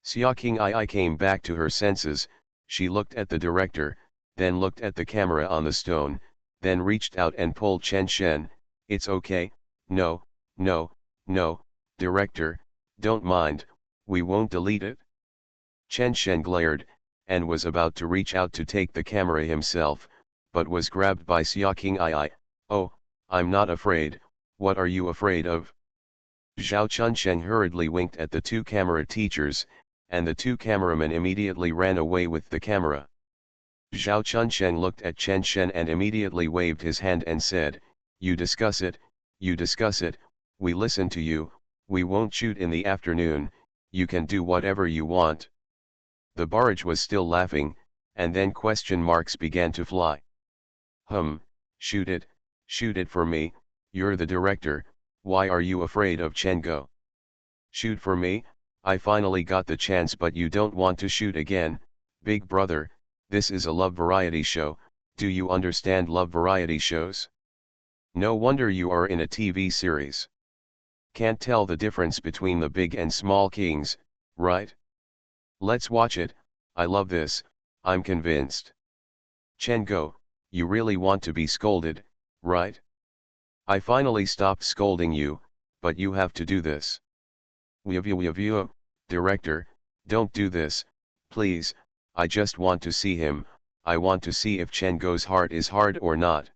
A: Xiaoqing II came back to her senses, she looked at the director, then looked at the camera on the stone, then reached out and pulled Chen Shen, it's okay, no, director, don't mind, we won't delete it. Chen Shen glared, and was about to reach out to take the camera himself, but was grabbed by Xiaoqing II, oh, I'm not afraid, what are you afraid of? Zhao Chunsheng hurriedly winked at the 2 camera teachers, and the 2 cameramen immediately ran away with the camera. Zhao Chunsheng looked at Chen Shen and immediately waved his hand and said, you discuss it, we listen to you, we won't shoot in the afternoon, you can do whatever you want. The barrage was still laughing, and then question marks began to fly. Shoot it for me, you're the director, why are you afraid of Chen Go? Shoot for me, I finally got the chance but you don't want to shoot again, big brother, this is a love variety show, do you understand love variety shows? No wonder you are in a TV series. Can't tell the difference between the big and small kings, right? Let's watch it, I love this, I'm convinced. Chen Go, you really want to be scolded, right? I finally stopped scolding you, but you have to do this. Director, don't do this, please, I just want to see him, I want to see if Chen Go's heart is hard or not.